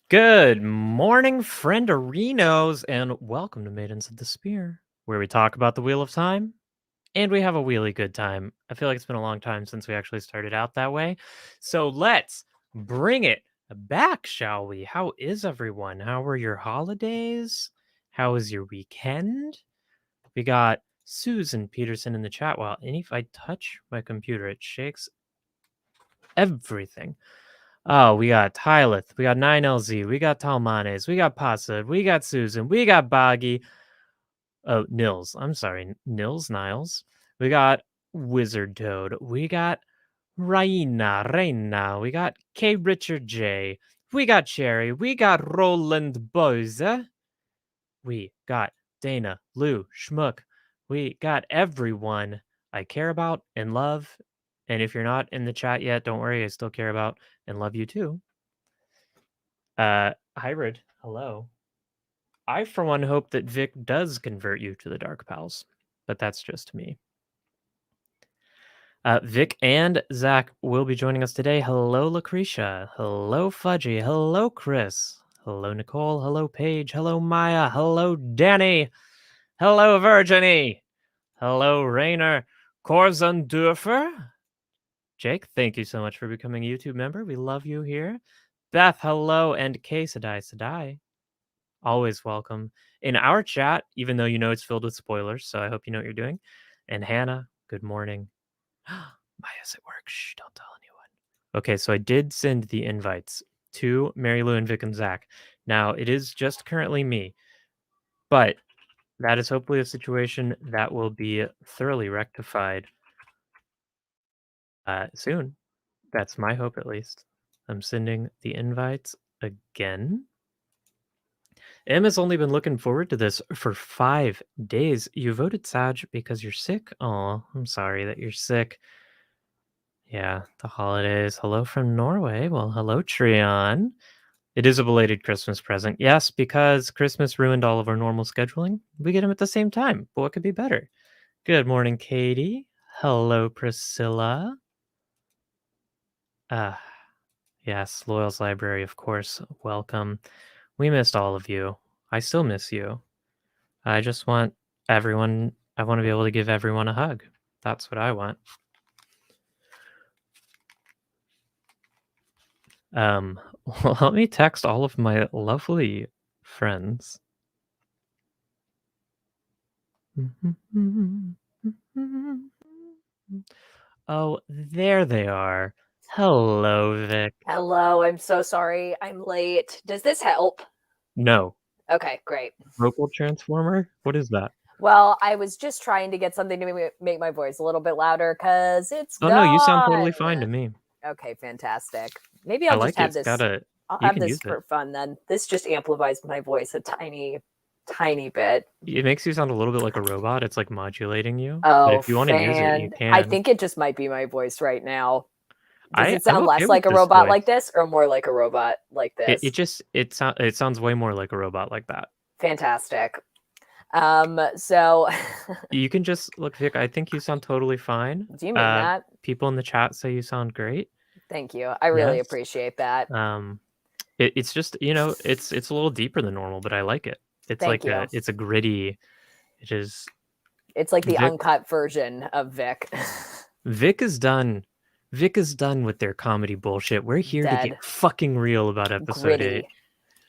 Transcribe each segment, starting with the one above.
Good morning, friendarinos, and welcome to Maidens of the Spear, where we talk about the Wheel of Time and we have a really good time. I feel like it's been a long time since we actually started out that way. So let's bring it back, shall we? How is everyone? How were your holidays? How was your weekend? We got Susan Peterson in the chat. Wow, and if I touch my computer, it shakes everything. Oh, we got Tyleth, we got 9LZ, we got Talmanes, we got Pasa, we got Susan, we got Boggy. Oh, Nils. I'm sorry, Niles. We got Wizard Toad. We got Reina. We got K. Richard J. We got Cherry. We got Roland Bose. We got Dana, Lou, Schmuck. We got everyone I care about and love. And if you're not in the chat yet, don't worry. I still care about and love you too. Hybrid, hello. I, for one, hope that Vic does convert you to the Dark Pals, but that's just me. Vic and Zach will be joining us today. Hello, Lucretia. Hello, Fudgy. Hello, Chris. Hello, Nicole. Hello, Paige. Hello, Maya. Hello, Danny. Hello, Virginie. Hello, Rainer. Korzendorfer. Jake, thank you so much for becoming a YouTube member. We love you here. Beth, hello, and K. Sadai. Always welcome in our chat, even though you know it's filled with spoilers. So I hope you know what you're doing. And Hannah, good morning. Maya's at work. Shh, don't tell anyone. Okay, so I did send the invites to Mary Lou and Vic and Zach. Now, it is just currently me, but that is hopefully a situation that will be thoroughly rectified soon. That's my hope, at least. I'm sending the invites again. Em has only been looking forward to this for 5 days. You voted Sag because you're sick? Oh, I'm sorry that you're sick. Yeah, the holidays. Hello from Norway. Well, hello, Trion. It is a belated Christmas present. Yes, because Christmas ruined all of our normal scheduling. We get them at the same time. But what could be better? Good morning, Katie. Hello, Priscilla. Yes, Loyal's Library, of course. Welcome. We missed all of you. I still miss you. I just want everyone, I want to be able to give everyone a hug. That's what I want. Well, let me text all of my lovely friends. Oh, there they are. Hello, Vic. Hello, I'm so sorry. I'm late. Does this help? No. Okay, great. Vocal transformer? What is that? Well, I was just trying to get something to make my voice a little bit louder because it's Oh, gone. no, you sound totally fine to me. Okay, fantastic. Maybe I I'll like just have it. this. I'll You have can this use for it. fun then. This just amplifies my voice a tiny bit. It makes you sound a little bit like a robot. It's like modulating you. Oh, But if you want to use it, you can. I think it just might be my voice right now. Does it I'm sound okay less with like a this robot voice. like this or more like a robot like this? It sounds way more like a robot like that. Fantastic. So You can just look, Vic. I think you sound totally fine. do you mean that? People in the chat say you sound great. Thank you. I really appreciate that. It's just it's a little deeper than normal, but I like it. It's Thank you. it's a gritty. It is. It's like the Vic, uncut version of Vic. Vic is done. Vic is done with their comedy bullshit. We're here to Dead. get fucking real about episode 8. Gritty.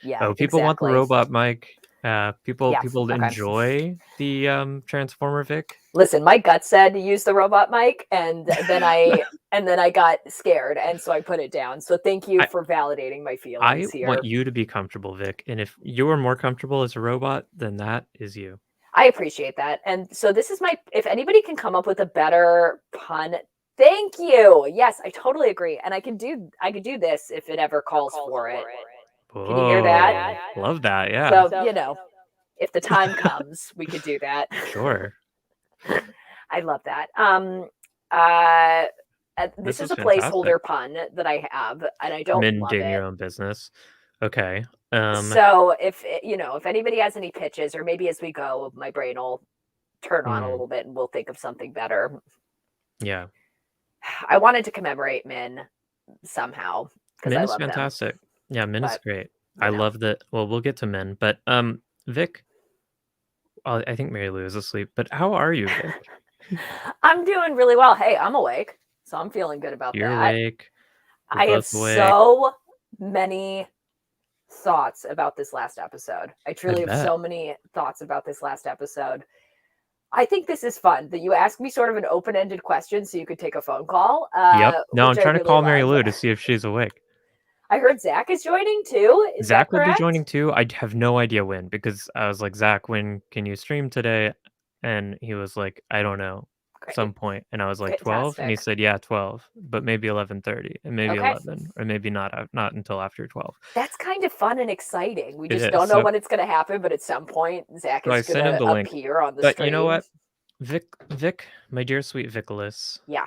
Yeah, Oh, people want the exactly. robot mic. People Yeah, okay. enjoy the Transformer Vic. Listen, my gut said use the robot mic, and then I got scared, and so I put it down. So thank you for validating my feelings here. I want you to be comfortable, Vic, and if you are more comfortable as a robot, then that is you. I appreciate that. And so this is if anybody can come up with a better pun, thank you. Yes, I totally agree. And I could do this if it ever calls for it. Whoa, can you hear that? Love that, yeah. So, if the time comes, we could do that. Sure. I love that. This is a fantastic. placeholder pun that I have, and I don't love Mending it. your own business. Okay. So if anybody has any pitches, or maybe as we go, my brain will turn on a little bit, and we'll think of something better. Yeah. I wanted to commemorate Min somehow. Min is fantastic. Yeah, Min is great. I love that. Well, we'll get to men, but Vic, I think Mary Lou is asleep. But how are you, Vic? I'm doing really well. Hey, I'm awake, so I'm feeling good about You're that. awake. We're I have both awake. so many thoughts about this last episode. I truly have bet. so many thoughts about this last episode. I think this is fun that you ask me sort of an open-ended question so you could take a phone call. Yep. No, I'm which I trying to really call Mary love. Lou to see if she's awake. I heard Zach is joining too. Is Zach that will be correct? joining too. I have no idea when, because I was like, Zach, when can you stream today? And he was like, I don't know, Great. some point. And I was like, 12? And he Fantastic. said, yeah, 12, but maybe 11:30 and maybe Okay. 11, or maybe not until after 12. That's kind of fun and exciting. We It just is, don't know so- when it's going to happen, but at some point, Zach So I is going sent him to the link. appear on the But stream. you know what? Vic, my dear sweet Vicolis, Yeah,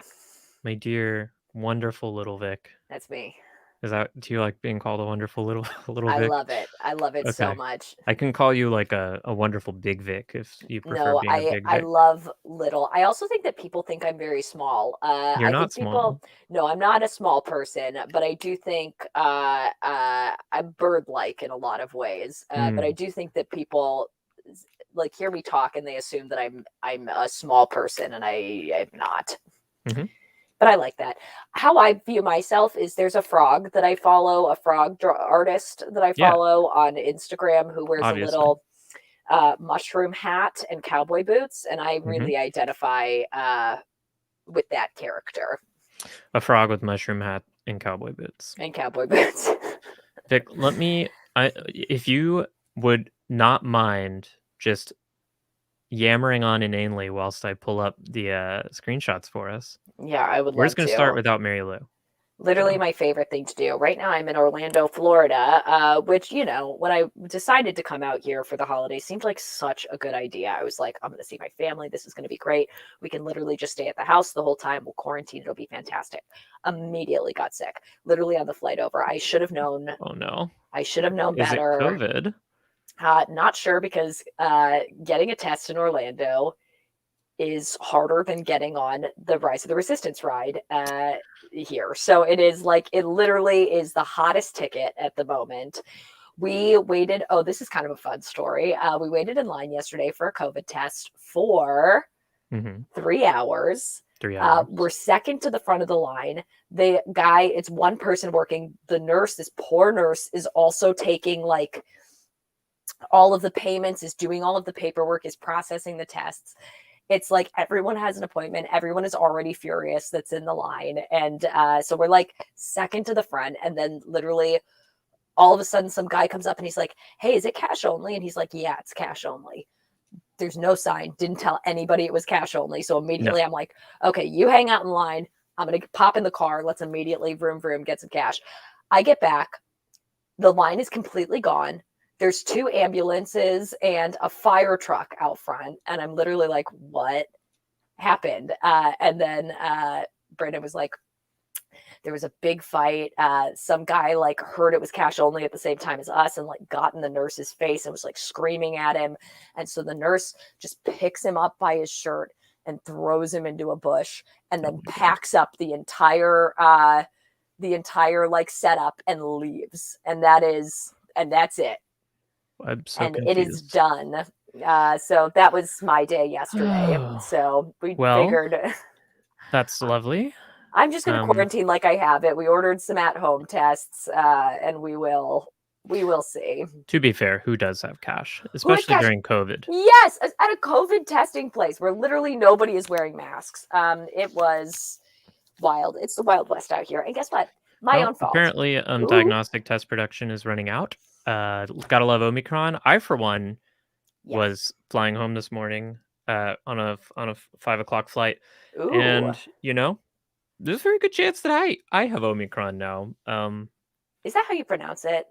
my wonderful little Vic. that's me. Do you like being called a wonderful little I Vic? love it. I love it so Okay. much. I can call you like a wonderful big Vic if you prefer No, being a big I Vic. love little. I also think that people think I'm very small. You're I not think small. no, I'm not a small person, but I do think I'm bird-like in a lot of ways. But I do think that people like hear me talk and they assume that I'm a small person, and I'm not. Mhm. But I like that. How I view myself is there's a frog that I follow, a frog artist that I Yeah. follow on Instagram who wears Obviously. a little mushroom hat and cowboy boots, and I really identify with that character. A frog with mushroom hat and cowboy boots. And cowboy boots. Vic, if you would not mind just yammering on inanely whilst I pull up the screenshots for us. Yeah, I would We're love just going to. to start without Mary Lou. Literally my favorite thing to do. Right now I'm in Orlando, Florida, which, you know, when I decided to come out here for the holidays seemed like such a good idea. I was like, I'm going to see my family. This is going to be great. We can literally just stay at the house the whole time. We'll quarantine. It'll be fantastic. Immediately got sick. Literally on the flight over. I should have known. Oh, no. I should have known better. Is it COVID? Not sure, because getting a test in Orlando is harder than getting on the Rise of the Resistance ride here. So it literally is the hottest ticket at the moment. We waited. Oh, this is kind of a fun story. We waited in line yesterday for a COVID test for 3 hours. 3 hours. We're second to the front of the line. The guy, it's one person working. The nurse, this poor nurse, is also taking like all of the payments, is doing all of the paperwork, is processing the tests. It's like everyone has an appointment. Everyone is already furious that's in the line. And so we're like second to the front. And then literally all of a sudden some guy comes up and he's like, hey, is it cash only? And he's like, yeah, it's cash only. There's no sign. Didn't tell anybody it was cash only. So immediately I'm like, okay, you hang out in line. I'm going to pop in the car. Let's immediately vroom, get some cash. I get back. The line is completely gone. There's 2 ambulances and a fire truck out front. And I'm literally like, what happened? And then Brandon was like, there was a big fight. Some guy like heard it was cash only at the same time as us and like got in the nurse's face and was like screaming at him. And so the nurse just picks him up by his shirt and throws him into a bush and then packs up the entire like setup and leaves. And that's it. I'm so and confused. It is done. So that was my day yesterday. So we figured that's lovely. I'm just going to quarantine like I have it. We ordered some at-home tests, and we will see. To be fair, who does have cash, especially during COVID? Yes, at a COVID testing place where literally nobody is wearing masks. It was wild. It's the Wild West out here. And guess what? My own fault. Apparently, diagnostic test production is running out. Gotta love Omicron. I, for one, was flying home this morning on a 5:00 flight, and there's a very good chance that I have Omicron now. Is that how you pronounce it?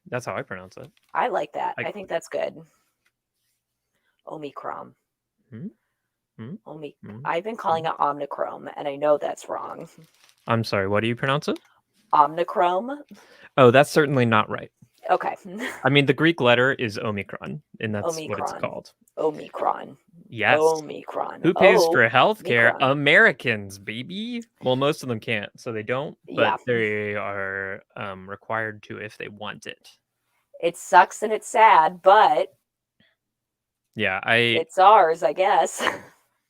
That's how I pronounce it. I like that. I think that's good. Omicron. I've been calling it Omicron, and I know that's wrong. I'm sorry, what do you pronounce it? Omicron. Oh, that's certainly not right. Okay. I mean, the Greek letter is Omicron, and that's what it's called. Omicron. Yes. Omicron. Who pays for healthcare? Omicron. Americans, baby. Well, most of them can't, so they don't, Yeah. but they are required to if they want it. It sucks and it's sad, but Yeah, it's ours, I guess.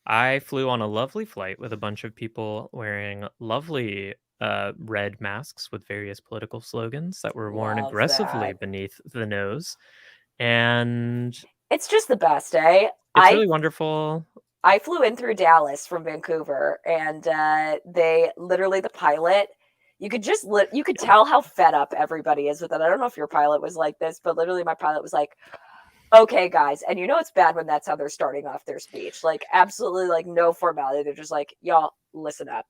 I flew on a lovely flight with a bunch of people wearing lovely red masks with various political slogans that were worn Love aggressively that. beneath the nose. And It's just the best, eh? it's really wonderful. I flew in through Dallas from Vancouver, and they literally, the pilot, you could just you could tell how fed up everybody is with it. I don't know if your pilot was like this, but literally my pilot was like, okay, guys. And you know it's bad when that's how they're starting off their speech. Like, absolutely, like, no formality. They're just like, y'all, listen up.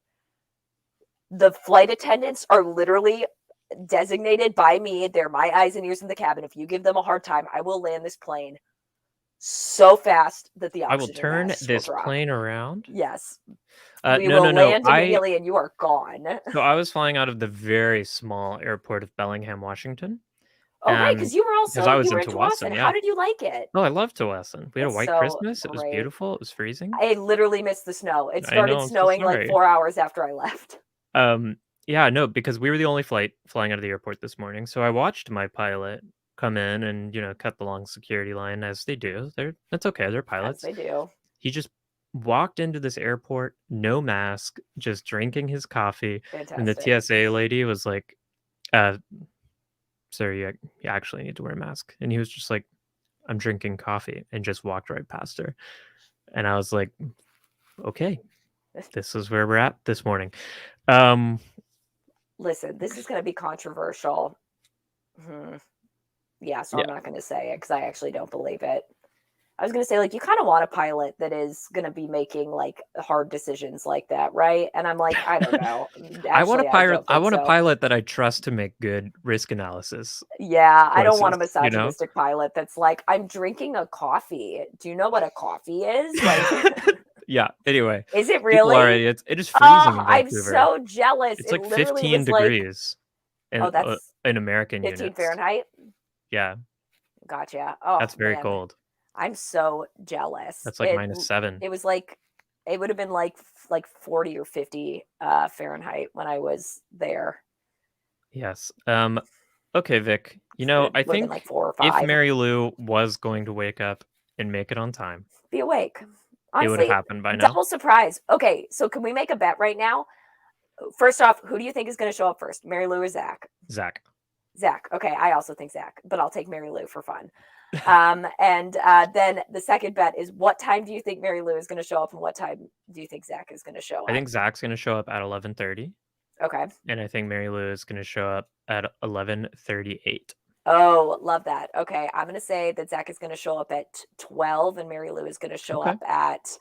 The flight attendants are literally designated by me. They're my eyes and ears in the cabin. If you give them a hard time, I will land this plane so fast that the I will oxygen turn masks this will drop. plane around. Yes. We No, will land immediately and you are gone. So I was flying out of the very small airport of Bellingham, Washington. Oh, right, because you were also I was you were in in Tawasin. Tawasin, How yeah. did you like it? Oh, I love Tawasin. We had a It's white so Christmas. It was great. beautiful. It was freezing. I literally missed the snow. It I started know, I'm so snowing like sorry. 4 hours after I left. Yeah, no, because we were the only flight flying out of the airport this morning. So I watched my pilot come in and, cut the long security line as they do. That's okay. They're As pilots. they do. He just walked into this airport, no mask, just drinking his coffee. And the Fantastic. TSA lady was like, sir, you actually need to wear a mask. And he was just like, I'm drinking coffee, and just walked right past her. And I was like, okay, this is where we're at this morning. Listen, this is going to be controversial. Yeah, so Yeah. I'm not going to say it because I actually don't believe it. I was going to say, like, you kind of want a pilot that is going to be making like hard decisions like that, right? And I'm like, I don't know. I want Actually, a I don't think a so. pilot that I trust to make good risk analysis. Yeah, I don't want a choices, you know? misogynistic pilot that's like, I'm drinking a coffee. Do you know what a coffee is? Like, Yeah. Anyway, is it people are really? idiots. It is freezing in I'm Vancouver. so jealous. It's It like literally 15 was like, degrees oh, that's in American 15 units. Fahrenheit. Yeah, Gotcha. Oh, that's very man. cold. I'm so jealous. That's like -7. It was like, it would have been like 40 or 50 Fahrenheit when I was there. Yes. Okay, Vic. I Would've been think like 4 or if 5. Mary Lou was going to wake up and make it on time, Be awake. it would Honestly, have happened by now. double surprise. Okay, so can we make a bet right now? First off, who do you think is going to show up first, Mary Lou or Zach? Zach. Zach. Okay, I also think Zach, but I'll take Mary Lou for fun. And then the second bet is, what time do you think Mary Lou is going to show up, and what time do you think Zach is going to show up? I think Zach's going to show up at 11:30. Okay. And I think Mary Lou is going to show up at 11:38. Oh, love that. Okay, I'm going to say that Zach is going to show up at 12, and Mary Lou is going to show up at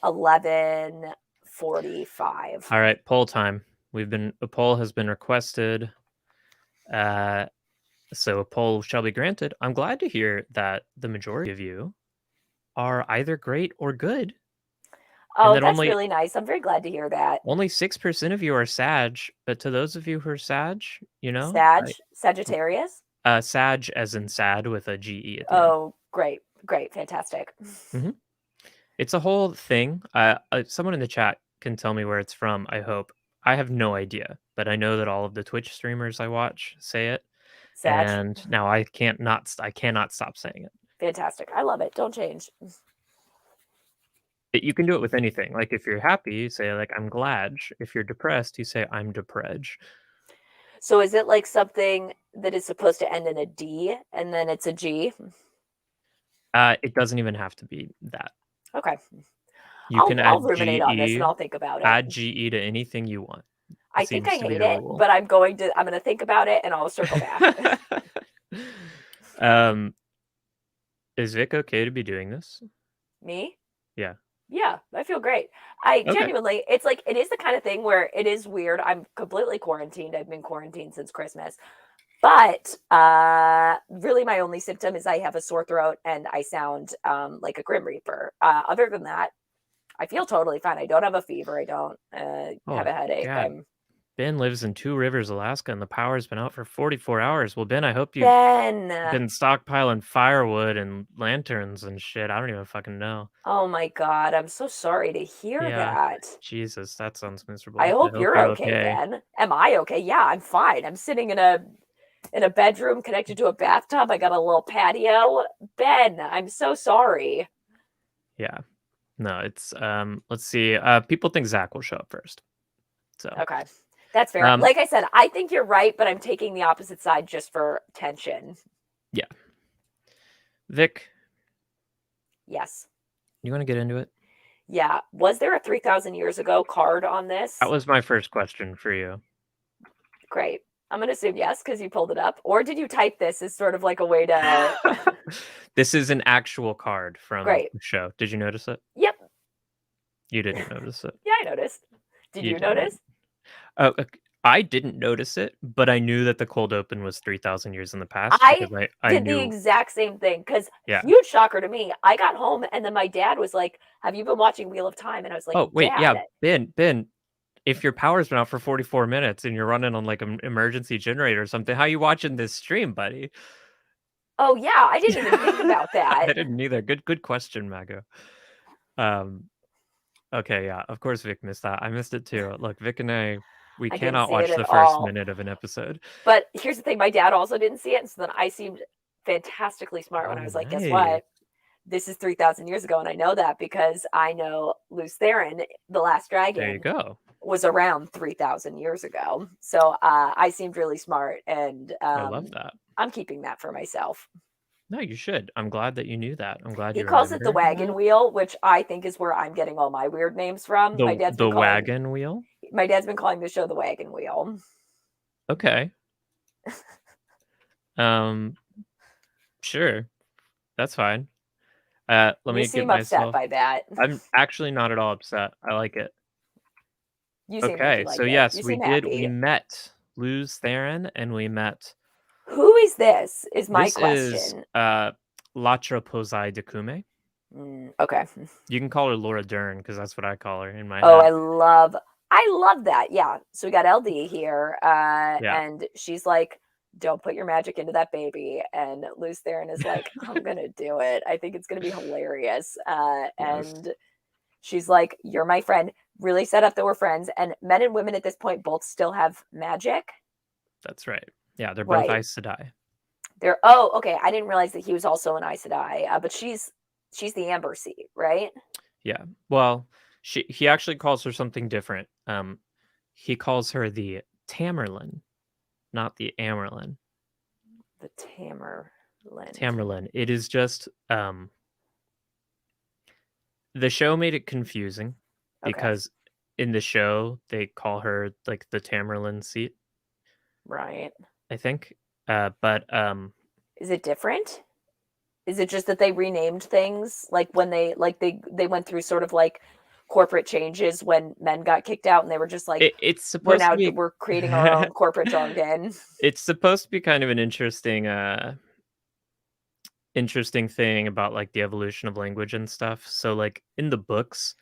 11:45. All right, poll time. A poll has been requested. So a poll shall be granted. I'm glad to hear that the majority of you are either great or good. Oh, that's really nice. I'm very glad to hear that. Only 6% of you are Sag, but to those of you who are Sag, Sagittarius? Sag as in sad with a GE at the end. Oh, great. Fantastic. It's a whole thing. Someone in the chat can tell me where it's from, I hope. I have no idea, but I know that all of the Twitch streamers I watch say it. Sag. And now I cannot stop saying it. Fantastic. I love it. Don't change. You can do it with anything. Like if you're happy, you say like I'm glad. If you're depressed, you say I'm deprej. So is it like something that is supposed to end in a D and then it's a G? It doesn't even have to be that. Okay. I'll ruminate on this and I'll think about it. Add GE to anything you want. I think I hate it, but I'm going to think about it and I'll circle back. Is Vic okay to be doing this? Me? Yeah. Yeah, I feel great. Genuinely, it's like, it is the kind of thing where it is weird. I'm completely quarantined. I've been quarantined since Christmas. But really my only symptom is I have a sore throat and I sound like a Grim Reaper. Other than that, I feel totally fine. I don't have a fever. I don't have a headache. God. Ben lives in Two Rivers, Alaska, and the power's been out for 44 hours. Well, Ben, I hope you've Ben. been stockpiling firewood and lanterns and shit. I don't even fucking know. Oh my God. I'm so sorry to hear Yeah. that. Jesus, that sounds I miserable. I hope hope you're you're okay, okay. Ben. Am I okay? Yeah, I'm fine. I'm sitting in a bedroom connected to a bathtub. I got a little patio. Ben, I'm so sorry. Yeah. No, it's let's see. People think Zach will show up first. So Okay. That's fair. Like I said, I think you're right, but I'm taking the opposite side just for tension. yeah. Vic, Yes. you want to get into it? Yeah. Was there a 3,000 years ago card on this? That was my first question for you. Great. I'm going to assume yes because you pulled it up. Or did you type this as sort of like a way to. This is an actual card from Great. the show. Did you notice it? Yep. You didn't notice it. Yeah, I noticed. Did you notice? Oh, I didn't notice it, but I knew that the cold open was 3,000 years in the past I because I did knew. the exact same thing because Yeah. huge shocker to me. I got home and then my dad was like, "Have you been watching Wheel of Time?" And I was like, Oh, wait, Dad. yeah, Ben, if your power's been out for 44 minutes and you're running on like an emergency generator or something, how you watching this stream, buddy? Oh yeah, I didn't even think about that. I didn't either. Good question, Mago. Okay, yeah, of course Vic missed that. I missed it too. Look, Vic and we I didn't cannot see watch it the at first all. minute of an episode. But here's the thing, my dad also didn't see it, and so then I seemed fantastically smart when I was like, guess what? This is 3,000 years ago, and I know that because I know Luce Theron, the last dragon, There you go. was around 3,000 years ago. So I seemed really smart, and I love that. I'm keeping that for myself. No, you should. I'm glad that you knew that. I'm glad He calls it the wagon wheel, which I think is where I'm getting all my weird names from. My dad's been calling wagon wheel. My dad's been calling the show the wagon wheel. Okay. Sure, that's fine. Let me seem get upset myself. by that. I'm actually not at all upset. I like it. You seem like Okay, you like so it. yes, You we seem did. happy. We met Luce Theron, and we met. Who is this? Is my This question. is Latra Posai Dekume. Okay. You can call her Laura Dern because that's what I call her in my Oh, head. I love that. Yeah. So we got LD here, and she's like, "Don't put your magic into that baby." And Luce Theron is like, "I'm gonna do it. I think it's gonna be hilarious." And she's like, "You're my friend." Really set up that we're friends, and men and women at this point both still have magic. That's right. Yeah, they're both Aes Sedai. Okay. I didn't realize that he was also an Aes Sedai, but she's the Amber Seed, right? Yeah. Well, he actually calls her something different. He calls her the Tamerlane, not the Amerlin. The Tamerlane. Tamerlane. It is just the show made it confusing because in the show they call her like the Tamerlane seat. Right. I think. But is it different? Is it just that they renamed things like when they went through sort of like corporate changes when men got kicked out and they were just like it's supposed to be we're creating our own corporate jargon. It's supposed to be kind of an interesting thing about like the evolution of language and stuff. So like in the books,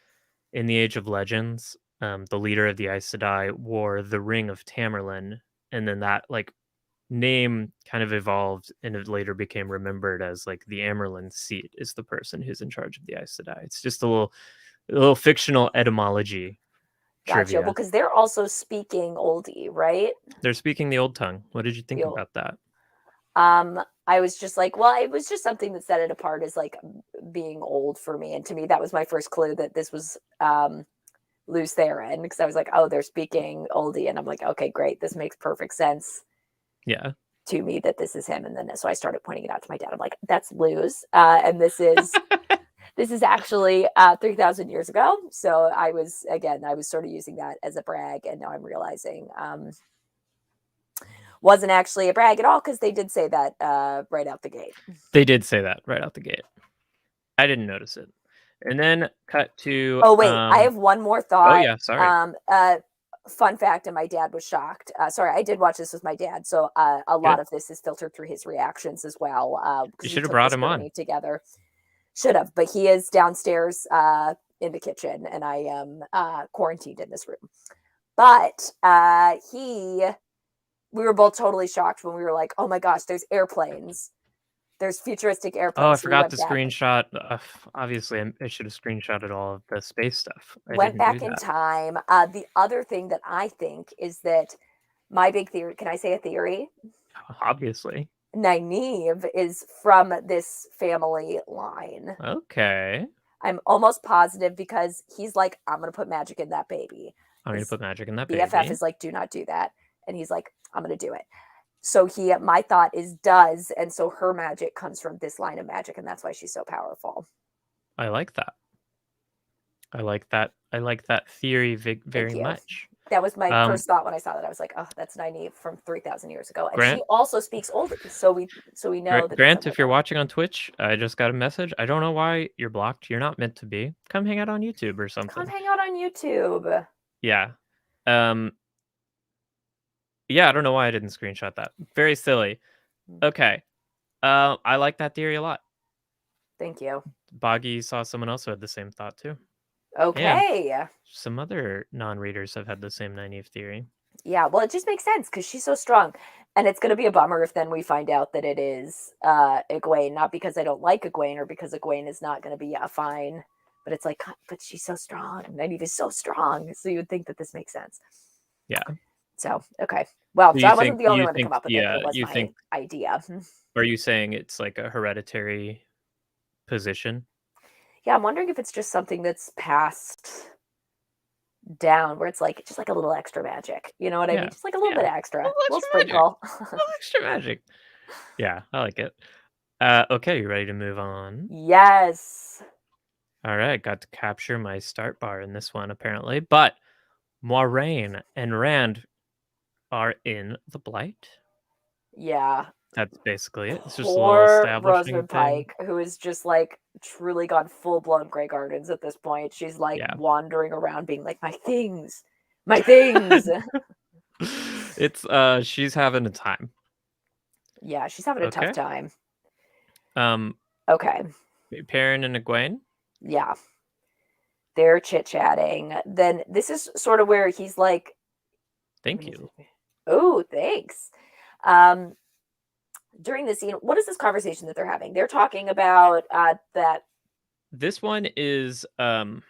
in the Age of Legends, the leader of the Aes Sedai wore the ring of Tamerlane, and then that like name kind of evolved and it later became remembered as like the Amerlin seat is the person who's in charge of the Aes Sedai. It's just a little fictional etymology. Gotcha. Trivia. Well, because they're also speaking Oldie, right? They're speaking the Old Tongue. What did you think about that? I was just like, well, it was just something that set it apart as like being old for me. And to me, that was my first clue that this was Luce Theron, because I was like, oh, they're speaking Oldie. And I'm like, okay, great. This makes perfect sense. Yeah. To me that this is him. And then so I started pointing it out to my dad. I'm like, that's Luce. And this is this is actually 3,000 years ago. So I was sort of using that as a brag. And now I'm realizing wasn't actually a brag at all because they did say that right out the gate. They did say that right out the gate. I didn't notice it. And then cut to... Oh, wait. I have one more thought. Oh, yeah. Sorry. Fun fact, and my dad was shocked. Sorry, I did watch this with my dad. So a lot of this is filtered through his reactions as well. You should have brought him on. Together. Should have. But he is downstairs in the kitchen, and I am quarantined in this room. But we were both totally shocked when we were like, oh my gosh, there's airplanes. There's futuristic airplanes. Oh, I So we forgot went to back. screenshot. Obviously, I should have screenshotted all of the space stuff. I Went didn't back do in that. time. The other thing that I think is that my big theory, can I say a theory? Obviously. Nynaeve is from this family line. Okay. I'm almost positive because he's like, I'm going to put magic in that baby. I'm going to His put magic in that BFF baby. is like, do not do that. And he's like, I'm going to do it. So my thought is does. And so her magic comes from this line of magic. And that's why she's so powerful. I like that. I like that theory very you. much. That was my first thought when I saw that. I was like, oh, that's Nynaeve from 3,000 years ago. And Grant, she also speaks oldie. So we know that. Grant, if you're watching on Twitch, I just got a message. I don't know why you're blocked. You're not meant to be. Come hang out on YouTube or something. Come hang out on YouTube. Yeah. Yeah, I don't know why I didn't screenshot that. Very silly. Okay. I like that theory a lot. Thank you. Boggy saw someone else who had the same thought too. Okay. And some other non-readers have had the same Nynaeve theory. Yeah, well, it just makes sense because she's so strong. And it's going to be a bummer if then we find out that it is Egwene, not because I don't like Egwene or because Egwene is not going to be fine, but it's like, but she's so strong. Nynaeve is so strong. So you would think that this makes sense. Yeah. So, okay. Well, so I wasn't the only one to come up with it. It was my idea. Are you saying it's like a hereditary position? Yeah, I'm wondering if it's just something that's passed down where it's like just like a little extra magic. You know what I mean? Just like a little bit extra. A little sprinkle. A little extra magic. Yeah, I like it. Okay, you ready to move on? Yes. All right, got to capture my start bar in this one apparently, but Maureen and Rand are in the blight. Yeah. That's basically it. It's just a little establishing Rosamund thing. Pike, who is just like truly gone full blown Grey Gardens at this point. She's like wandering around being like, my things. It's she's having a time. Yeah, she's having a tough time. Okay. Perrin and Egwene? Yeah. They're chit-chatting. Then this is sort of where he's like, thank you. Oh, thanks. During the scene, what is this conversation that they're having? They're talking about that. This one is Egwene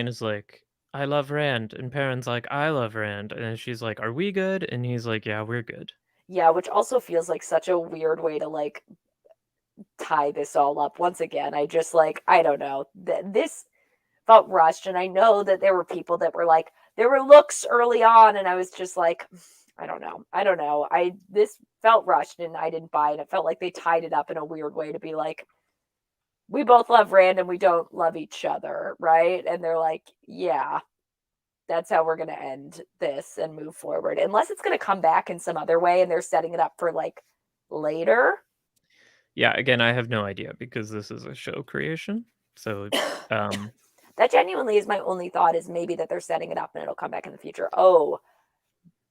is like, I love Rand, and Perrin's like, I love Rand, and she's like, are we good? And he's like, yeah, we're good. Yeah, which also feels like such a weird way to like tie this all up. Once again, I just like, I don't know. This felt rushed, and I know that there were people that were like, there were looks early on, and I was just like, I don't know. This felt rushed, and I didn't buy it. It felt like they tied it up in a weird way to be like, we both love Rand and we don't love each other, right? And they're like, yeah, that's how we're going to end this and move forward. Unless it's going to come back in some other way and they're setting it up for like later. Yeah, again, I have no idea because this is a show creation. So that genuinely is my only thought, is maybe that they're setting it up and it'll come back in the future. Oh,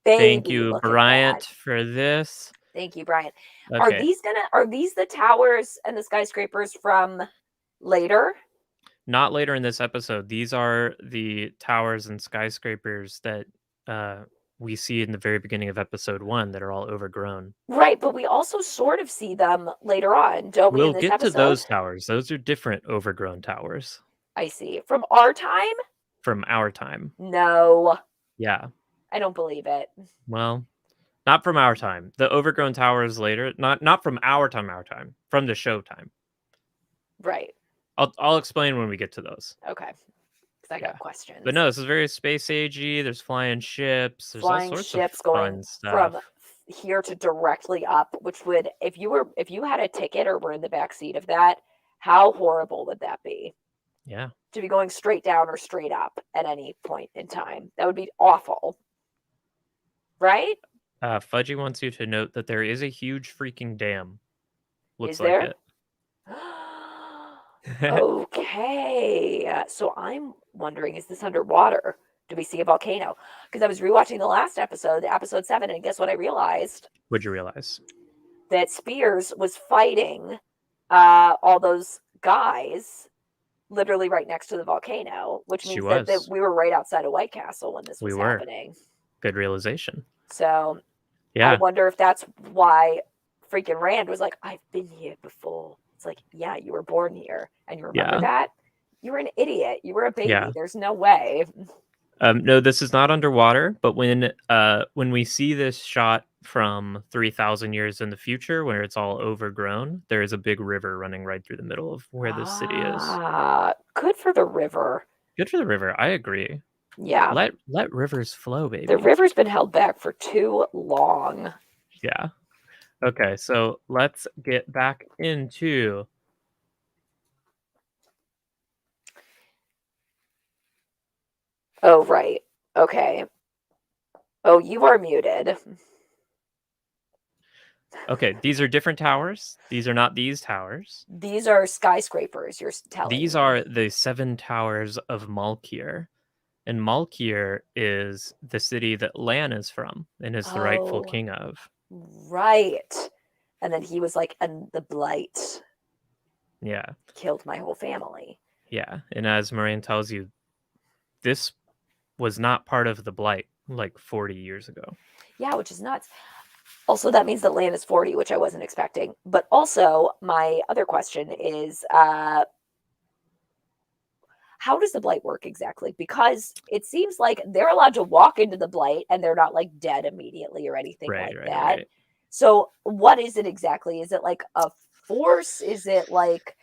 baby, thank you, Bryant, for this. Thank you, Bryant. Okay. Are these the towers and the skyscrapers from later? Not later in this episode. These are the towers and skyscrapers that we see in the very beginning of episode 1 that are all overgrown. Right, but we also sort of see them later on, don't we? We'll get to those towers. Those are different overgrown towers. I see. From our time? From our time. No. Yeah. I don't believe it. Well, not from our time. The overgrown towers later. Not from our time. From the show time. Right. I'll explain when we get to those. Okay. Because I got questions. But no, this is very space agey. There's flying ships. There's flying all sorts ships of going fun stuff. From here to directly up, which would, if you had a ticket or were in the back seat of that, how horrible would that be? Yeah. To be going straight down or straight up at any point in time. That would be awful. Right? Fudgy wants you to note that there is a huge freaking dam. Looks is there? Like it. Okay. So I'm wondering, is this underwater? Do we see a volcano? Because I was rewatching the last episode, episode 7, and guess what I realized? What'd you realize? That Spears was fighting all those guys literally right next to the volcano, which She means that was. we were right outside of White Castle when this We was were. happening. Good realization. So I Yeah. wonder if that's why freaking Rand was like, I've been here before. It's like, yeah, you were born here. And you remember Yeah. that? You were an idiot. You were a baby. Yeah. There's no way. No, this is not underwater, but when we see this shot from 3,000 years in the future, where it's all overgrown, there is a big river running right through the middle of where this city is. Good for the river. Good for the river. I agree. Yeah. Let rivers flow, The baby. river's been held back for too long. Yeah. Okay, so let's get back into Oh, right. Okay. Oh, you are muted. Okay, these are different towers. These are not these towers. These are skyscrapers, you're telling These me. are the 7 towers of Malkir. And Malkir is the city that Lan is from and is the rightful Oh, king of. right. And then he was like, and the blight Yeah. killed my whole family. Yeah. And as Moraine tells you, this was not part of the blight like 40 years ago. Yeah, which is nuts. Also, that means that Lan is 40, which I wasn't expecting. But also, my other question is how does the blight work exactly? Because it seems like they're allowed to walk into the blight and they're not like dead immediately or anything Right, like right, that. right. So, what is it exactly? Is it like a force? Is it like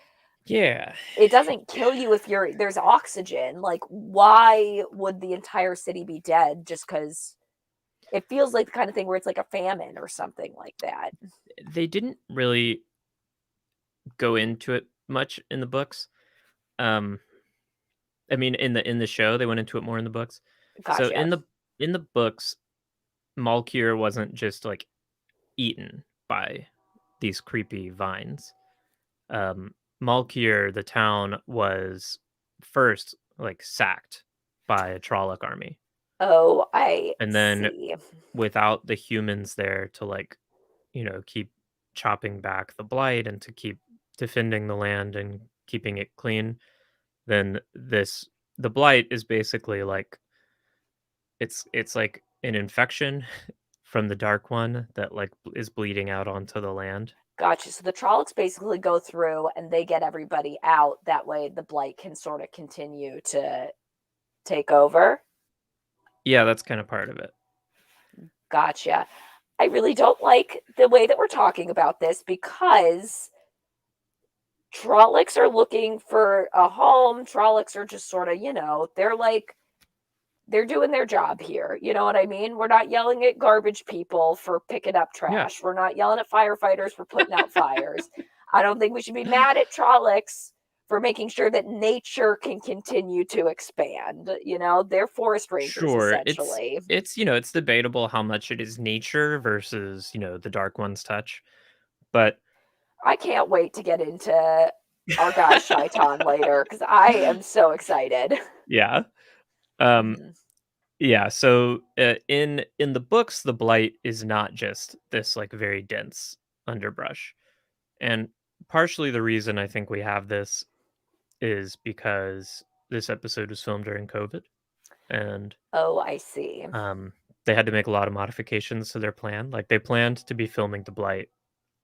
Yeah. it doesn't kill you if there's oxygen? Like, why would the entire city be dead just because it feels like the kind of thing where it's like a famine or something like that? They didn't really go into it much in the books. Um I mean in the show they went into it more in the books. So Gotcha. in the books Malkir wasn't just like eaten by these creepy vines. Malkir, the town, was first like sacked by a Trolloc army, Oh, I and then see. without the humans there to like keep chopping back the blight and to keep defending the land and keeping it clean, then the blight is basically like it's like an infection from the dark one that like is bleeding out onto the land. Gotcha. So the Trollocs basically go through and they get everybody out. That way the blight can sort of continue to take over. Yeah, that's kind of part of it. Gotcha. I really don't like the way that we're talking about this because Trollocs are looking for a home. Trollocs are just sort of, they're doing their job here. You know what I mean? We're not yelling at garbage people for picking up Yeah, trash. We're not yelling at firefighters for putting out fires. I don't think we should be mad at Trollocs for making sure that nature can continue to expand. They're forest rangers sure. It's essentially. it's it's debatable how much it is nature versus the Dark One's touch, but I can't wait to get into our guy Shaitan later because I am so excited. yeah. Um, Mhm. yeah. So in the books, the blight is not just this like very dense underbrush, and partially the reason I think we have this is because this episode was filmed during COVID, and Oh, I see. um, they had to make a lot of modifications to their plan. Like they planned to be filming the blight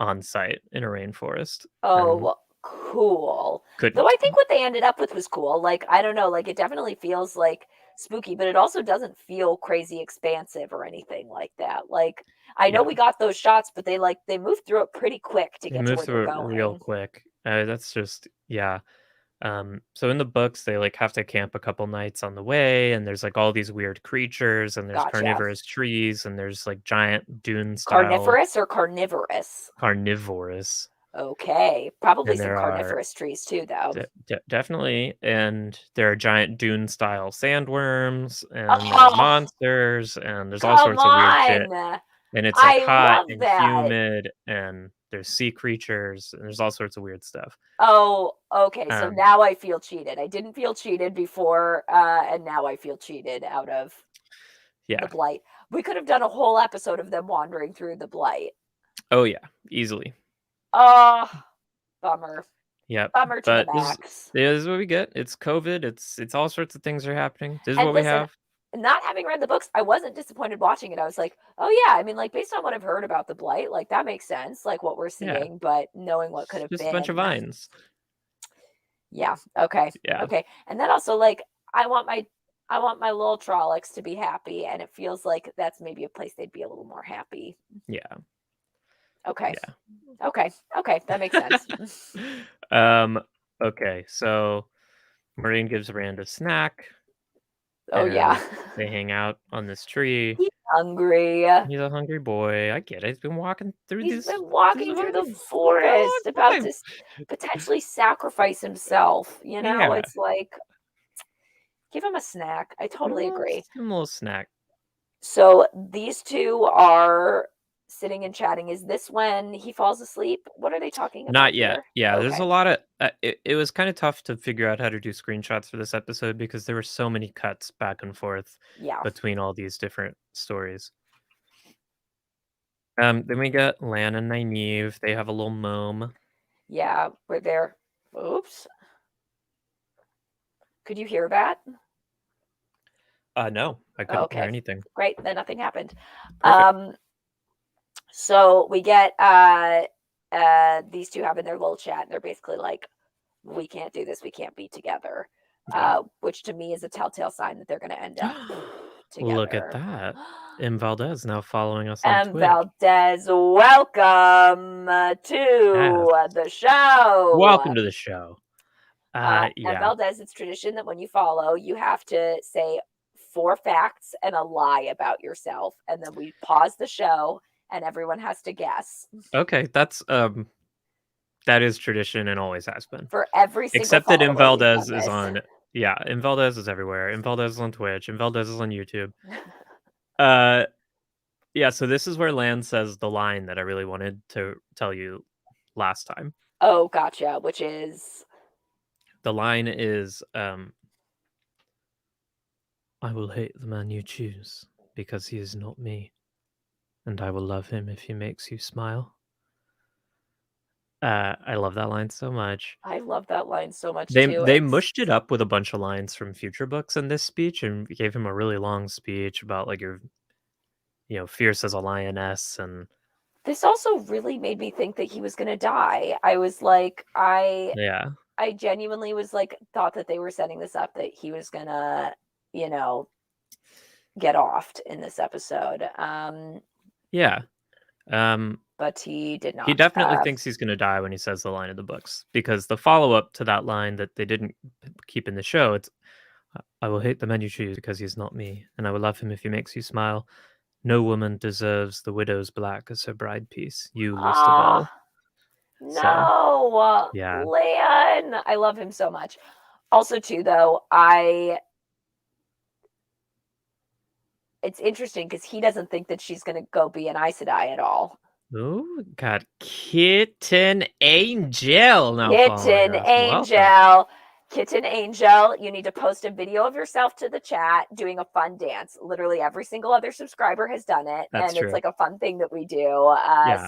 on site in a rainforest, and Oh, cool. Though couldn't. I think what they ended up with was cool. Like, I don't know, like it definitely feels like spooky, but it also doesn't feel crazy expansive or anything like that. Like, I know Yeah, we got those shots, but they moved through it pretty quick to they get to moved where they're through it real going. quick. That's just yeah. So in the books, they like have to camp a couple nights on the way, and there's like all these weird creatures, and there's Gotcha. carnivorous trees, and there's like giant dune style Carnivorous or carnivorous? carnivorous, Okay. Probably and some there are carnivorous trees too, though. definitely, and there are giant dune style sandworms, and there are Oh, monsters, and there's all come sorts of weird shit, on. and it's like I hot love and that. humid, and there's sea creatures, and there's all sorts of weird stuff. Oh, okay. So Um, now I feel cheated. I didn't feel cheated before, and now I feel cheated out of the yeah. blight. We could have done a whole episode of them wandering through the blight. Oh yeah, easily. Oh, bummer. Yep. Bummer to the But this max. is what we get. It's COVID. It's all sorts of things are happening. This is And what we listen, have. not having read the books, I wasn't disappointed watching it. I was like, oh yeah, I mean, like based on what I've heard about the blight, like that makes sense, like what we're Yeah. seeing, but knowing what could It's have just a bunch of been. vines. Yeah. Okay. Yeah. Okay. And then also like I want my little Trollocs to be happy, and it feels like that's maybe a place they'd be a little more happy. Yeah. Okay. Yeah. Okay. Okay. That makes sense. um okay, so Maureen gives Rand a snack Oh and yeah. they hang out on this tree. He's hungry. He's a hungry boy. I get it. He's been walking through He's this been this walking through the fucking for a forest long about time. to potentially sacrifice himself. Yeah. It's like give him a snack. I totally agree. Just give him a little snack. So these two are sitting and chatting. Is this when he falls asleep? What are they talking about Not yet. here? Yeah, there's a Okay. lot of it was kind of tough to figure out how to do screenshots for this episode because there were so many cuts back and forth Yeah. between all these different stories. Then we get Lan and Nynaeve. They have a little mome. Yeah. We're there. Oops. Could you hear that? No, I couldn't hear Okay. anything. Great. Then nothing happened. Perfect. So we get these two having their little chat, and they're basically like, we can't do this, we can't be together. Yeah. Which to me is a telltale sign that they're gonna end up together. Look at that. M. Valdez now following us on And Twitch. Valdez, welcome to the show. Welcome to the show. And Yeah. Valdez, it's tradition that when you follow, you have to say 4 facts and a lie about yourself, and then we pause the show and everyone has to guess. Okay, that is tradition and always has been. For every single Except that M. follower, we've Valdez done is this. on M. Valdez is everywhere. M. Valdez is on Twitch. M. Valdez is on YouTube. Yeah, so this is where Lan says the line that I really wanted to tell you last time. Oh, gotcha. Which is The line is I will hate the man you choose because he is not me, and I will love him if he makes you smile. I love that line so much. I love that line so much They too. they mushed it up with a bunch of lines from future books in this speech and gave him a really long speech about like you're fierce as a lioness and This also really made me think that he was gonna die. I was like, yeah. I genuinely was like, thought that they were setting this up that he was gonna, get offed in this episode. Yeah. But he did not. He definitely thinks he's going to die when he says the line in the books because the follow-up to that line that they didn't keep in the show, it's I will hate the man you choose because he's not me, and I will love him if he makes you smile. No woman deserves the widow's black as her bride piece, you least of all. No, yeah. Lan. I love him so much. Also, too, though, it's interesting because he doesn't think that she's going to go be an Aes Sedai at all. Oh, got Kitten Angel now. Kitten Angel. Kitten Angel, you need to post a video of yourself to the chat doing a fun dance. Literally every single other subscriber has done it. That's true. It's like a fun thing that we do.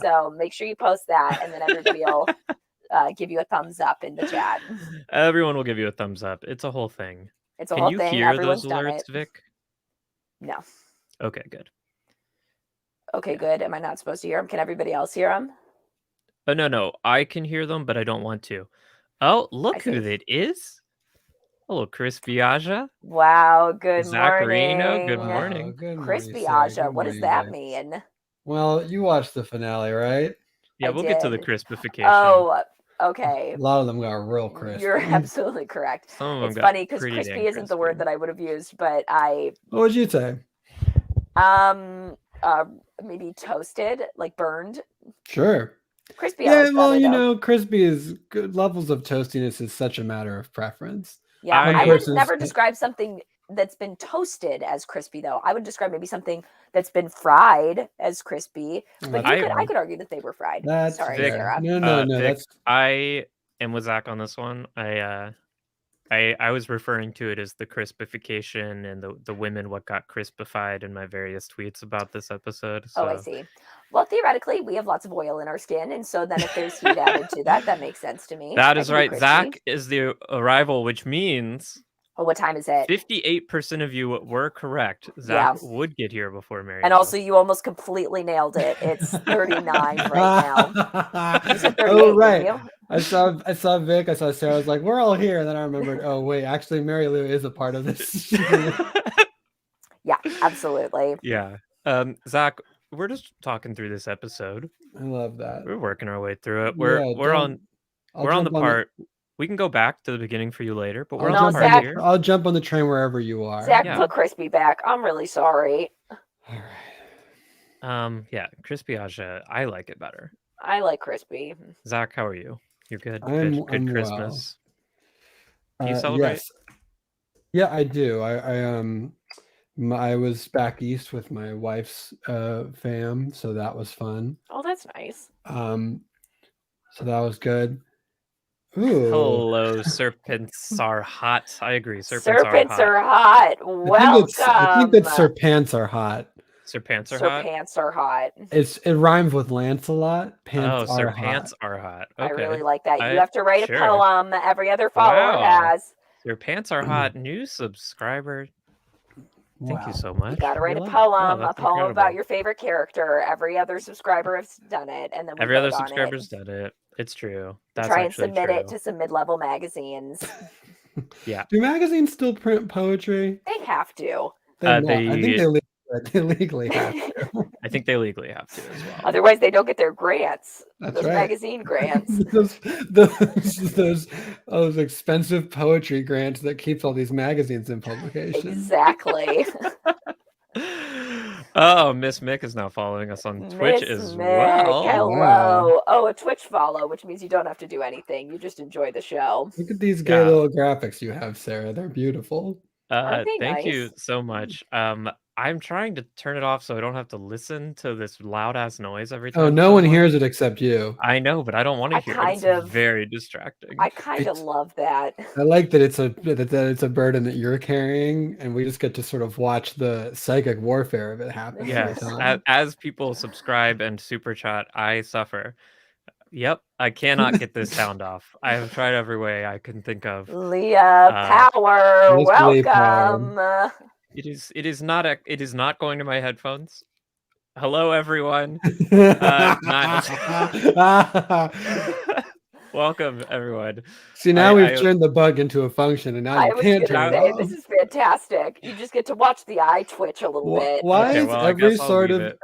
So make sure you post that and then everybody will give you a thumbs up in the chat. Everyone will give you a thumbs up. It's a whole thing. It's a whole thing. Can you hear Everyone's those done alerts, it. Vic? No. Okay, good. Okay, good. Am I not supposed to hear them? Can everybody else hear them? Oh, no. I can hear them, but I don't want to. Oh, look who it is. Hello, Chris Biaggia. Wow, good Zach morning. Reno, good morning. Good Chris morning, Biaggia, what does that mean? Well, you watched the finale, right? Yeah, we'll get to the crispification. Oh, okay. A lot of them got real crisp. You're absolutely correct. Some of them it's got funny because pretty crispy dang isn't the word that I would have used, but What would you say? Maybe toasted, like burned. Sure. Crispy. Yeah, well, crispy is good. Levels of toastiness is such a matter of preference. Yeah, I would never describe something that's been toasted as crispy, though. I would describe maybe something that's been fried as crispy. But I could argue that they were fried. Sorry, Vic, Sarah. No. Vic, I am with Zach on this one. I was referring to it as the crispification and the women what got crispified in my various tweets about this episode. So. Oh, I see. Well, theoretically, we have lots of oil in our skin, and so then if there's heat added to that, that makes sense to me. That I is can be right. crispy. Zach is the arrival, which means Oh, what time is it? 58% of you were correct. Yeah. Zach would get here before Mary And Lou. also, you almost completely nailed it. It's 39 right now. You said 38, Oh, right. didn't you? I saw Vic, I saw Sarah. I was like, we're all here. And then I remembered, oh wait, actually Mary Lou is a part of this. Yeah, absolutely. Yeah. Zach, we're just talking through this episode. I love that. We're working our way through it. Yeah, We're on the part. We can go back to the beginning for you later, but we're on the part Zach, here. I'll jump on the train wherever you are. Zach, put Crispy back. I'm really sorry. All right. Yeah, Crispy Aja, I like it better. I like Crispy. Zach, how are you? You're good? I'm Good Christmas. Well. Do you celebrate? Yes. Yeah, I do. I was back east with my wife's fam, so that was fun. Oh, that's nice. So that was good. Ooh. Hello, serpents are hot. I agree. Serpents are hot. Welcome. I think that serpents are hot. Serpents are hot. Serpents are hot. It rhymes with Lancelot. Pants are hot. Okay. I really like that. You have to write a poem. Every other follower has. Your pants are hot. New subscriber. Thank you so much. You gotta write a poem about your favorite character. Every other subscriber has done it, and then every other subscriber's done it. It's true. That's try and submit it to some mid-level magazines. Yeah. Do magazines still print poetry? They have to. I think they legally have to. I think they legally have to as well. Otherwise, they don't get their grants. That's those right. Magazine grants. those expensive poetry grants that keeps all these magazines in publication. Exactly. Oh, Miss Mick is now following us on Twitch as well. Hello. Wow. Oh, a Twitch follow, which means you don't have to do anything. You just enjoy the show. Look at these gay little graphics you have, Sarah. They're beautiful. Thank you so much. I'm trying to turn it off so I don't have to listen to this loud ass noise every time. Oh, no one hears it except you. I know, but I don't want to hear it. It's very distracting. I kind of love that. I like that it's a burden that you're carrying, and we just get to sort of watch the psychic warfare of it happen. Yes, as people subscribe and super chat, I suffer. Yep, I cannot get this sound off. I have tried every way I can think of. Leah Power, welcome. It is not going to my headphones. Hello, everyone. Welcome, everyone. See, now we've turned the bug into a function, and now you can't turn it off. This is fantastic. You just get to watch the eye twitch a little bit. Why is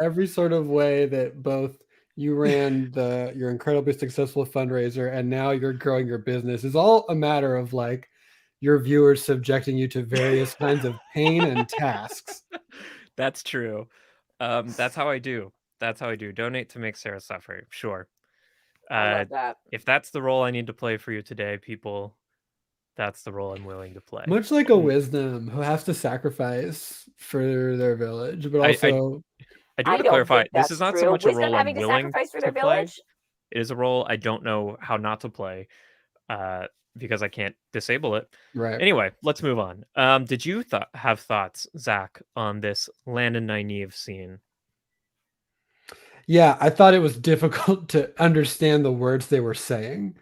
every sort of way that both you ran your incredibly successful fundraiser and now you're growing your business is all a matter of like your viewers subjecting you to various kinds of pain and tasks. That's true. That's how I do. Donate to make Sarah suffer. Sure. I love that. If that's the role I need to play for you today, people, that's the role I'm willing to play. Much like a wisdom who has to sacrifice for their village, but also I do want to clarify, this is not so much a role I'm willing to play. It is a role I don't know how not to play because I can't disable it. Right. Anyway, let's move on. Did you have thoughts, Zach, on this Land and Nynaeve scene? Yeah, I thought it was difficult to understand the words they were saying,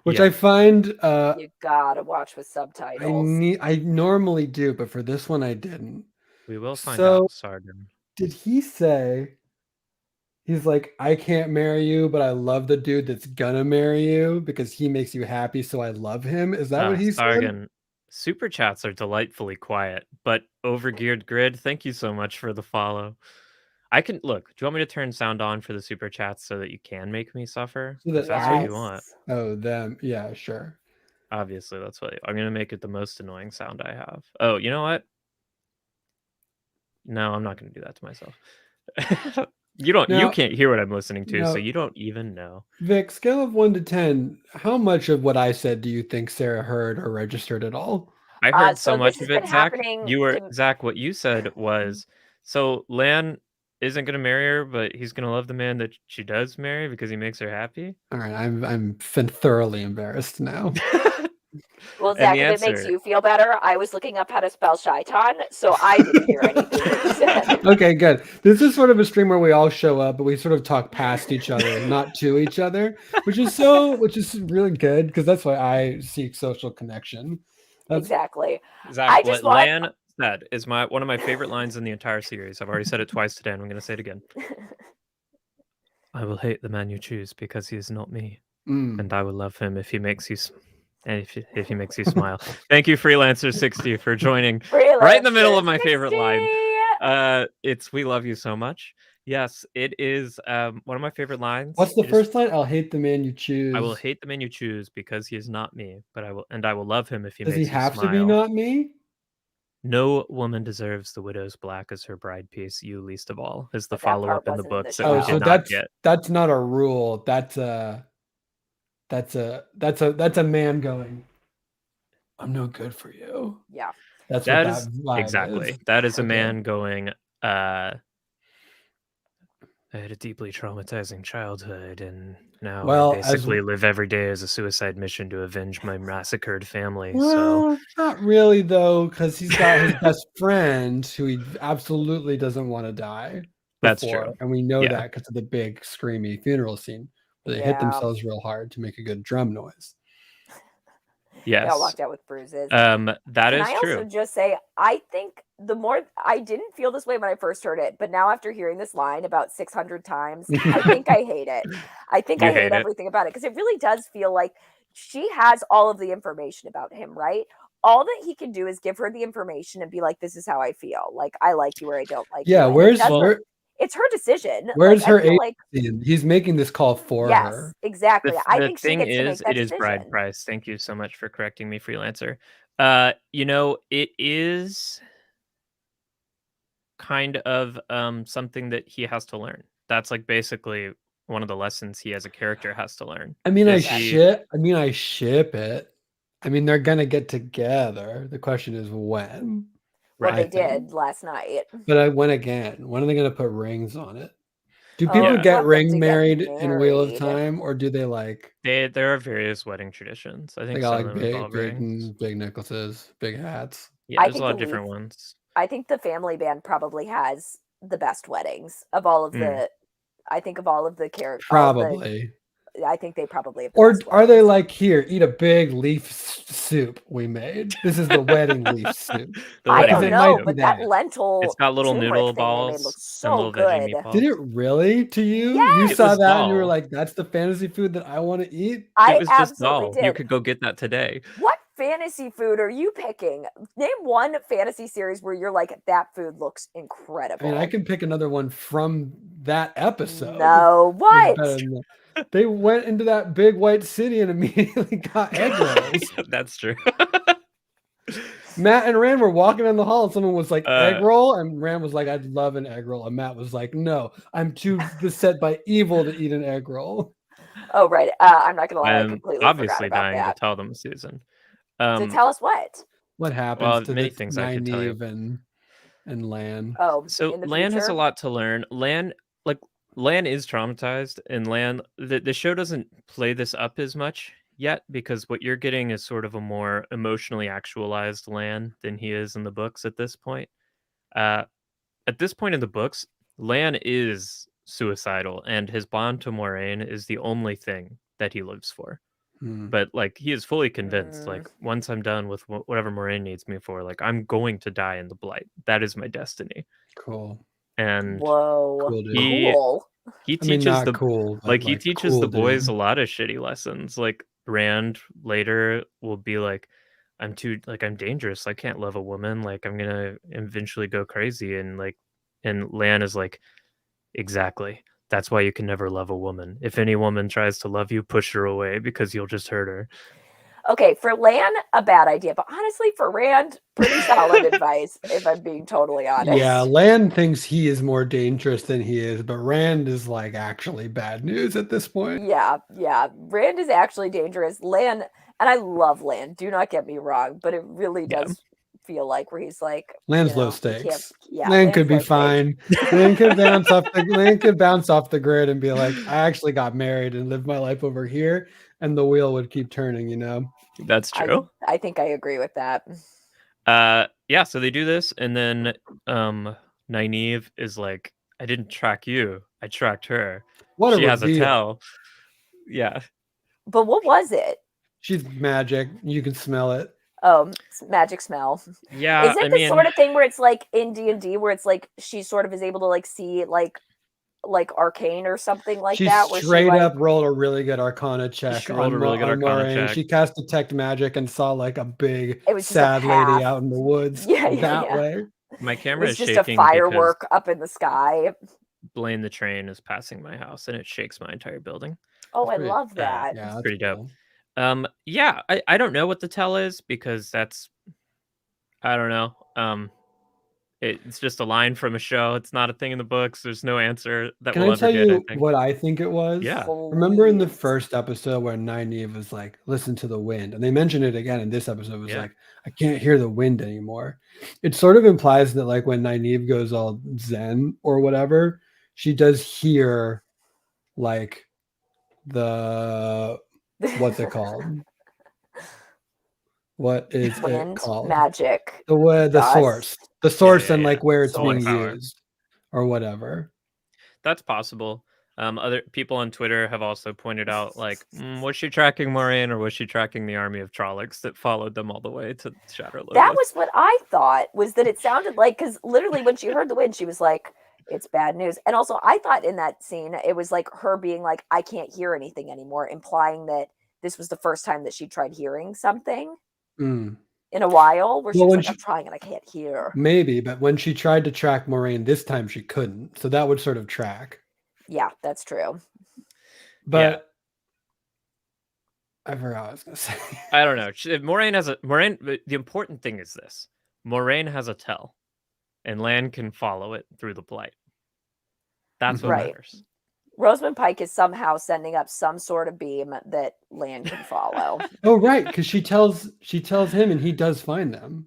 which I find you gotta watch with subtitles. I normally do, but for this one I didn't. We will find out, Sargon. Did he say, he's like, I can't marry you, but I love the dude that's gonna marry you because he makes you happy, so I love him? Is that what he said? Super chats are delightfully quiet, but Overgeared Grid, thank you so much for the follow. I can look. Do you want me to turn sound on for the super chats so that you can make me suffer? That's what you want. Oh, them. Yeah, sure. Obviously, that's what I'm gonna make it the most annoying sound I have. Oh, you know what? No, I'm not gonna do that to myself. You can't hear what I'm listening to, so you don't even know. Vic, scale of 1 to 10, how much of what I said do you think Sarah heard or registered at all? I heard so much of it, Zach. Zach, what you said was, so Lan isn't gonna marry her, but he's gonna love the man that she does marry because he makes her happy. All right, I'm thoroughly embarrassed now. Well, And Zach, the if it makes answer, you feel better, I was looking up how to spell Shaitan, so I didn't hear anything that you said. Okay, good. This is sort of a stream where we all show up, but we sort of talk past each other, not to each other, which is really good because that's why I seek social connection. Exactly. Zach, I what just want. Lan said is one of my favorite lines in the entire series. I've already said it twice today, and I'm going to say it again. I will hate the man you choose because he is not me, and I will love him if he makes you. If he makes you smile. Thank you, Freelancer60, for joining right in the middle of my favorite line. It's "We love you so much." Yes, it is one of my favorite lines. What's the first line? I'll hate the man you choose. I will hate the man you choose because he is not me, but I will love him if he Does makes he you have smile. to be not me? No woman deserves the widow's black as her bride piece, you least of all, is the But that part follow-up in the wasn't in the books that show. we Oh, so did not get. that's not a rule. That's a man going, I'm no good for you. Yeah. That's That what is that vibe exactly. is. That is a Okay. man going, I had a deeply traumatizing childhood, and now I basically live every day as a suicide mission to avenge my massacred family. Well, not really though, because he's got his best friend who he absolutely doesn't want to die. That's true. And we know that because of the big screamy funeral scene where they hit themselves real hard to make a good drum noise. Yes. They all walked out with bruises. That Can is I true. also just say, I think the more I didn't feel this way when I first heard it, but now after hearing this line about 600 times, I think I hate it. I think I hate everything about it because it really does feel like she has all of the information about him, right? All that he can do is give her the information and be like, "This is how I feel. Like I like you or I don't like you." Yeah, it's her decision. Where's her agency? Like, he's making this call for her. Yes, exactly. I think thing she gets to make that it is decision. bride price. Thank you so much for correcting me, Freelancer. It is kind of something that he has to learn. That's like basically one of the lessons he as a character has to learn. I mean, I ship it. I mean, they're gonna get together. The question is when. Well, they did last night. But when again? When are they gonna put rings on it? Do people get married in Wheel of Time, or do they like? There are various wedding traditions. I think they got some like of them involve rings. big necklaces, big hats. Yeah, there's a lot of different ones. I think the family band probably has the best weddings of all of the. I think of all of the characters. Probably. I think they probably have. Or are they like, here, eat a big leaf soup we made? This is the wedding leaf soup. I don't know, but that lentil. It's got little noodle balls. Looks so good. Did it really to you? Yes! You saw that and you were like, "That's the fantasy food that I want to eat." It was just dull. You could go get that today. What fantasy food are you picking? Name one fantasy series where you're like, that food looks incredible. I mean, I can pick another one from that episode. No, what? They went into that big white city and immediately got egg rolls. That's true. Matt and Rand were walking in the hall and someone was like, egg roll? And Rand was like, I'd love an egg roll. And Matt was like, no, I'm too beset by evil to eat an egg roll. Oh, right. I'm not going to lie. I completely obviously forgot about dying that. to tell them, Susan. To tell us what? What happens to many things I could tell you. And Lan. Oh, so Lan has a lot to learn. Lan is traumatized, and Lan, the show doesn't play this up as much yet because what you're getting is sort of a more emotionally actualized Lan than he is in the books at this point. At this point in the books, Lan is suicidal, and his bond to Maureen is the only thing that he lives for. But like he is fully convinced, like once I'm done with whatever Maureen needs me for, like I'm going to die in the blight. That is my destiny. Cool. And cool. He teaches he teaches the boys dude. a lot of shitty lessons. Like Rand later will be like, I'm dangerous. I can't love a woman. Like I'm gonna eventually go crazy. And Lan is like, exactly. That's why you can never love a woman. If any woman tries to love you, push her away because you'll just hurt her. Okay, for Lan, a bad idea, but honestly, for Rand, pretty solid advice, if I'm being totally honest. Yeah, Lan thinks he is more dangerous than he is, but Rand is like actually bad news at this point. Yeah. Rand is actually dangerous. Lan, and I love Lan, do not get me wrong, but it really does feel like where he's like, Lan's low stakes. Yeah, Lan could be fine. Lan could bounce off the grid and be like, I actually got married and lived my life over here. and the wheel would keep turning, you know? That's true. I think I agree with that. Yeah, so they do this, and then Nynaeve is like, I didn't track you, I tracked her. What a She has a reveal. tell. Yeah. But what was it? She's magic. You can smell it. Oh, magic smell. Yeah, Is it the sort of thing where it's like in D&D where it's like she sort of is able to like see like arcane or something like that? She straight up rolled a really good Arcana check. She rolled a really good Arcana check. She cast detect magic and saw like a big was sad lady out in the woods way. My camera is just shaking. A firework up in the sky. Blaine the train is passing my house and it shakes my entire building. Oh, I love that. Yeah, that's pretty dope. Yeah, I don't know what the tell is because that's, I don't know. It's just a line from a show. It's not a thing in the books. There's no answer that Can we'll I tell ever get, you I think. what I think it was? Yeah. Remember in the first episode where Nynaeve was like, listen to the wind. And they mentioned it again in this episode. It was like, I can't hear the wind anymore. It sort of implies that like when Nynaeve goes all zen or whatever, she does hear like the, what's it called? What is it called? Magic. The source and like where it's being used or whatever. That's possible. Other people on Twitter have also pointed out, like, was she tracking Maureen or was she tracking the army of Trollocs that followed them all the way to Shadowloo? That was what I thought, was that it sounded like, because literally when she heard the wind, she was like, it's bad news. And also I thought in that scene, it was like her being like, I can't hear anything anymore, implying that this was the first time that she tried hearing something. In a while, where she was like, I'm trying and I can't hear. Maybe, but when she tried to track Maureen this time, she couldn't. So that would sort of track. Yeah, that's true. But I forgot what I was going to say. I don't know. The important thing is this. Moraine has a tell, and Lan can follow it through the blight. That's what matters. Rosamund Pike is somehow sending up some sort of beam that Lan can follow. Oh, right, because she tells him and he does find them.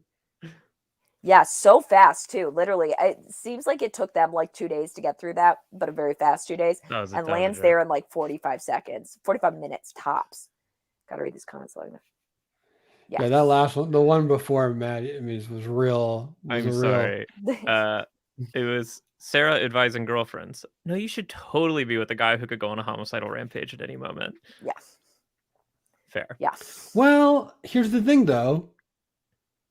Yeah, so fast too. Literally, it seems like it took them like 2 days to get through that, but a very fast 2 days. And Lan's there in like 45 minutes tops. Gotta read these comments later. Yeah, that last one, the one before Maddie, was real. Sorry. It was Sarah advising girlfriends. No, you should totally be with a guy who could go on a homicidal rampage at any moment. Yeah. Fair. Yeah. Well, here's the thing though.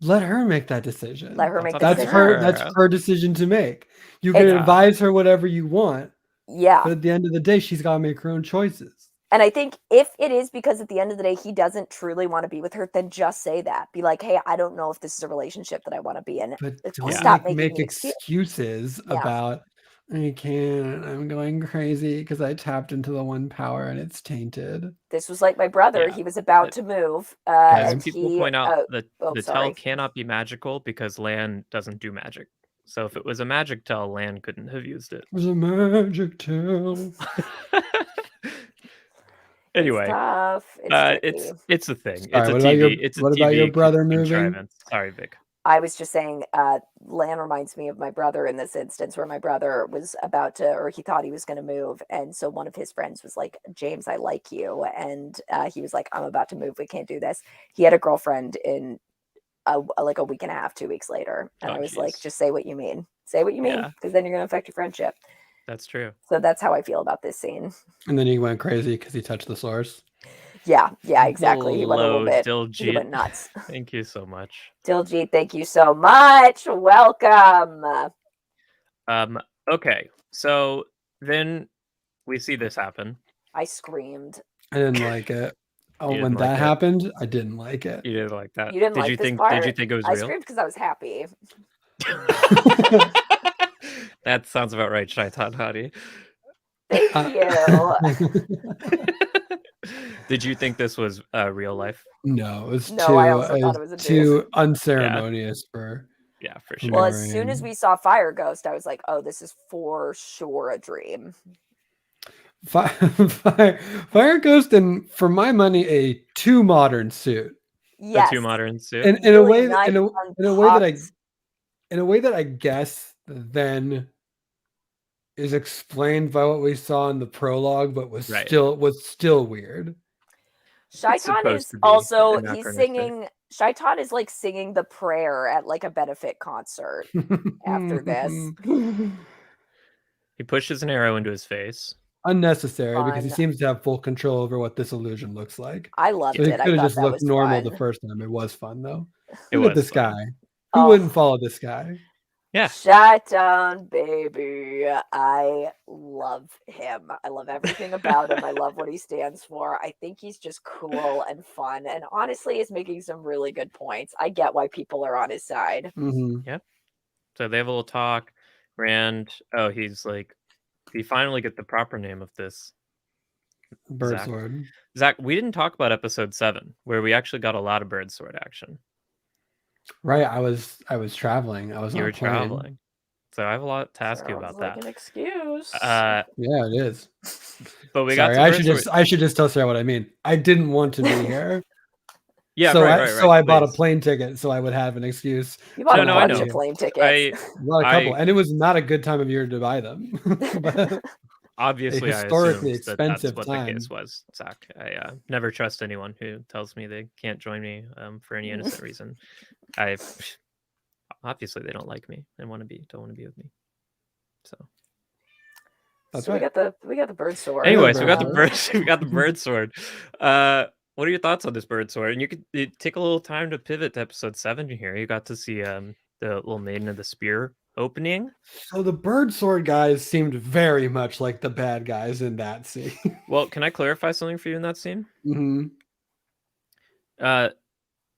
Let her make that decision. Let her make that decision. That's her decision to make. You can advise her whatever you want. Yeah. But at the end of the day, she's got to make her own choices. And I think if it is because at the end of the day, he doesn't truly want to be with her, then just say that. Be like, hey, I don't know if this is a relationship that I want to be in. But stop making excuses about, I can't, I'm going crazy because I tapped into the one power and it's tainted. This was like my brother. He was about to move. And people point out that the tell cannot be magical because Lan doesn't do magic. So if it was a magic tell, Lan couldn't have used it. It was a magic tell. Anyway, it's a thing. Sorry, it's a what TV about your brother moving? Sorry, Vic. I was just saying, Lan reminds me of my brother in this instance, where my brother was about to, or he thought he was going to move, and so one of his friends was like, "James, I like you," and he was like, "I'm about to move. We can't do this." He had a girlfriend in like a week and a half, 2 weeks later, and I was like, "Just say what you mean. Say what you mean, because then you're going to affect your friendship." That's true. So that's how I feel about this scene. And then he went crazy because he touched the source. Yeah, exactly. He went a little bit. He went nuts. Thank you so much. Diljit, thank you so much. Welcome. Okay, so then we see this happen. I screamed. I didn't like it. Oh, when that happened, I didn't like it. You didn't like that. You didn't like this part? Did you think it was real? I screamed because I was happy. That sounds about right, Shaitan Hadi. Thank you. Did you think this was real life? No, it was I also thought it was too unceremonious for sure. Well, as soon as we saw Fire Ghost, I was like, oh, this is for sure a dream. Fire Ghost, and for my money, a too modern suit. Yes. A too modern suit. And in a way that I guess then is explained by what we saw in the prologue, but was still weird. Shaitan is also, he's singing, Shaitan is like singing the prayer at like a benefit concert after this. He pushes an arrow into his face. Unnecessary, because he seems to have full control over what this illusion looks like. I loved it. He could have just looked normal the first time. It was fun though. Look at this guy. Who wouldn't follow this guy? Yeah. Shaitan, baby. I love him. I love everything about him. I love what he stands for. I think he's just cool and fun. And honestly, is making some really good points. I get why people are on his side. Yep. So they have a little talk. Rand, he's like, we finally get the proper name of this. Bird sword. Zach, we didn't talk about episode 7, where we actually got a lot of bird sword action. Right, I was traveling. You were traveling, so I have a lot to ask you about that. An excuse. Yeah, it is. But we got. I should just tell Sarah what I mean. I didn't want to be here. Yeah, so right. So I bought a plane ticket so I would have an excuse. You bought a bunch of plane tickets. I bought a couple, and it was not a good time of year to buy them. But obviously, historically expensive that's what the case was, Zach. I never trust anyone who tells me they can't join me for any innocent reason. Obviously they don't like me and don't want to be with me. So that's right. We got the bird sword. Anyways, we got the bird sword. What are your thoughts on this bird sword? And you could take a little time to pivot to episode 7 here. You got to see the little Maiden of the Spear opening. So the bird sword guys seemed very much like the bad guys in that scene. Well, can I clarify something for you in that scene?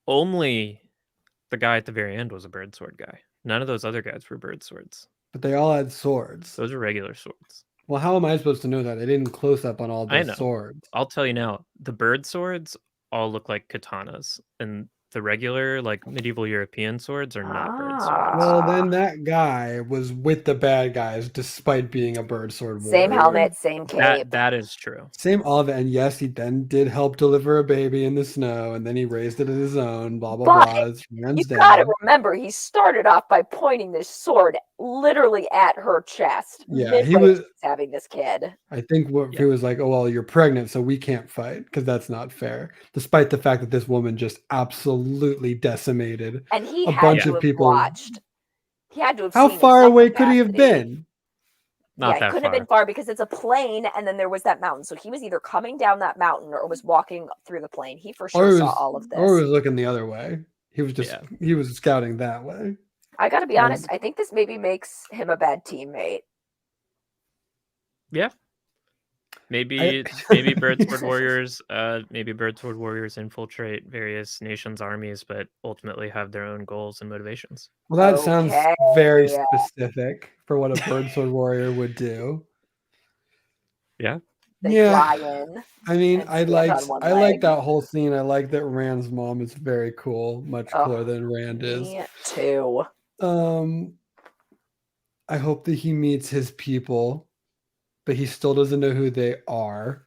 Only the guy at the very end was a bird sword guy. None of those other guys were bird swords. But they all had swords. Those are regular swords. Well, how am I supposed to know that? They didn't close up on all the swords. I'll tell you now. The bird swords all look like katanas, and the regular, like medieval European swords are not bird swords. Well, then that guy was with the bad guys despite being a bird sword warrior. Same helmet, same cape. That is true. Same all of it. And yes, he then did help deliver a baby in the snow, and then he raised it on his own, blah, blah, blah. You gotta remember, he started off by pointing this sword literally at her chest. Yeah, he was having this kid. I think he was like, oh, well, you're pregnant, so we can't fight because that's not fair. Despite the fact that this woman just absolutely decimated and he a bunch of people. Watched. He had to have How far away could he have been? Not that it couldn't have been far because it's a plain and then there was that mountain. So he was either coming down that mountain or was walking through the plain. He for sure saw all of this. Or he was looking the other way. He was just he was scouting that way. I gotta be honest, I think this maybe makes him a bad teammate. Yeah. Maybe bird sword warriors infiltrate various nations' armies, but ultimately have their own goals and motivations. Well, that sounds very specific for what a bird sword warrior would do. Yeah. They fly in. I mean, I like that whole scene. I like that Rand's mom is very cool, much cooler than Rand is. Me too. I hope that he meets his people, but he still doesn't know who they are.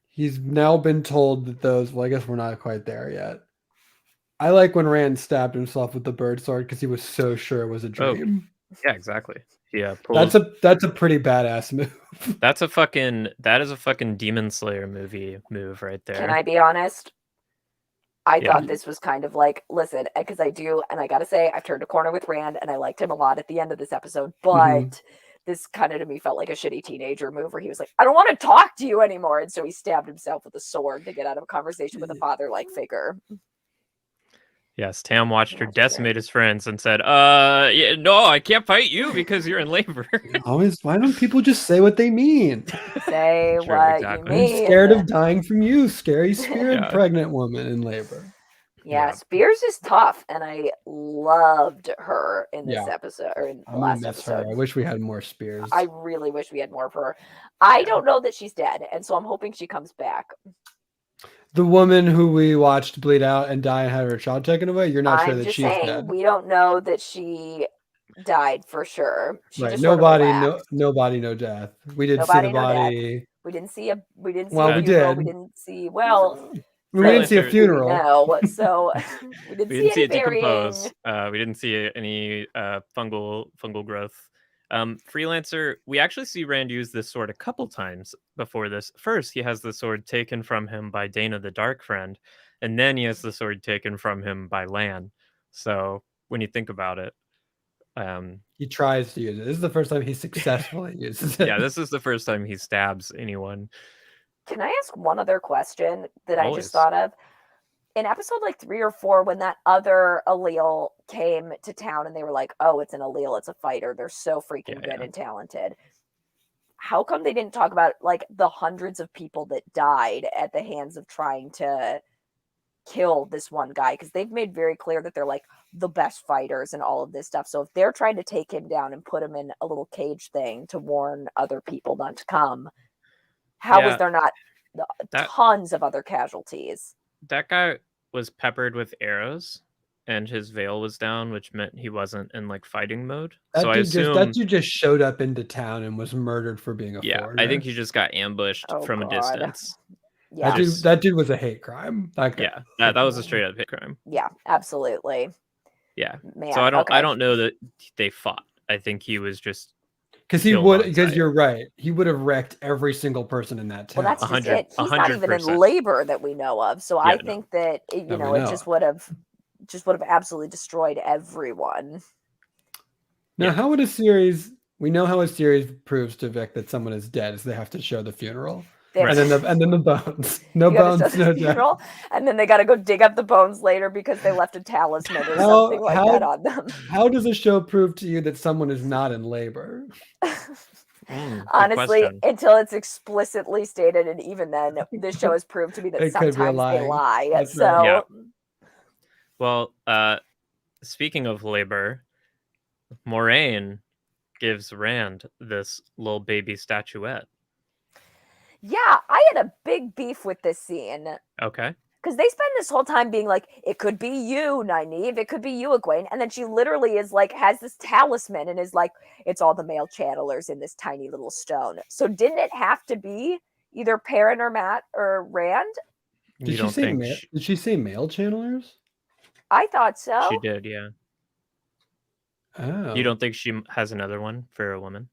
He's now been told that those. Well, I guess we're not quite there yet. I like when Rand stabbed himself with the bird sword because he was so sure it was a dream. Yeah, exactly. Yeah, that's a pretty badass move. That is a fucking Demon Slayer movie move right there. Can I be honest? I thought this was kind of like, listen, because I gotta say, I've turned a corner with Rand, and I liked him a lot at the end of this episode, but this kind of to me felt like a shitty teenager move where he was like, I don't want to talk to you anymore, and so he stabbed himself with a sword to get out of a conversation with a father-like figure. Yes, Tam watched her decimate his friends and said, no, I can't fight you because you're in labor. Why don't people just say what they mean? Say you mean. I'm scared of dying from you, scary spirit pregnant woman in labor. Yeah, Spears is tough, and I loved her in this episode, or in the last episode. I wish we had more Spears. I really wish we had more of her. I don't know that she's dead, and so I'm hoping she comes back. The woman who we watched bleed out and die and had her child taken away, you're not sure that she's dead. We don't know that she died for sure. Right. Nobody, no death. We didn't see the body. We didn't see a we did. We didn't see we didn't see a funeral. No, so we didn't see it decompose. We didn't see any fungal growth. Freelancer, we actually see Rand use this sword a couple times before this. First, he has the sword taken from him by Dana the Dark Friend, and then he has the sword taken from him by Lan. So when you think about it, he tries to use it. This is the first time he successfully uses it. Yeah, this is the first time he stabs anyone. Can I ask one other question that I Always. just thought of? In episode like 3 or 4, when that other allele came to town and they were like, oh, it's an allele, it's a fighter, they're so freaking good and talented. How come they didn't talk about like the hundreds of people that died at the hands of trying to kill this one guy? Because they've made very clear that they're like the best fighters and all of this stuff. So if they're trying to take him down and put him in a little cage thing to warn other people not to come, how was there not tons of other casualties? That guy was peppered with arrows and his veil was down, which meant he wasn't in like fighting mode. That dude just showed up into town and was murdered for being a foreigner. I think he just got ambushed from a distance. Yeah, that dude was a hate crime. That was a straight up hate crime. Yeah, absolutely. Yeah. Man, so I don't know that they fought. I think he was just because you're right. He would have wrecked every single person in that town. Well, that's just it. He's not even in labor that we know of. So I think that it just would have absolutely destroyed everyone. Now, how would we know how a series proves to Vic that someone is dead is they have to show the funeral. And then the bones. No bones, no death. And then they got to go dig up the bones later because they left a talisman or something like that on them. How does a show prove to you that someone is not in labor? Honestly, until it's explicitly stated, and even then, this show has proved to me that sometimes they lie. That's so, right. Yeah. Well, speaking of labor, Moraine gives Rand this little baby statuette. Yeah, I had a big beef with this scene. Okay. Because they spend this whole time being like, it could be you, Nynaeve, it could be you, Egwene. And then she literally is like, has this talisman and is like, it's all the male channelers in this tiny little stone. So didn't it have to be either Perrin or Matt or Rand? Did she say male channelers? I thought so. She did, yeah. Oh. You don't think she has another one for a woman?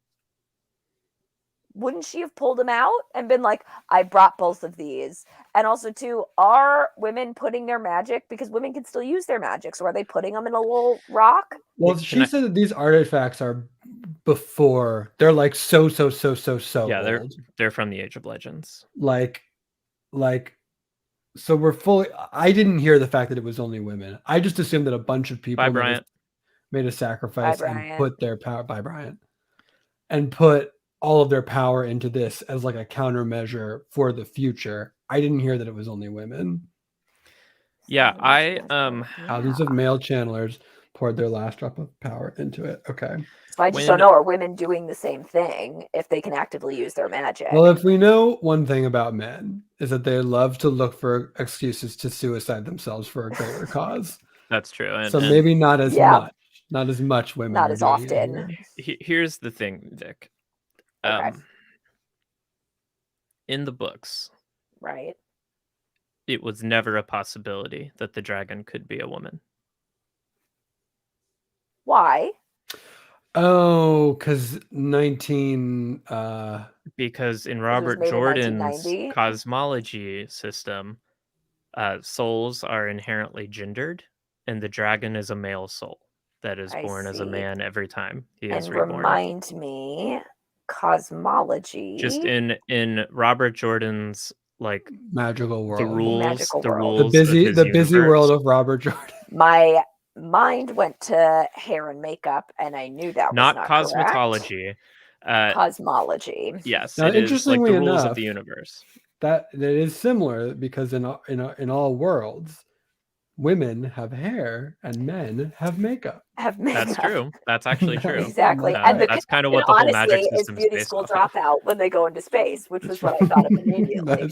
Wouldn't she have pulled him out and been like, I brought both of these? And also, too, are women putting their magic? Because women can still use their magic. So are they putting them in a little rock? Well, she said that these artifacts are before. They're like so Yeah, old. they're from the Age of Legends. Like, so we're fully. I didn't hear the fact that it was only women. I just assumed that a bunch of people made a sacrifice and put their power. Bye, Bryant. And put all of their power into this as like a countermeasure for the future. I didn't hear that it was only women. Yeah, thousands of male channelers poured their last drop of power into it. Okay. So I just don't know, are women doing the same thing if they can actively use their magic? Well, if we know one thing about men is that they love to look for excuses to suicide themselves for a greater cause. That's true. Maybe not as much. Not as much women. Not as often. Here's the thing, Vic. Okay. In the books, right, it was never a possibility that the dragon could be a woman. Why? Oh, because because in Robert Jordan's cosmology system, souls are inherently gendered, and the dragon is a male soul that is born as a man every time he is reborn. Remind me, cosmology. Just in Robert Jordan's like magical world, the rules, the busy world of Robert Jordan. My mind went to hair and makeup, and I knew that was not cosmetology. Cosmology. Yes, now, it is like the rules of the universe. That is similar because in all worlds, women have hair and men have makeup. That's true. That's actually true. Exactly. And that's kind of what the whole magic system is beauty school dropout when they go into space, which was what I thought of immediately.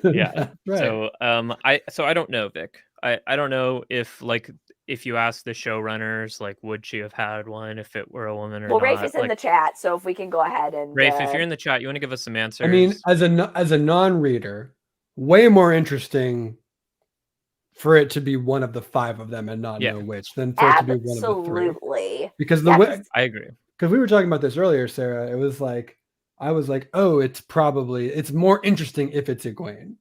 Yeah. Right. So I don't know, Vic. I don't know if you ask the showrunners, like, would she have had one if it were a woman or not? Well, Rafe is in the chat, so if we can go ahead and Rafe, if you're in the chat, you want to give us some answers? I mean, as a non-reader, way more interesting for it to be one of the 5 of them and not know which than for it to be one of the 3. Absolutely. Because I agree. because we were talking about this earlier, Sarah. It was like, I was like, oh, it's more interesting if it's Egwene.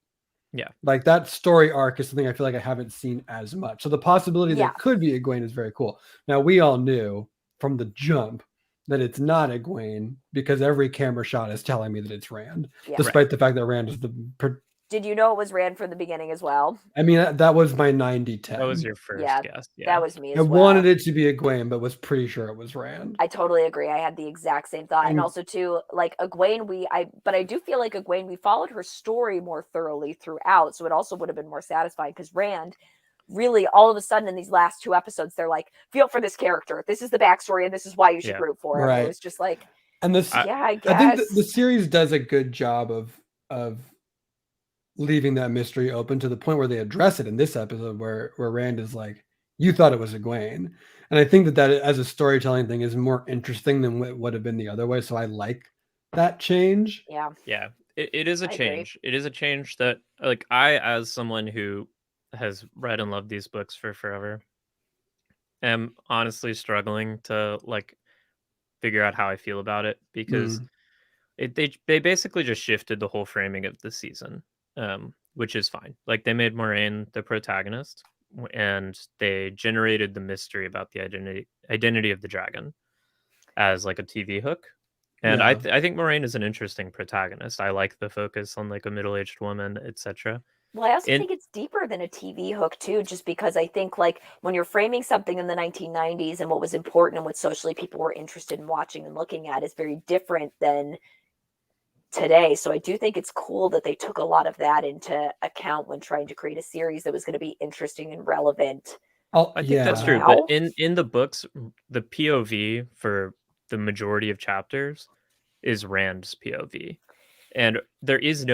Yeah. Like that story arc is something I feel like I haven't seen as much. So the possibility that it could be Egwene is very cool. Now, we all knew from the jump that it's not Egwene because every camera shot is telling me that it's Rand, despite the fact that Rand is the... Did you know it was Rand from the beginning as well? I mean, that was my 90-10. That was your first guess. Yeah. That was me as well. I wanted it to be Egwene, but was pretty sure it was Rand. I totally agree. I had the exact same thought. And also too, like Egwene, but I do feel like Egwene, we followed her story more thoroughly throughout. So it also would have been more satisfying because Rand really all of a sudden in these last 2 episodes, they're like, feel for this character. This is the backstory and this is why you should root for him. Right. It was just like, and this, I guess. I think the series does a good job of leaving that mystery open to the point where they address it in this episode where Rand is like, you thought it was Egwene. And I think that as a storytelling thing is more interesting than what would have been the other way. So I like that change. Yeah. Yeah. It is a change. It is a change that, like, I, as someone who has read and loved these books for forever, am honestly struggling to, like, figure out how I feel about it because they basically just shifted the whole framing of the season. Which is fine. Like, they made Moraine the protagonist, and they generated the mystery about the identity of the dragon as like a TV hook. And I think Moraine is an interesting protagonist. I like the focus on like a middle-aged woman, etc. Well, I also think it's deeper than a TV hook too, just because I think like when you're framing something in the 1990s and what was important and what socially people were interested in watching and looking at is very different than today. So I do think it's cool that they took a lot of that into account when trying to create a series that was going to be interesting and relevant. I think that's true. But in the books, the POV for the majority of chapters is Rand's POV. And there is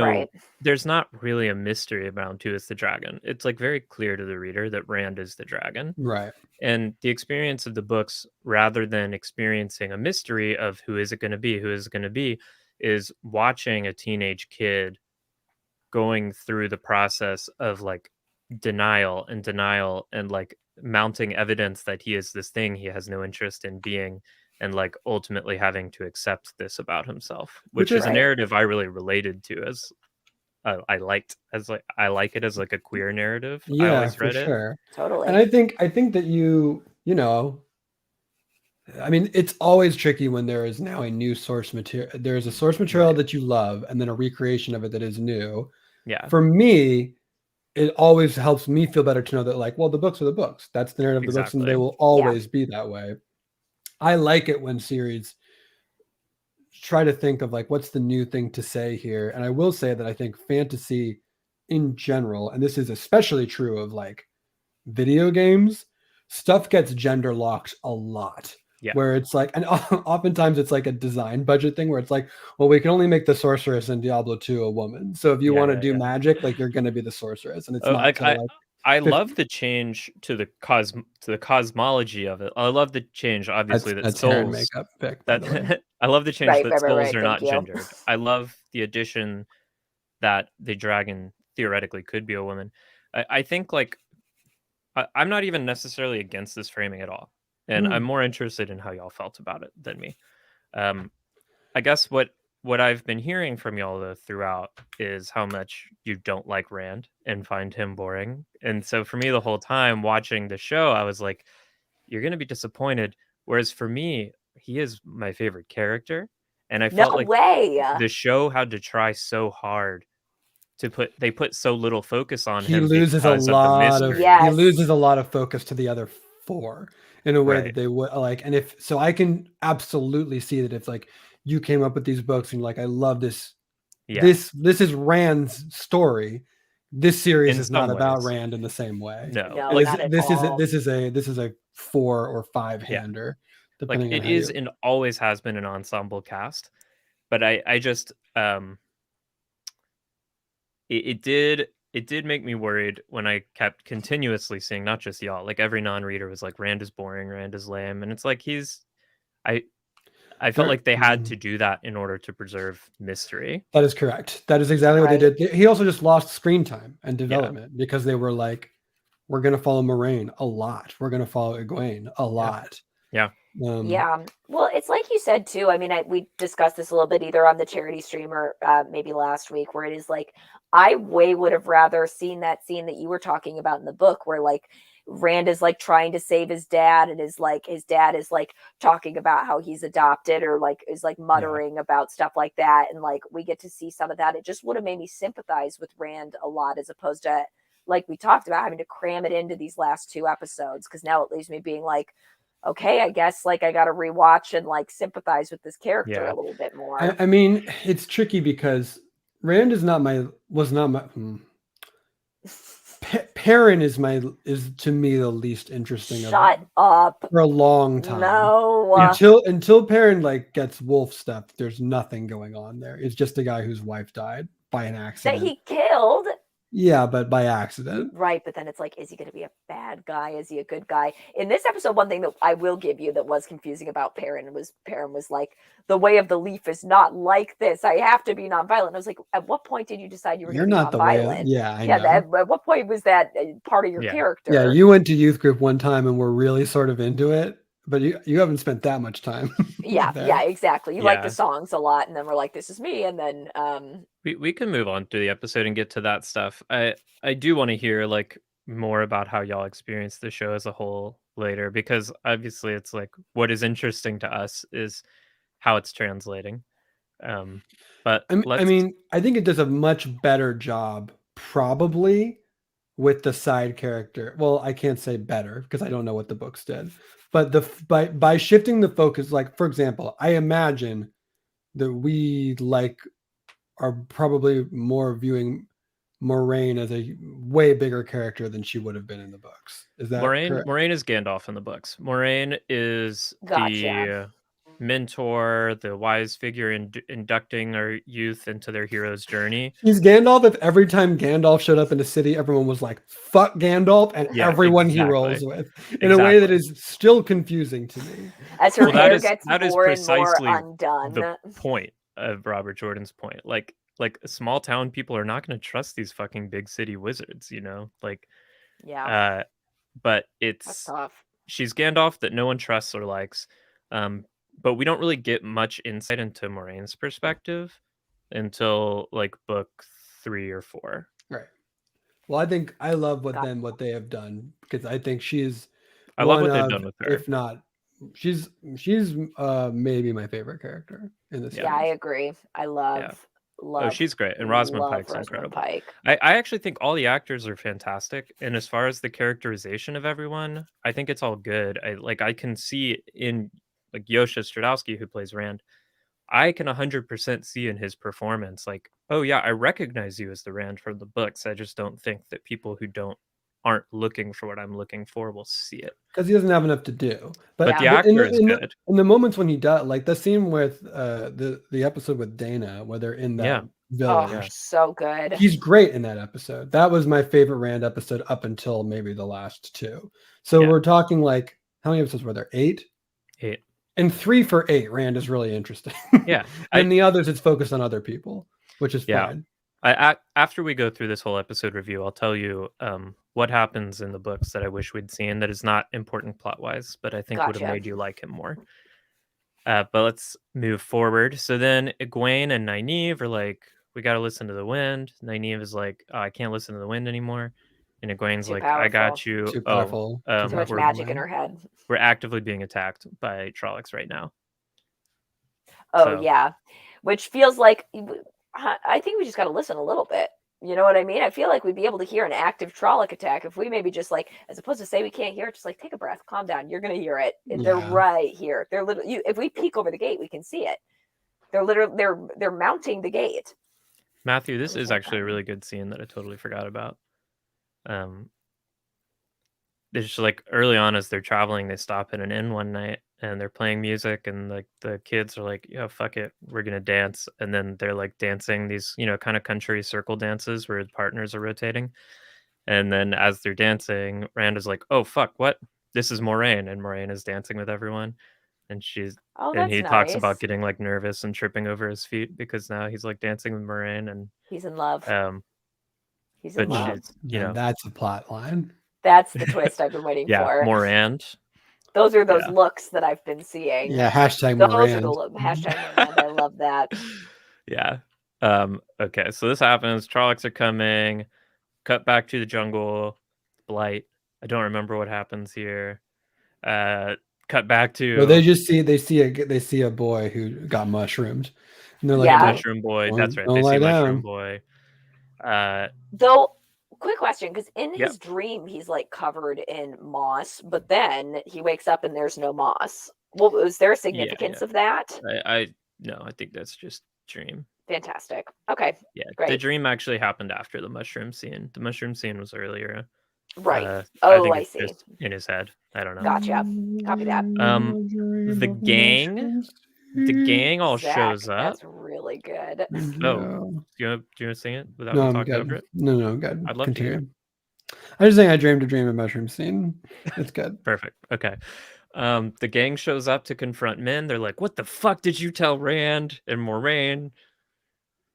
there's not really a mystery around who is the dragon. It's like very clear to the reader that Rand is the dragon. Right. And the experience of the books, rather than experiencing a mystery of who is it going to be, is watching a teenage kid going through the process of like denial and like mounting evidence that he is this thing he has no interest in being, and like ultimately having to accept this about himself, which is a narrative I really related to as I like it as like a queer narrative. Yeah, I always read it. Totally. And I think that you know, I mean, it's always tricky when there is now a new source material. There is a source material that you love and then a recreation of it that is new. Yeah. For me, it always helps me feel better to know that, like, well, the books are the books. That's the narrative of the books, and they will always be that way. I like it when series try to think of like, what's the new thing to say here? And I will say that I think fantasy in general, and this is especially true of like video games, stuff gets gender locked a lot. Yeah. Where it's like, and oftentimes it's like a design budget thing where it's like, well, we can only make the sorceress in Diablo 2 a woman. So if you want to do magic, like you're going to be the sorceress, and it's not. I love the change to the cosmology of it. I love the change, obviously, that souls. Makeup pick, I love the change that souls are not gendered. I love the addition that the dragon theoretically could be a woman. I think like I'm not even necessarily against this framing at all. And I'm more interested in how y'all felt about it than me. I guess what I've been hearing from y'all though throughout is how much you don't like Rand and find him boring. And so for me, the whole time watching the show, I was like, you're going to be disappointed. Whereas for me, he is my favorite character. And I felt the show had to try so hard to put so little focus on him. He loses a lot of focus to the other four in a way that they would like. And if so, I can absolutely see that if like you came up with these books and like, I love this. Yeah. This is Rand's story. This series is not about Rand in the same way. No, this is a 4 or 5 hander. Like it is and always has been an ensemble cast, but I just it did make me worried when I kept continuously seeing, not just y'all, like every non-reader was like, Rand is boring, Rand is lame. And it's like, I felt like they had to do that in order to preserve mystery. That is correct. That is exactly what they did. He also just lost screen time and development because they were like, we're going to follow Moraine a lot. We're going to follow Egwene a lot. Yeah. Yeah. Well, it's like you said too. I mean, we discussed this a little bit either on the charity stream or maybe last week, where it is like I way would have rather seen that scene that you were talking about in the book, where like Rand is like trying to save his dad, and is like his dad is like talking about how he's adopted, or like is like muttering about stuff like that, and like we get to see some of that. It just would have made me sympathize with Rand a lot, as opposed to, like we talked about, having to cram it into these last 2 episodes, because now it leaves me being like, okay, I guess like I got to rewatch and like sympathize with this character a little bit more. I mean, it's tricky because Rand is not my Perrin is to me the least interesting. Shut up. For a long time. No. Until Perrin like gets wolf stepped, there's nothing going on there. It's just a guy whose wife died by an accident. That he killed. Yeah, but by accident. Right, but then it's like, is he going to be a bad guy? Is he a good guy? In this episode, one thing that I will give you that was confusing about Perrin was like, the way of the leaf is not like this. I have to be nonviolent. And I was like, at what point did you decide you were going to be not nonviolent? I know. At what point was that part of your character? Yeah, you went to youth group one time and were really sort of into it, but you haven't spent that much time. Yeah, exactly. You like the songs a lot, and then we're like, this is me, and then we can move on to the episode and get to that stuff. I do want to hear like more about how y'all experience the show as a whole later, because obviously it's like what is interesting to us is how it's translating. But I mean, I think it does a much better job probably with the side character. Well, I can't say better because I don't know what the books did, but by shifting the focus, like for example, I imagine that we are probably more viewing Moraine as a way bigger character than she would have been in the books. Is that correct? Moraine is Gandalf in the books. Moraine is the mentor, the wise figure inducting our youth into their hero's journey. He's Gandalf if every time Gandalf showed up in a city, everyone was like, fuck Gandalf, and everyone he rolls with in a way that is still confusing to me. As her hair gets more and more undone. The point of Robert Jordan's point. Like small town people are not going to trust these fucking big city wizards, you know? Like, but that's tough. She's Gandalf that no one trusts or likes. But we don't really get much insight into Moraine's perspective until like book 3 or 4. Right. Well, I think I love what they have done, because I think she's I love what they've done with her. If not, she's maybe my favorite character in this. Yeah, I agree. I love. Oh, she's great, and Rosamund Pike's incredible. I actually think all the actors are fantastic, and as far as the characterization of everyone, I think it's all good. I can see in like Yosha Stradowski, who plays Rand, I can 100% see in his performance, like, oh yeah, I recognize you as the Rand from the books. I just don't think that people who aren't looking for what I'm looking for will see it. Because he doesn't have enough to do. But the actor is good. In the moments when he does, like the scene with the episode with Dana, where they're in that village. Oh, so good. He's great in that episode. That was my favorite Rand episode up until maybe the last 2. So we're talking like, how many episodes were there? 8? 8. And 3 for 8, Rand is really interesting. Yeah. And the others, it's focused on other people, which is fine. After we go through this whole episode review, I'll tell you what happens in the books that I wish we'd seen that is not important plot-wise, but I think would have made you like him more. But let's move forward. So then Egwene and Nynaeve are like, we got to listen to the wind. Nynaeve is like, I can't listen to the wind anymore. And Egwene's like, I got you. Too powerful. Too much magic in her head. We're actively being attacked by Trollocs right now. Yeah. Which feels like, I think we just got to listen a little bit. You know what I mean? I feel like we'd be able to hear an active Trolloc attack if we maybe just like, as opposed to say we can't hear it, just like take a breath, calm down. You're going to hear it. They're right here. They're literally, if we peek over the gate, we can see it. They're literally, they're mounting the gate. Matthew, this is actually a really good scene that I totally forgot about. It's just like early on as they're traveling, they stop at an inn one night and they're playing music, and like the kids are like, "Yo, fuck it, we're gonna dance." And then they're like dancing these, kind of country circle dances where partners are rotating. And then as they're dancing, Rand is like, "Oh fuck, what? This is Moraine," and Moraine is dancing with everyone. And he talks about getting like nervous and tripping over his feet because now he's like dancing with Moraine and he's in love. He's in love. That's a plot line. That's the twist I've been waiting for. Morand. Those are those Yeah. looks that I've been seeing. Yeah, hashtag Those Moran. are the hashtag Moran. I love that. Yeah. Okay, so this happens. Trollocs are coming. Cut back to the jungle. Blight. I don't remember what happens here. Cut back to Well, they see a boy who got mushroomed, and they're like, Yeah. Mushroom Boy. That's right. Don't They lie see Mushroom down. Boy. Though, quick question, because in Yep. his dream he's like covered in moss, but then he wakes up and there's no moss. Well, was there a significance of that? No, I think that's just dream. Fantastic. Okay. Yeah, Great. the dream actually happened after the mushroom scene. The mushroom scene was earlier. Right. I think I it's see. just in his head. I don't know. Gotcha. Copy that. The gang all Zach, shows up. That's really good. Oh, do you want to sing it without No, me I'm talking good. over it? No, I'm good. I'd love to hear it. I was saying I dreamed a dream of mushroom scene. It's good. Perfect. Okay. The gang shows up to confront Min. They're like, "What the fuck did you tell Rand and Moraine?"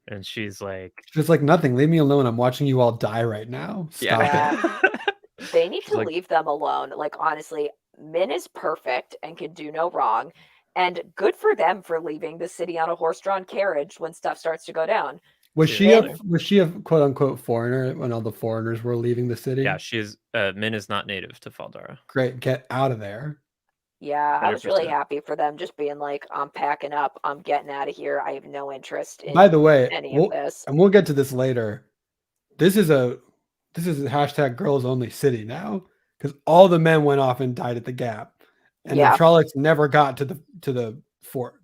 And she's like, nothing. Leave me alone. I'm watching you all die right now. Stop it. They need She's to like- leave them alone. Like, honestly, Min is perfect and can do no wrong. And good for them for leaving the city on a horse-drawn carriage when stuff starts to go down. Was she Seriously. a quote unquote foreigner when all the foreigners were leaving the city? Yeah, she's Min is not native to Faldara. Great, get out of there. Yeah, I was really 100%. happy for them just being like, I'm packing up, I'm getting out of here. I have no interest in By the way, any of this. And we'll get to this later. This is a hashtag girls only city now, because all the men went off and died at the Gap, and the Trollocs never got to the fort.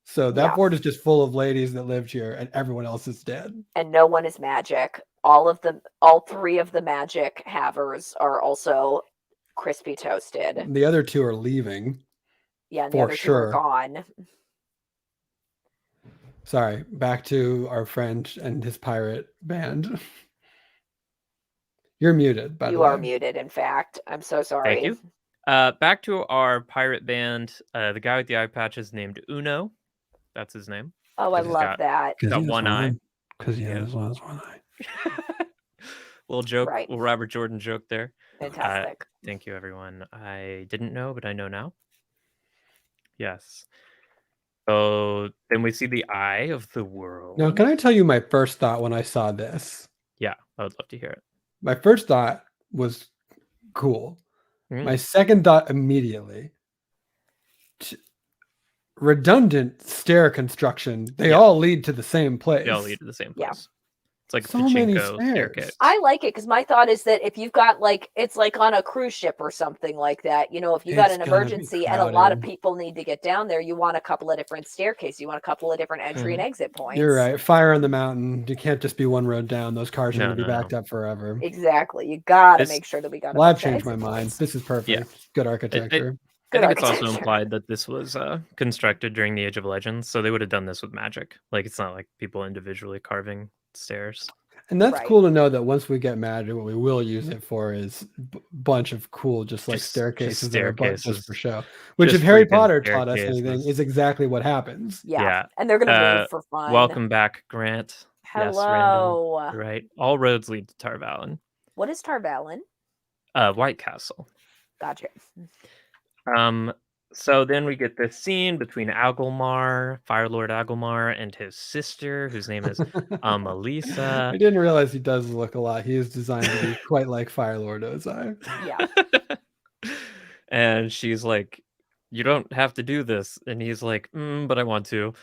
So that fort is just full of ladies that lived here, and everyone else is dead. And no one is magic. All three of the magic havers are also crispy toasted. The other two are leaving. Yeah, and the other two are gone. Sorry, back to our friend and his pirate band. You're muted, by the way. You are muted, in fact. I'm so sorry. Thank you. Back to our pirate band. The guy with the eye patch is named Uno. That's his name. Oh, I love that. He's got one eye. Because he has one eye. Little joke, little Robert Jordan joke there. Fantastic. Thank you, everyone. I didn't know, but I know now. Yes. So then we see the eye of the world. Now, can I tell you my first thought when I saw this? Yeah, I would love to hear it. My first thought was cool. My second thought immediately, redundant stair construction. They all lead to the same place. They all lead to the same place. Yeah. It's like so a many pachinko staircase. I like it because my thought is that if you've got it's like on a cruise ship or something like that, if you got an emergency and a lot of people need to get down there, you want a couple of different staircases. You want a couple of different entry and exit points. You're right. Fire on the mountain. You can't just be one road down. Those cars are going to be backed up forever. Exactly. You got to make sure that we got. Well, I've changed my mind. This is perfect. Yeah. Good architecture. I think it's also implied that this was constructed during the Age of Legends, so they would have done this with magic. Like, it's not like people individually carving stairs. And that's cool to know that once we get magic, what we will use it for is a bunch of cool, just staircases just for show. Which, if Harry Potter taught us anything, is exactly what happens. Yeah. And they're going to move for fun. Welcome back, Grant. Hello. Yes, right. All roads lead to Tarvalon. What is Tarvalon? White Castle. Gotcha. So then we get this scene between Agelmar, Fire Lord Agelmar, and his sister, whose name is Melissa. I didn't realize he does look a lot. He is designed to be quite like Fire Lord Ozai. Yeah. And she's like, "You don't have to do this." And he's like, "But I want to."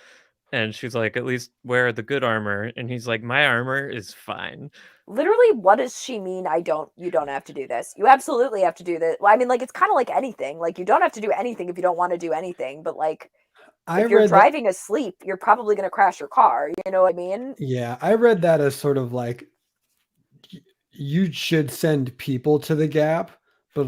And she's like, "At least wear the good armor." And he's like, "My armor is fine." Literally, what does she mean? You don't have to do this. You absolutely have to do this. Well, I mean, it's kind of like anything. You don't have to do anything if you don't want to do anything. But if you're driving asleep, you're probably going to crash your car. You know what I mean? Yeah, I read that as sort of you should send people to the Gap, but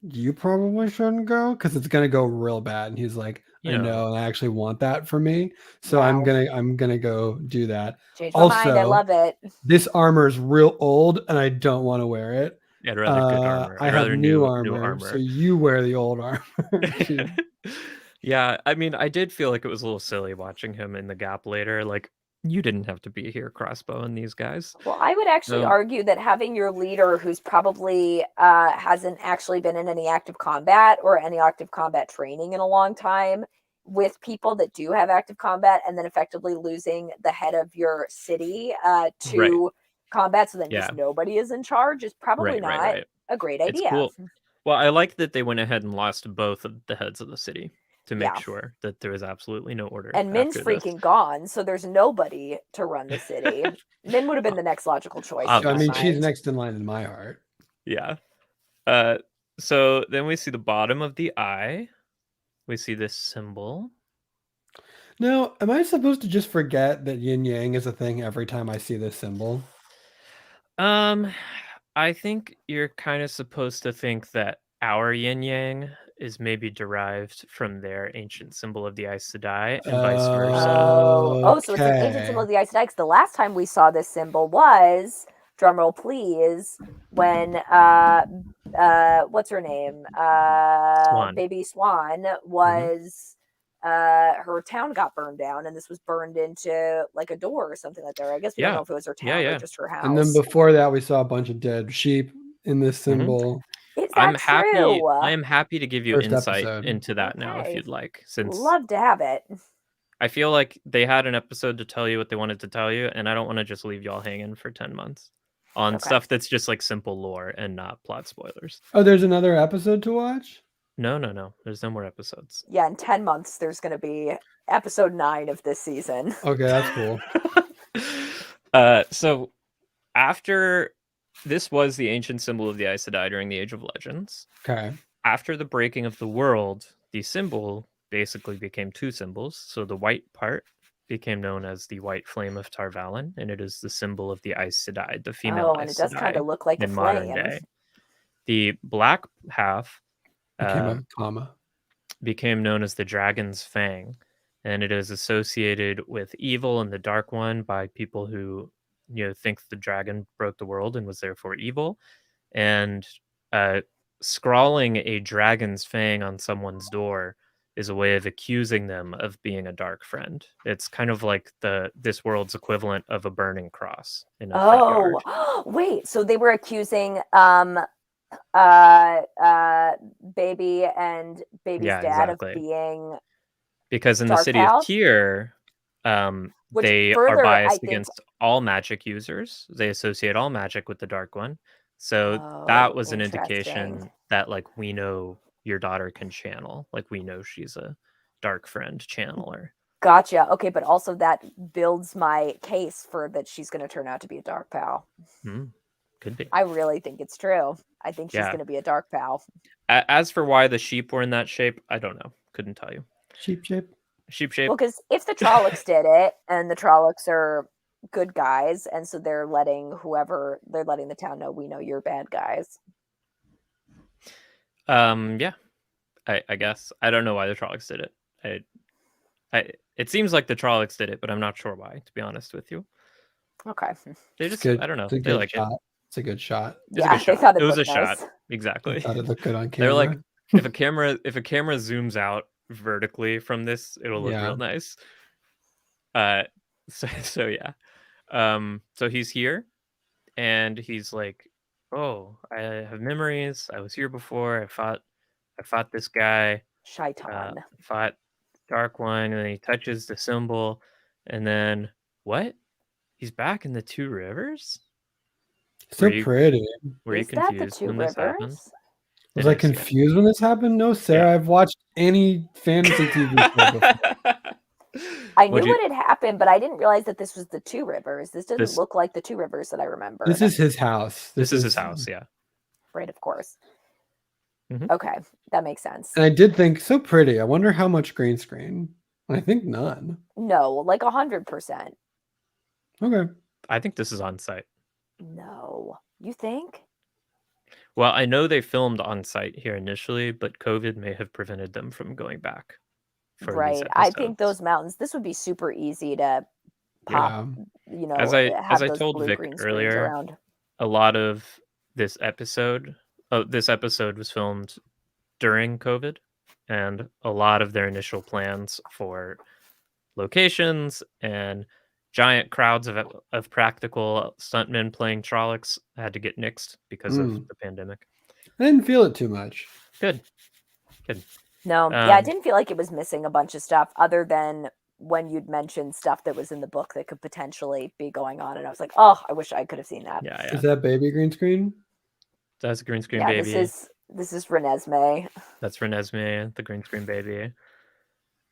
you probably shouldn't go because it's going to go real bad. And he's like, I know, and I actually want that for me, so I'm gonna go do that. Change my mind. I love it. This armor is real old, and I don't want to wear it. I'd rather good armor. I have new armor, so you wear the old armor. Yeah, I mean, I did feel like it was a little silly watching him in the Gap later. You didn't have to be here, Crossbow, and these guys. Well, I would actually argue that having your leader who's probably hasn't actually been in any active combat or any active combat training in a long time with people that do have active combat, and then effectively losing the head of your city to combat, so then just nobody is in charge, is probably not a great idea. It's cool. Well, I like that they went ahead and lost both of the heads of the city to make sure that there was absolutely no order. And Min's freaking gone, so there's nobody to run the city. Min would have been the next logical choice. I mean, she's next in line in my heart. Yeah. So then we see the bottom of the eye. We see this symbol. Now, am I supposed to just forget that yin yang is a thing every time I see this symbol? I think you're kind of supposed to think that our yin yang is maybe derived from their ancient symbol of the Aes Sedai and vice versa. Oh, so it's an ancient symbol of the Aes Sedai. Because the last time we saw this symbol was, drumroll please, when what's her name? Swan. Baby Swan was her town got burned down, and this was burned into like a door or something like that. I guess we don't know if it was her town or just her house. And then before that, we saw a bunch of dead sheep in this symbol. Is that true? I am happy to give you insight into that now if you'd like. Since love to have it. I feel like they had an episode to tell you what they wanted to tell you, and I don't want to just leave y'all hanging for 10 months on stuff that's just like simple lore and not plot spoilers. Oh, there's another episode to watch? No. There's no more episodes. Yeah, in 10 months, there's going to be episode 9 of this season. Okay, that's cool. So after this was the ancient symbol of the Aes Sedai during the Age of Legends. Okay. After the breaking of the world, the symbol basically became two symbols. So the white part became known as the White Flame of Tar-Valon, and it is the symbol of the Aes Sedai, the female Aes and it does kind of look like in modern day. The black half became known as the Dragon's Fang, and it is associated with evil and the Dark One by people who think the dragon broke the world and was therefore evil. And scrawling a dragon's fang on someone's door is a way of accusing them of being a dark friend. It's kind of like this world's equivalent of a burning cross in a front yard. Wait, so they were accusing baby and baby's dad of being, because in the city of Tyr, they are biased against all magic users. They associate all magic with the Dark One. So that was an indication that, like, we know your daughter can channel. Like, we know she's a dark friend channeler. Gotcha. Okay, but also that builds my case for that she's going to turn out to be a dark pal. Could be. I really think it's true. I think she's going to be a dark pal. As for why the sheep were in that shape, I don't know. Couldn't tell you. Sheep shape? Sheep shape. Well, because if the Trollocs did it, and the Trollocs are good guys, and so they're letting the town know, we know you're bad guys. Yeah. I guess. I don't know why the Trollocs did it. It seems like the Trollocs did it, but I'm not sure why, to be honest with you. Okay. They just, I don't know. They like it. It's a good shot. Yeah, they thought it was a shot. Exactly. They thought it looked good on camera. They're like, if a camera zooms out vertically from this, it'll look real nice. So yeah. So he's here, and he's like, oh, I have memories. I was here before. I fought this guy. Shaitan. Fought Dark One, and then he touches the symbol, and then what? He's back in the Two Rivers? So pretty. Were you confused when this happened? Was I confused when this happened? No, Sarah. I've watched any fantasy TV show before. I knew what had happened, but I didn't realize that this was the Two Rivers. This doesn't look like the Two Rivers that I remember. This is his house. This is his house, yeah. Right, of course. Okay, that makes sense. And I did think, so pretty. I wonder how much green screen. I think none. No, like 100%. Okay. I think this is on site. No. You think? Well, I know they filmed on site here initially, but COVID may have prevented them from going back. Right. I think those mountains, this would be super easy to pop, as I told Vic earlier, a lot of this episode was filmed during COVID, and a lot of their initial plans for locations and giant crowds of practical stuntmen playing Trollocs had to get nixed because of the pandemic. I didn't feel it too much. Good. No, yeah, I didn't feel like it was missing a bunch of stuff other than when you'd mentioned stuff that was in the book that could potentially be going on, and I was like, oh, I wish I could have seen that. Yeah. Is that baby green screen? That's a green screen Yeah, baby. this is Renesmee. That's Renesmee, the green screen baby.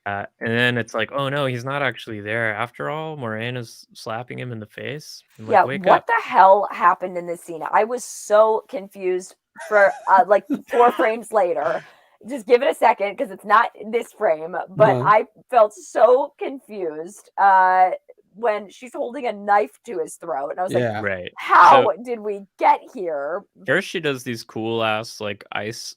And then it's like, oh no, he's not actually there. After all, Moraine is slapping him in the face. I'm like, wake what up. the hell happened in this scene? I was so confused for like 4 frames later. Just give it a second because it's not this frame, but I felt so confused when she's holding a knife to his throat, and I was like, right. How did we get here? First, she does these cool ass like ice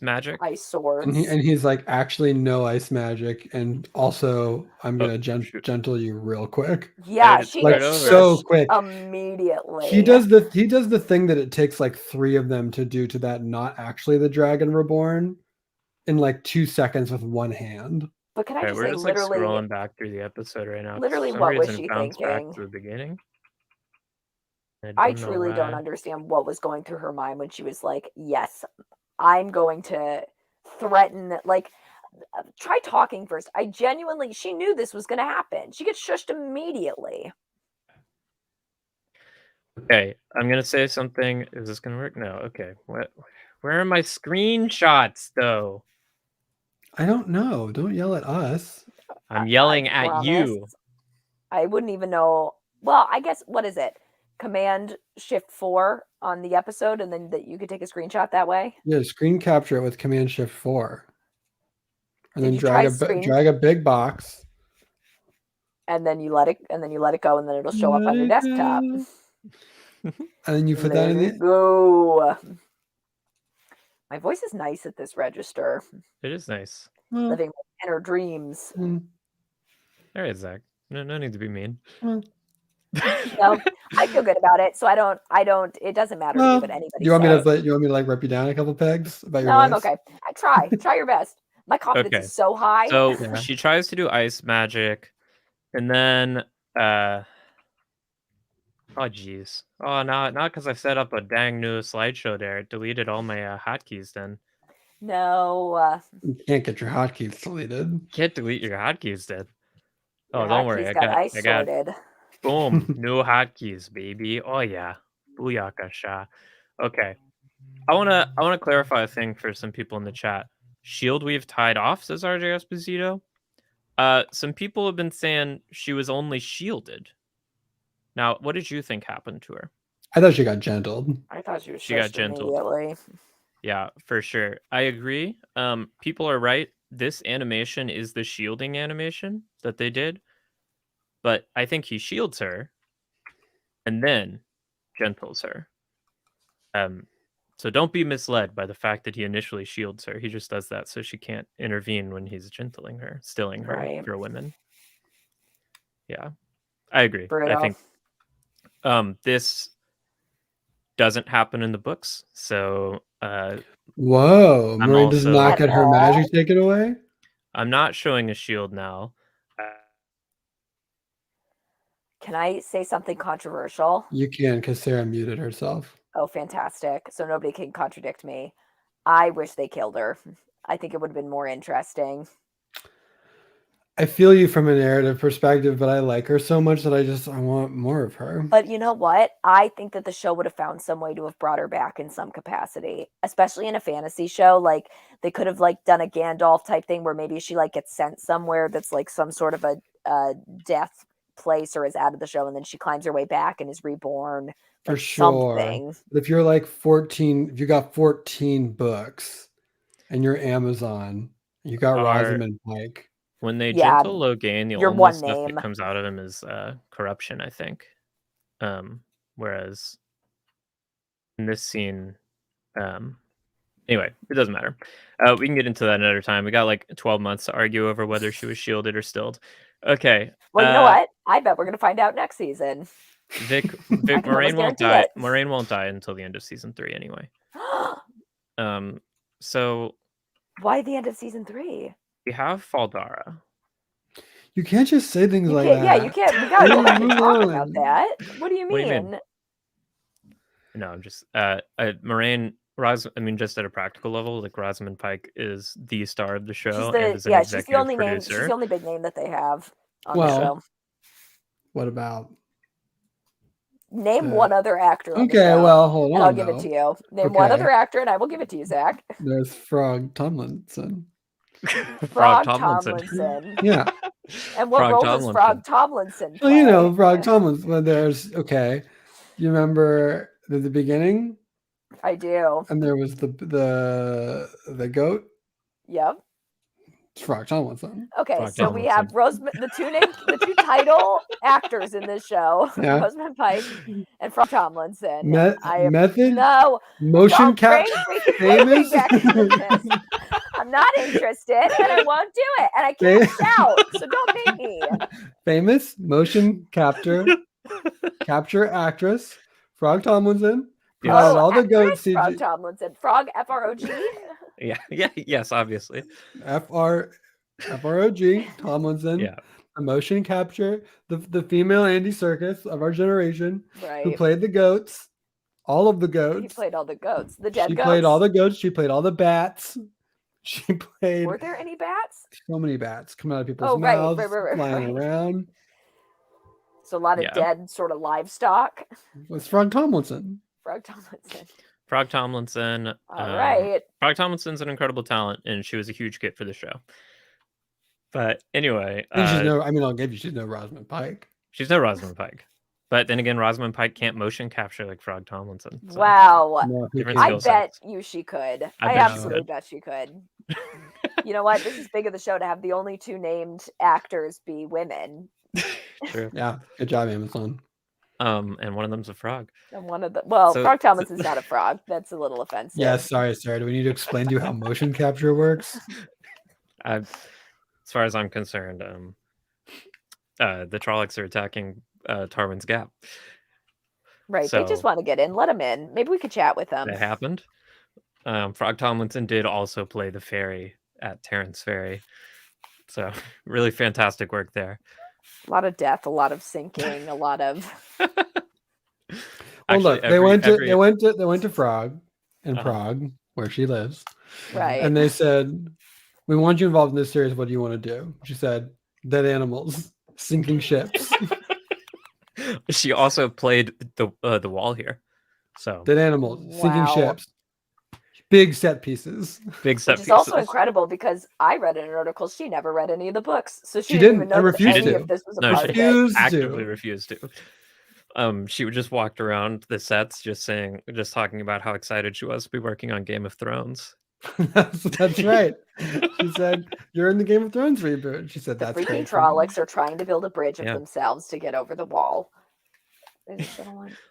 magic, ice swords, and he's like, actually no ice magic, and also I'm gonna gentle you real quick. Yeah, she like so quick immediately. He does the thing that it takes like 3 of them to do to that not actually the Dragon Reborn in like 2 seconds with one hand. But can I just we're say, just literally, like scrolling back through the episode right now. Literally, For some what was reason, she bounced thinking? Back to the beginning. I truly don't understand what was going through her mind when she was like, yes, I'm going to threaten, like, try talking first. She knew this was going to happen. She gets shushed immediately. Okay, I'm going to say something. Is this going to work? No. Okay. Where are my screenshots, though? I don't know. Don't yell at us. I'm yelling at you. I wouldn't even know. Well, I guess, what is it? Command Shift 4 on the episode, and then that you could take a screenshot that way? Yeah, screen capture it with Command Shift 4. And then drag a big box. And then you let it go, and then it'll show up on your desktop. And then you put that in the go. My voice is nice at this register. It is nice. Living my inner dreams. There is, Zach. No need to be mean. No, I feel good about it, so I don't. It doesn't matter to me what anybody. You want me to like rip you down a couple pegs about your voice? I'm okay. Try your best. My confidence is so high. So she tries to do ice magic, and then oh geez. Oh, not because I've set up a dang new slideshow there. It deleted all my hotkeys then. No. You can't get your hotkeys deleted. Can't delete your hotkeys then. Oh, don't worry. I got boom, new hotkeys, baby. Oh yeah. Booyakasha. Okay. I wanna clarify a thing for some people in the chat. Shield we've tied off, says RJ Esposito. Some people have been saying she was only shielded. Now, what did you think happened to her? I thought she got gentled. I thought she got gentled immediately. Yeah, for sure. I agree. People are right. This animation is the shielding animation that they did. But I think he shields her and then gentles her. So don't be misled by the fact that he initially shields her. He just does that so she can't intervene when he's gentling her, stilling her for women. Yeah, I agree. I think this doesn't happen in the books. So whoa, Maureen does not get her magic taken away? I'm not showing a shield now. Can I say something controversial? You can, because Sarah muted herself. Oh, fantastic. So nobody can contradict me. I wish they killed her. I think it would have been more interesting. I feel you from a narrative perspective, but I like her so much that I want more of her. But you know what? I think that the show would have found some way to have brought her back in some capacity, especially in a fantasy show. Like they could have like done a Gandalf type thing where maybe she like gets sent somewhere that's like some sort of a death place or is out of the show, and then she climbs her way back and is reborn. For sure. Something. If you're like 14, if you got 14 books and you're Amazon, you got Rosamund Pike. When they gentle Logain, the only stuff that comes out of him is corruption, I think. Whereas in this scene, anyway, it doesn't matter. We can get into that another time. We got like 12 months to argue over whether she was shielded or stilled. Okay. Well, you know what? I bet we're gonna find out next season. Vic Moraine won't die. Moraine won't die until the end of season 3 anyway. So why the end of season 3? We have Faldara. You can't just say things like that. Yeah, you can't. We gotta go back and talk about that. What do you mean? No, I'm just Moraine. I mean, just at a practical level, like Rosamund Pike is the star of the show and is an executive she's the only producer. She's the only big name that they have on the show. What about? Name one other actor on the Okay, show, well, hold on. and I'll give it to you. Name one other actor, and I will give it to you, Zach. There's Frog Tomlinson. Frog Tomlinson. Yeah. And what role does Frog Tomlinson play? Well, you know, Frog Tomlinson. Well, there's You remember the beginning? I do. And there was the goat. Yep. It's Frog Tomlinson. Okay, so we have the two title actors in this show, Rosamund Pike and Frog Tomlinson. Motion capture, famous. I'm not interested, and I won't do it, and I can't shout, so don't make me. Famous motion capture actress, Frog Tomlinson. All the goats. Frog Tomlinson. Frog FROG. Yeah. Yes, obviously. FROG Tomlinson. Yeah. A motion capture, the female Andy Serkis of our generation, right? Who played the goats, all of the goats. He played all the goats. The dead goats. She played all the goats. She played all the bats. She played. Were there any bats? So many bats coming out of people's mouths, flying around. So a lot of dead sort of livestock. It's Frog Tomlinson. Frog Tomlinson. All right. Frog Tomlinson's an incredible talent, and she was a huge get for the show. But anyway, I'll give you. She's no Rosamund Pike. She's no Rosamund Pike. But then again, Rosamund Pike can't motion capture like Frog Tomlinson. So wow. I bet she could. I absolutely bet she could. You know what? This is big of the show to have the only two named actors be women. True. Yeah. Good job, Amazon. And one of them's a frog. And Frog Tomlinson's not a frog. That's a little offensive. Yeah, sorry, Sarah. Do we need to explain to you how motion capture works? As far as I'm concerned, the Trollocs are attacking Tarwin's Gap. Right. So, they just want to get in. Let them in. Maybe we could chat with them. That happened. Frog Tomlinson did also play the ferry at Terrence Ferry. So really fantastic work there. A lot of death, a lot of sinking, a lot of. Well, look, they went to Frog in Prague, where she lives, right? And they said, "We want you involved in this series. What do you want to do?" She said, "Dead animals, sinking ships." She also played the wall here, so dead animals, sinking ships. Big set pieces. Which is also incredible because I read in an article she never read any of the books, so she didn't even know that any of this was a part of it. Actively refused to. She just walked around the sets, just talking about how excited she was to be working on Game of Thrones. That's right. She said, "You're in the Game of Thrones reboot." She said, "That's freaking Trollocs are trying to build a bridge of themselves to get over the wall."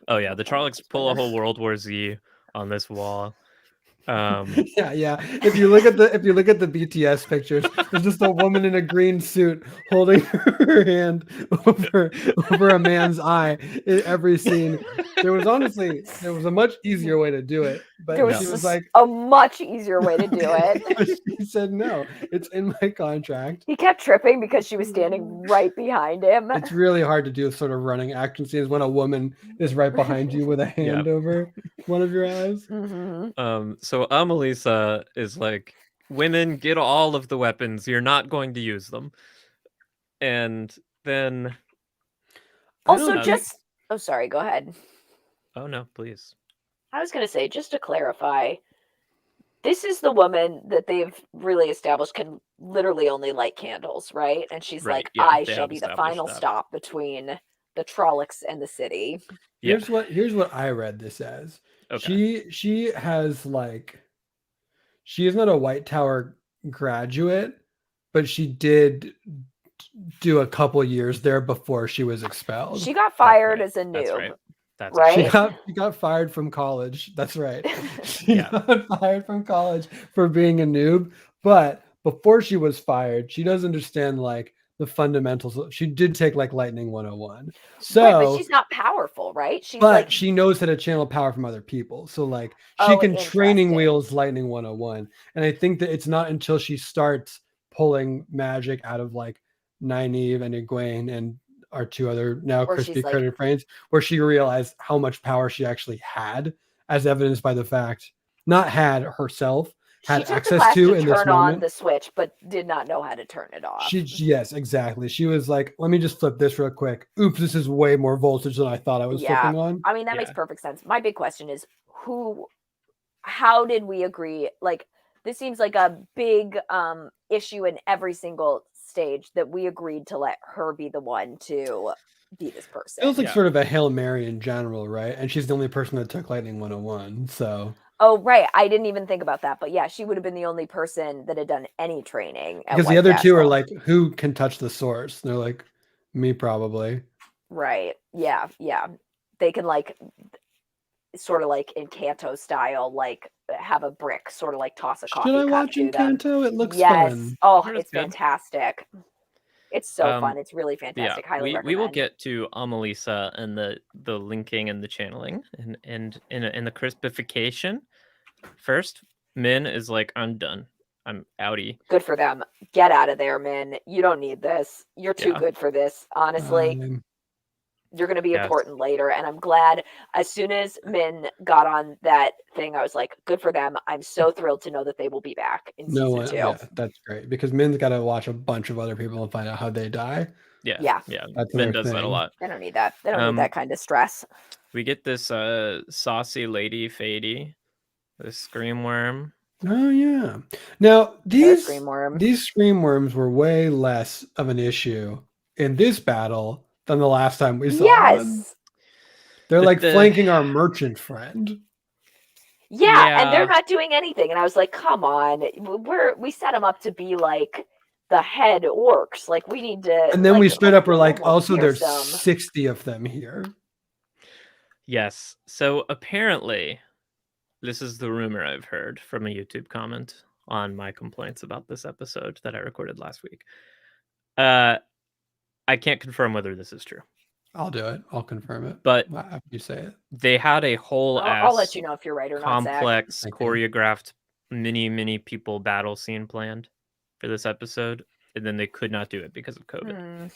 Oh yeah, the Trollocs pull a whole World War Z on this wall. Yeah. If you look at the BTS pictures, there's just a woman in a green suit holding her hand over a man's eye in every scene. There was a much easier way to do it, but she was like a much easier way to do it. She said, "No, it's in my contract." He kept tripping because she was standing right behind him. It's really hard to do sort of running action scenes when a woman is right behind you with a hand over one of your eyes. Mm-hmm. So Amelisa is like, "Women, get all of the weapons. You're not going to use them." And then also oh, sorry, go ahead. Oh no, please. I was going to say, just to clarify, this is the woman that they've really established can literally only light candles, right? And she's like, I shall be the final stop between the Trollocs and the city. Here's what I read this as. Okay. She has she is not a White Tower graduate, but she did do a couple years there before she was expelled. She got fired as a noob. That's right. She got fired from college. That's right. She got fired from college for being a noob. But before she was fired, she does understand the fundamentals. She did take Lightning 101. So but she's not powerful, right? She knows how to channel power from other people. So she can training wheels Lightning 101. And I think that it's not until she starts pulling magic out of Nynaeve and Egwene and our two other now Where crispy she's like- credited friends, where she realized how much power she actually had, as evidenced by the fact not had herself had She took the access class to to in this turn on moment. the switch, but did not know how to turn it off. Yes, exactly. She was like, let me just flip this real quick. Oops, this is way more voltage than I thought I was flipping on. I mean, that makes perfect sense. My big question is how did we agree? Like, this seems like a big issue in every single stage that we agreed to let her be the one to be this person. Feels like sort of a Hail Mary in general, right? And she's the only person that took Lightning 101, so. Oh, right. I didn't even think about that. But yeah, she would have been the only person that had done any training. Because the other two are like, who can touch the source? And they're like, me probably. Right. Yeah. Yeah. They can like sort of like in Kanto style, like have a brick, sort of like toss a coffee cup. Should I watch in Kanto? It looks yes. fun. Oh, it's fantastic. It's so fun. It's really fantastic. Yeah, Highly recommend. we will get to Amalisa and the linking and the channeling and in the crispification. First, Min is like, I'm done. I'm outie. Good for them. Get out of there, Min. You don't need this. You're too good for this. Honestly, you're going to be important later. And I'm glad as soon as Min got on that thing, I was like, good for them. I'm so thrilled to know that they will be back in season 2. Yeah, that's great because Min's got to watch a bunch of other people and find out how they die. Yeah. That's Min does that a lot. They don't need that. They don't need that kind of stress. We get this saucy lady Fady, the scream worm. Oh yeah. Now these scream worms were way less of an issue in this battle than the last time we saw them. They're like flanking our merchant friend. Yeah, and they're not doing anything. And I was like, come on. We set them up to be like the head orcs. Like we need to. And then we straight up were like, also there's 60 of them here. Yes. So apparently, this is the rumor I've heard from a YouTube comment on my complaints about this episode that I recorded last week. I can't confirm whether this is true. I'll do it. I'll confirm it. But after you say it, they had a whole I'll let you know if you're right or complex, not. choreographed, mini people battle scene planned for this episode, and then they could not do it because of COVID.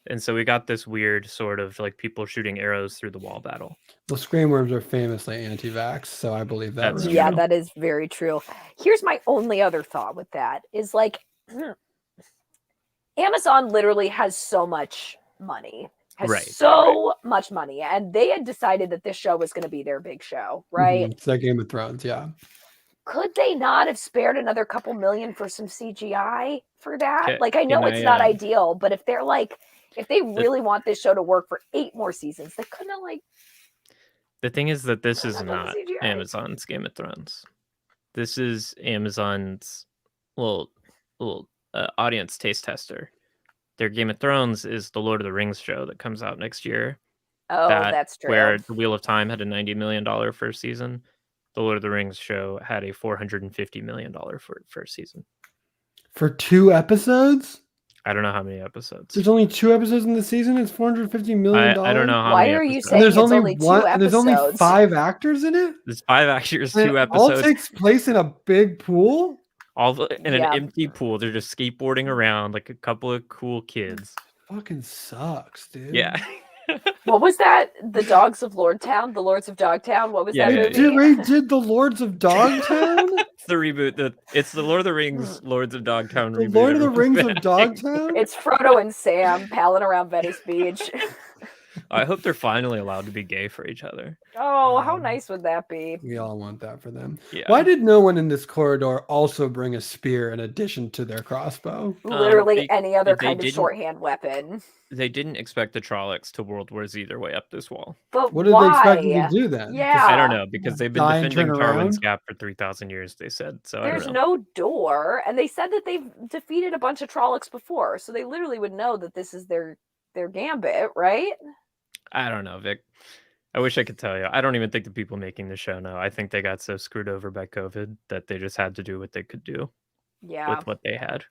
And so we got this weird sort of like people shooting arrows through the wall battle. Well, screamworms are famously anti-vax, so I believe that. Yeah, that is very true. Here's my only other thought with that is like Amazon literally has so much money. Much money, and they had decided that this show was going to be their big show, right? It's like Game of Thrones, yeah. Could they not have spared another couple million for some CGI for that? Like, I know it's not ideal, but if they're like, if they really want this show to work for 8 more seasons, they couldn't have like. The thing is that this is not Amazon's Game of Thrones. This is Amazon's little audience taste tester. Their Game of Thrones is the Lord of the Rings show that comes out next year. Oh, that's true. Where the Wheel of Time had a $90 million first season. The Lord of the Rings show had a $450 million first season. For 2 episodes? I don't know how many episodes. There's only 2 episodes in the season. It's $450 million. I don't know how Why many are episodes. you saying there's it's only 2 episodes? There's only 5 actors in it? There's 5 actors, and 2 episodes. All takes place in a big pool? In an empty pool. They're just skateboarding around like a couple of cool kids. Fucking sucks, dude. Yeah. What was that? The Dogs of Lordtown? The Lords of Dogtown? What was that movie? They did the Lords of Dogtown? It's the reboot. It's the Lord of the Rings, Lords of Dogtown reboot. Lord of the Rings of Dogtown? It's Frodo and Sam palling around Venice Beach. I hope they're finally allowed to be gay for each other. Oh, how nice would that be? We all want that for them. Yeah. Why did no one in this corridor also bring a spear in addition to their crossbow? Literally any other kind of shorthand weapon. They didn't expect the Trollocs to World War Z their way up this wall. But what did they expect them to do then? Yeah. I don't know, because they've been defending Tarwin's Gap for 3,000 years, they said. So there's no door, and they said that they've defeated a bunch of Trollocs before, so they literally would know that this is their gambit, right? I don't know, Vic. I wish I could tell you. I don't even think the people making the show know. I think they got so screwed over by COVID that they just had to do what they could do with what they had.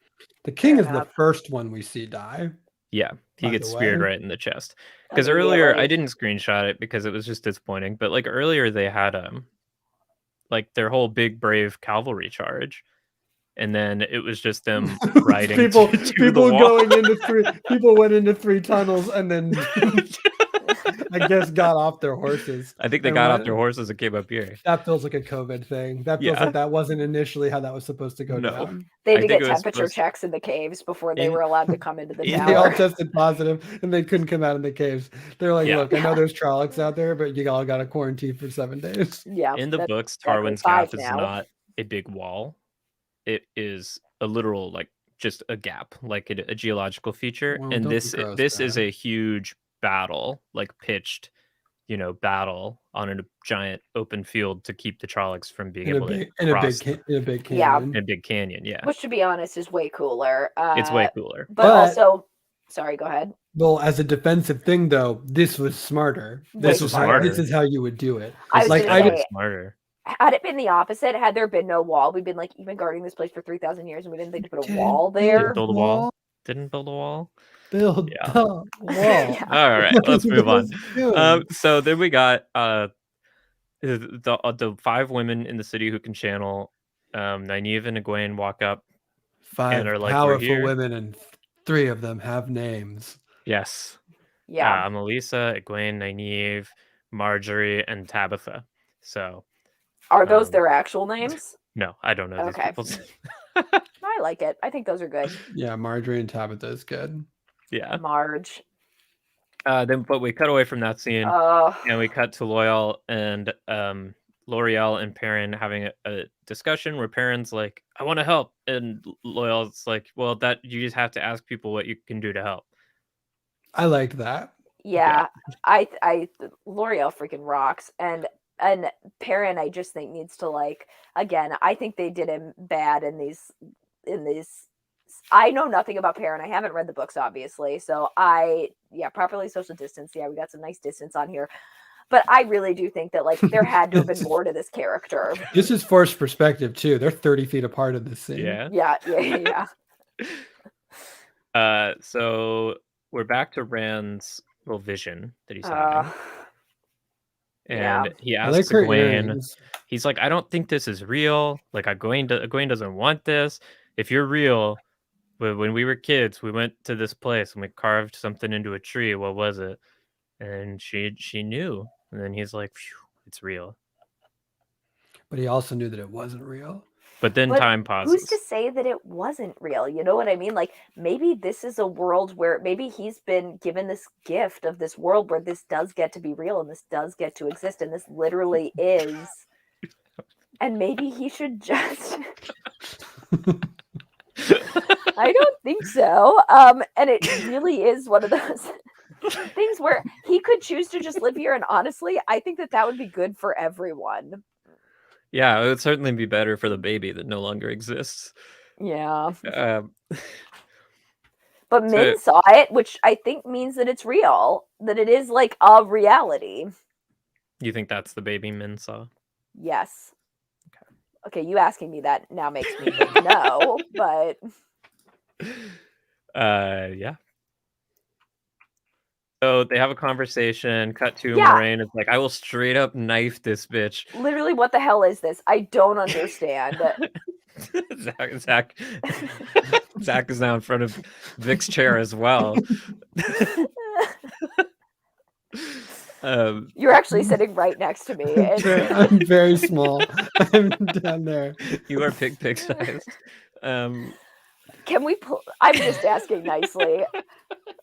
The king is the first one we see die. Yeah, he gets speared right in the chest. Because earlier, I didn't screenshot it because it was just disappointing. But like earlier, they had like their whole big brave cavalry charge, and then it was just them riding people to the people wall. going into three people went into 3 tunnels and then I guess got off their horses. I think they And got what- off their horses and came up here. That feels like a COVID thing. That feels Yeah. like that wasn't initially how that was supposed to go No. down. They had I to think get it was temperature supposed- checks in the caves before they In- were allowed to come into the in- They all tower. tested positive and they couldn't come out in the caves. They're like, Yeah. look, I know there's Trollocs out there, but you all got to quarantine for 7 days. Yeah. In the that's books, exactly Tarwin's 5 Gap is now. not a big wall. It is a literal, like, just a gap, like a geological feature. Well, And don't this gross is that. a huge battle, like pitched, battle on a giant open field to keep the Trollocs from being able to cross in a big Yeah. canyon. in a big canyon. Yeah, Which, to be honest, is way cooler. it's way cooler. But also, sorry, go ahead. Well, as a defensive thing, though, this was smarter. This was smarter. This is how you would do it. I was Like, gonna I say, smarter. had it been the opposite, had there been no wall, we'd been like, you've been guarding this place for 3,000 years and we didn't think to put a wall there. Didn't build a wall. Didn't build a wall. Build Yeah. the wall. Yeah. All right, What let's are you move on. guys doing? So then we got the 5 women in the city who can channel. Nynaeve and Egwene walk up. 5 are like, "We're powerful here." women, and 3 of them have names. Yes. Yeah. Melissa, Egwene, Nynaeve, Marjorie, and Tabitha. So Are those their actual names? no, I don't know these Okay. people's. I like it. I think those are good. Yeah, Marjorie and Tabitha is good. Yeah. Marge. But we cut away from that scene, and we cut to L'Oreal and L'Oreal and Perrin having a discussion where Perrin's like, "I want to help," and L'Oreal's like, "Well, that you just have to ask people what you can do to help." I liked that. Yeah. L'Oreal freaking rocks. And Perrin, I just think needs to, like, again, I think they did him bad in these. I know nothing about Perrin. I haven't read the books, obviously. So properly social distance. Yeah, we got some nice distance on here. But I really do think that, like, there had to have been more to this character. This is forced perspective too. They're 30 feet apart in this scene. Yeah. Yeah. So we're back to Rand's little vision that he's having. And he I asks like her Egwene, earrings. he's like, "I don't think this is real. Like, Egwene doesn't want this. If you're real, when we were kids, we went to this place and we carved something into a tree. What was it?" And she knew. And then he's like, "Phew, it's real." But he also knew that it wasn't real. But then time pauses. Who's to say that it wasn't real? You know what I mean? Like, maybe this is a world where maybe he's been given this gift of this world where this does get to be real and this does get to exist and this literally is. And maybe he should just... I don't think so. And it really is one of those things where he could choose to just live here. And honestly, I think that would be good for everyone. Yeah, it would certainly be better for the baby that no longer exists. Yeah. But Min saw it, which I think means that it's real, that it is like a reality. You think that's the baby Min saw? Yes. Okay, you asking me that now makes me think no, but yeah. So they have a conversation. Cut to Yeah. Moraine is like, "I will straight up knife this bitch." literally, what the hell is this? I don't understand. Zach is now in front of Vic's chair as well. You're actually sitting right next to me. I'm very small. I'm down there. You are pig sized. Can we I'm just asking nicely.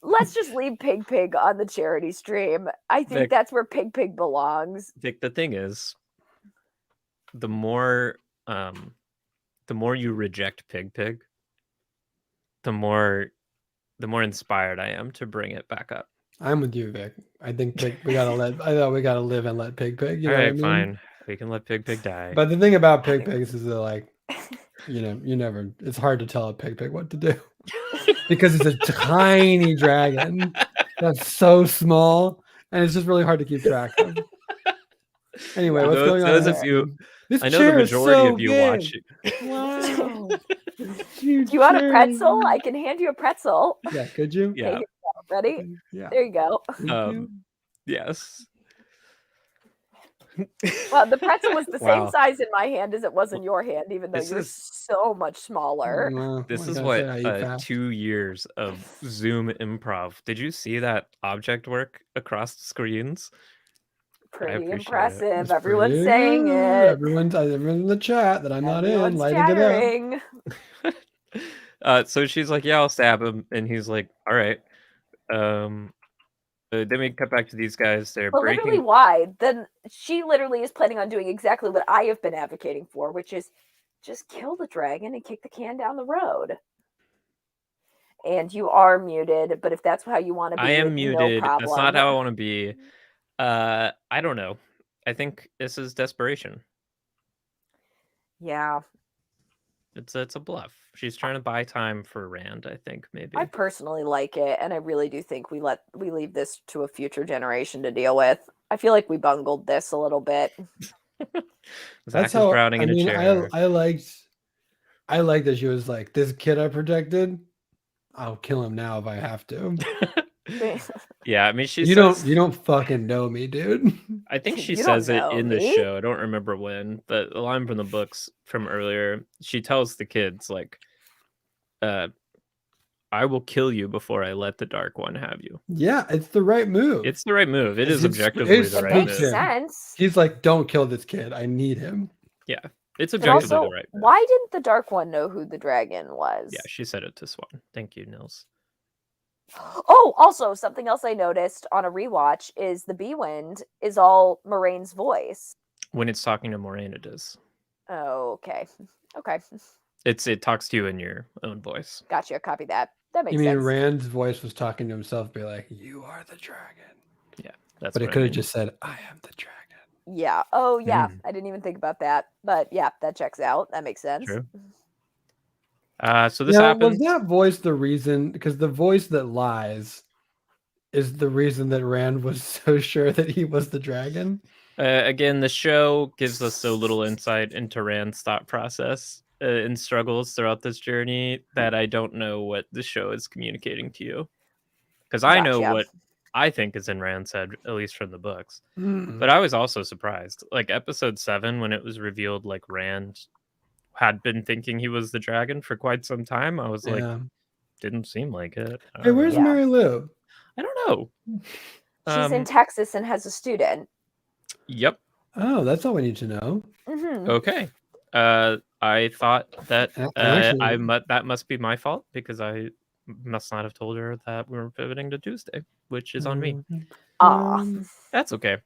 Let's just leave Pig on the charity stream. I think Vic. that's where Pig belongs. Vic, the thing is, the more you reject Pig, the more inspired I am to bring it back up. I'm with you, Vic. I think we gotta live and let Pig. You know All right, what I mean? fine. We can let Pig die. But the thing about pigs is that, like, it's hard to tell a pig what to do because it's a tiny dragon that's so small and it's just really hard to keep track of. Anyway, what's going on? Those of you, I know the majority of you watch it. Wow. Do you want a pretzel? I can hand you a pretzel. Yeah, could you? Yeah. Ready? Yeah. There you go. Yes. Well, the pretzel was the Wow. same size in my hand as it was in your hand, even though This you're is- so much smaller. This is what 2 years of Zoom improv. Did you see that object work across the screens? Pretty impressive. Everyone's saying it. Everyone's in the chat that I'm not in, lighting chattering. it up. So she's like, "Yeah, I'll stab him," and he's like, "All right." Then we cut back to these guys. They're breaking. Literally, why? Then she literally is planning on doing exactly what I have been advocating for, which is just kill the dragon and kick the can down the road. And you are muted, but if that's how you want to be, I am muted. No problem. That's not how I want to be. I don't know. I think this is desperation. Yeah. It's a bluff. She's trying to buy time for Rand, I think, maybe. I personally like it, and I really do think we leave this to a future generation to deal with. I feel like we bungled this a little bit. That's how drowning in a chair. I like that she was like, "This kid I protected, I'll kill him now if I have to." Yeah, I mean, you don't fucking know me, dude. I think she says it in the show. I don't remember when, but the line from the books from earlier, she tells the kids like, "I will kill you before I let the Dark One have you." Yeah, it's the right move. It's the right move. It is objectively the right move. Makes sense. He's like, "Don't kill this kid. I need him." Yeah, it's objectively the right move. Why didn't the Dark One know who the dragon was? Yeah, she said it to Swan. Thank you, Nils. Oh, also something else I noticed on a rewatch is the B-Wind is all Moiraine's voice. When it's talking to Maureen, it is. Oh, okay. It talks to you in your own voice. Gotcha. Copy that. That makes sense. You mean Rand's voice was talking to himself, be like, "You are the dragon." Yeah, that's. But it could have just said, "I am the dragon." Yeah. Oh, yeah. I didn't even think about that, but yeah, that checks out. That makes sense. True. So this happens. Was that voice the reason? Because the voice that lies is the reason that Rand was so sure that he was the dragon. Again, the show gives us so little insight into Rand's thought process and struggles throughout this journey that I don't know what the show is communicating to you. Because I know what I think is in Rand's head, at least from the books. But I was also surprised. Like episode 7, when it was revealed like Rand had been thinking he was the dragon for quite some time, I was like, didn't seem like it. Hey, where's Mary Lou? I don't know. She's in Texas and has a student. Yep. Oh, that's all we need to know. Okay. I thought that that must be my fault because I must not have told her that we were pivoting to Tuesday, which is on me. That's okay.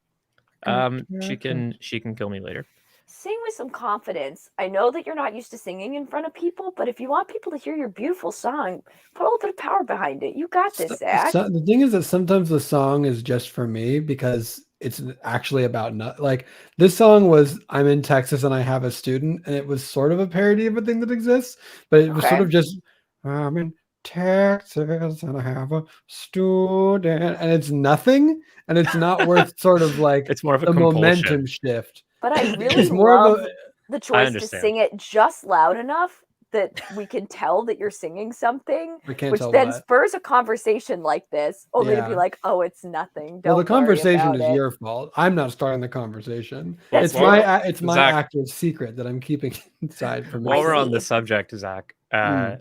She can kill me later. Sing with some confidence. I know that you're not used to singing in front of people, but if you want people to hear your beautiful song, put a little bit of power behind it. You got this, Zach. The thing is that sometimes the song is just for me because it's actually about like this song was I'm in Texas and I have a student, and it was sort of a parody of a thing that exists, but it was sort of just I'm in Texas and I have a student, and it's nothing, and it's not worth sort of like it's more of a momentum shift. But I really love the choice to sing it just loud enough that we can tell that you're singing something, which then spurs a conversation like this, only to be like, "Oh, it's nothing." Well, the conversation is your fault. I'm not starting the conversation. It's my actor's secret that I'm keeping inside for me. While we're on the subject, Zach, there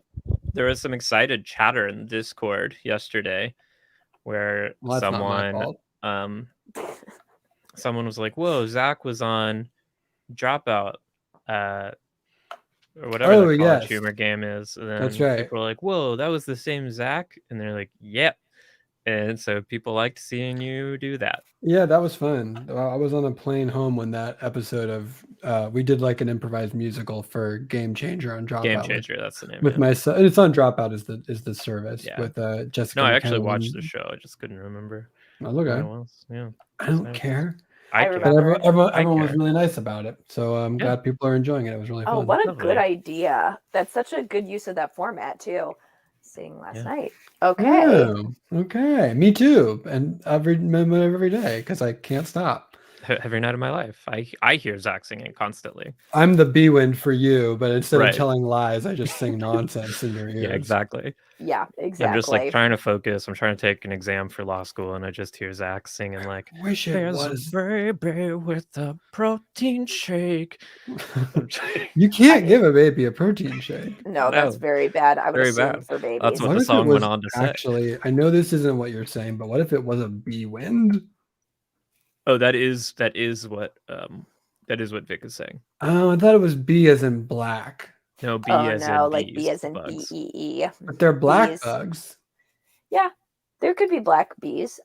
was some excited chatter in Discord yesterday where someone was like, "Whoa, Zach was on Dropout, or whatever the college humor game is." And then that's right. People were like, "Whoa, that was the same Zach," and they're like, "Yep." And so people liked seeing you do that. Yeah, that was fun. I was on a plane home when that episode of we did like an improvised musical for Game Changer on Dropout. Game Changer, that's the name. With my son, it's on Dropout is the service with Jessica. No, I actually watched the show. I just couldn't remember. Oh, okay. Yeah, I don't care. Everyone was really nice about it, so I'm glad people are enjoying it. It was really fun. Oh, what a good idea! That's such a good use of that format too. Seeing last night. Okay. Okay. Me too. And every moment of every day because I can't stop. every night of my life. I hear Zach singing constantly. I'm the B-wind for you, but instead Right. of telling lies, I just sing nonsense in your ears. Yeah, exactly. Yeah, exactly. I'm just like trying to focus. I'm trying to take an exam for law school, and I just hear Zach singing like, Wish it "There's was. a baby with a protein shake." You can't give a baby a protein shake. No, that's very bad. I would Very assume bad. for babies. That's what What the if it song was went on to say. actually? I know this isn't what you're saying, but what if it was a B-wind? Oh, that is what Vic is saying. Oh, I thought it was B as in black. No, B Oh as no, in like bees, B as in bugs. BEE. But they're black Bees. bugs. Yeah, there could be black bees.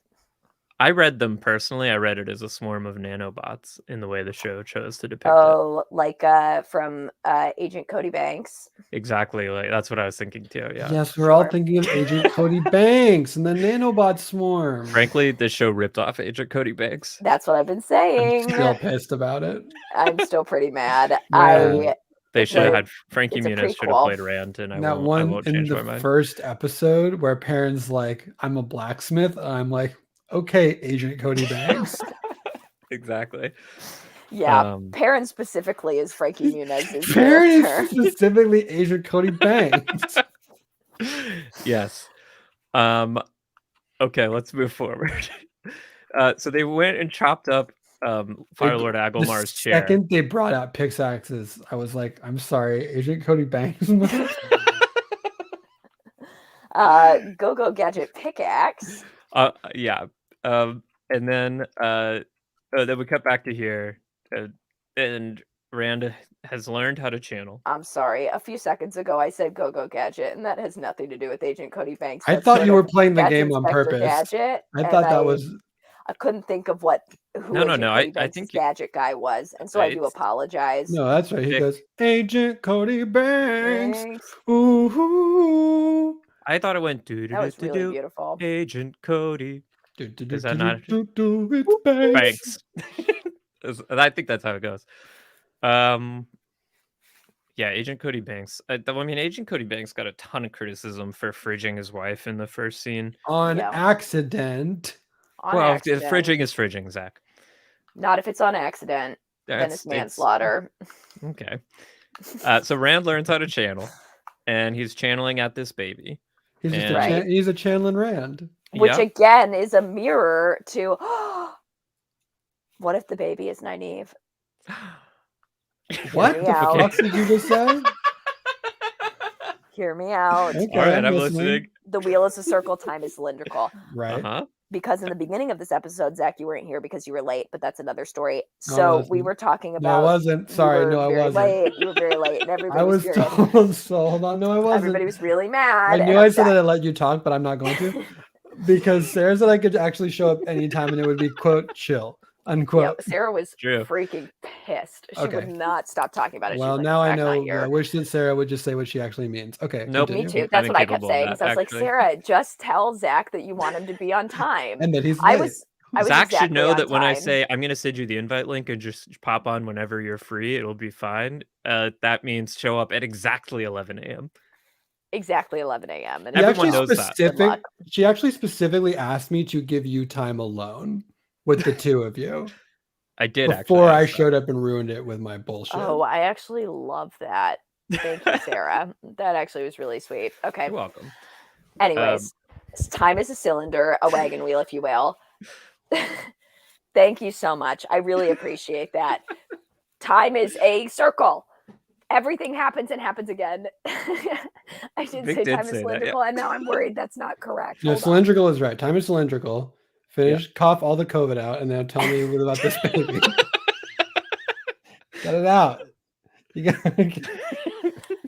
I read them personally. I read it as a swarm of nanobots in the way the show chose to depict it. Oh, like from Agent Cody Banks. Exactly. Like that's what I was thinking too. Yeah. Yes, we're all thinking of Agent Cody Banks and the nanobot swarm. Frankly, this show ripped off Agent Cody Banks. That's what I've been saying. I'm still pissed about it. I'm still pretty mad. Yeah. They should have a- had Frankie it's a Muniz should have prequel. played Rand, and I That won't one in change my the mind. first episode where Perrin's like, I'm a blacksmith. And I'm like, okay, Agent Cody Banks. Exactly. Yeah, Perrin specifically is Frankie Muniz's Perrin character. is specifically Agent Cody Banks. Yes. Okay, let's move forward. So they went and chopped up Firelord Agelmar's chair. The second they brought out pickaxes, I was like, I'm sorry, Agent Cody Banks. Go Gadget pickaxe. Yeah. And then we cut back to here, and Rand has learned how to channel. I'm sorry. A few seconds ago, I said Go Gadget, and that has nothing to do with Agent Cody Banks. I thought you were playing the game on purpose. Gadget, I thought that was. I couldn't think of who No. Cody Banks' gadget guy was, and so I do apologize. No, that's right. He goes, Agent Cody Banks. Ooh. I thought it went do. That was really beautiful. Agent Cody. Is that not Banks? I think that's how it goes. Yeah, Agent Cody Banks. I mean, Agent Cody Banks got a ton of criticism for fridging his wife in the first scene on accident. Fridging is fridging, Zach. Not if it's on accident. Then it's manslaughter. Okay. So Rand learns how to channel, and he's channeling at this baby. He's a channeling Rand. Which again is a mirror to what if the baby is Nynaeve? What the fuck did you just say? Hear me out. Okay, all right, I'm listening. The wheel is a circle, time is cylindrical. Right. Because in the beginning of this episode, Zach, you weren't here because you were late, but that's another story. So we were talking about. No, I wasn't. Sorry, no, I wasn't. Late. You were very late, and everybody was told. So hold on, no, I wasn't. Everybody was really mad. I knew I said that I let you talk, but I'm not going to, because Sarah said I could actually show up anytime, and it would be quote chill. Unquote. Yeah, Sarah was freaking pissed. She would not stop talking about it. Well, now I know. I wish that Sarah would just say what she actually means. Okay. Nope. Me too. That's what I kept saying. So I was like, Sarah, just tell Zach that you want him to be on time. And that he's late. Zach should know that when I say I'm going to send you the invite link and just pop on whenever you're free, it'll be fine. That means show up at exactly 11 a.m. Exactly 11 a.m. And everyone knows that. She actually specifically asked me to give you time alone with the two of you. I did before I showed up and ruined it with my bullshit. Oh, I actually love that. Thank you, Sarah. That actually was really sweet. Okay. You're welcome. Anyways, time is a cylinder, a wagon wheel, if you will. Thank you so much. I really appreciate that. Time is a circle. Everything happens and happens again. I did say time is cylindrical, and now I'm worried that's not correct. No, cylindrical is right. Time is cylindrical. Finish, cough all the COVID out, and then tell me about this baby. Get it out. You got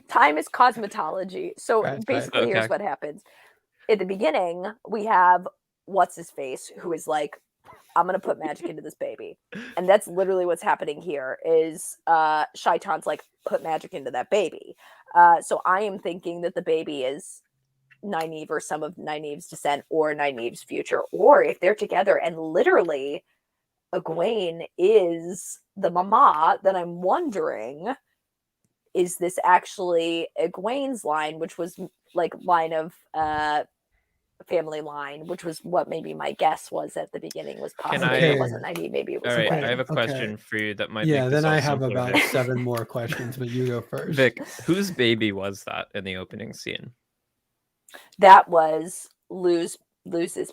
Time is cosmetology. So basically, here's what happens. At the beginning, we have what's his face, who is like, I'm gonna put magic into this baby, and that's literally what's happening here. Is Shaitan's like, put magic into that baby. So I am thinking that the baby is Nynaeve or some of Nynaeve's descent or Nynaeve's future, or if they're together and literally Egwene is the mama, then I'm wondering, is this actually Egwene's line, which was like line of family line, which was what maybe my guess was at the beginning was possibly I- it wasn't 90, maybe it was All right, Egwene. I have a Okay. question for you that might Yeah, make this then all I have simpler, about Vic. 7 more questions, but you go first. Vic, whose baby was that in the opening scene? That was Luz's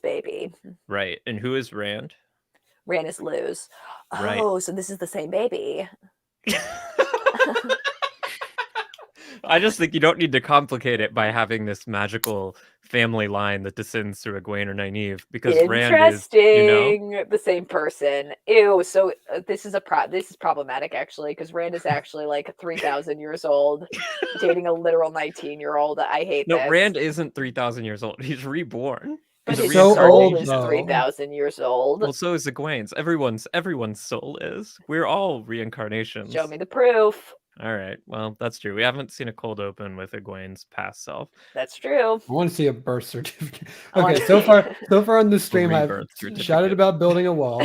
baby. Right, and who is Rand? Rand is Luz. Right. Oh, so this is the same baby. I just think you don't need to complicate it by having this magical family line that descends through Egwene or Nynaeve, because Rand is, the same person. Ew. So this is problematic actually, because Rand is actually like 3,000 years old, dating a literal 19-year-old. I hate No, this. Rand isn't 3,000 years old. He's reborn. But He's his a so soul old, is though. 3,000 years old. Well, so is Egwene's. Everyone's soul is. We're all reincarnations. Show me the proof. All right. Well, that's true. We haven't seen a cold open with Egwene's past self. That's true. I want to see a birth certificate. I wanna Okay, so see- far on the stream, I've rebirth certificate. shouted about building a wall.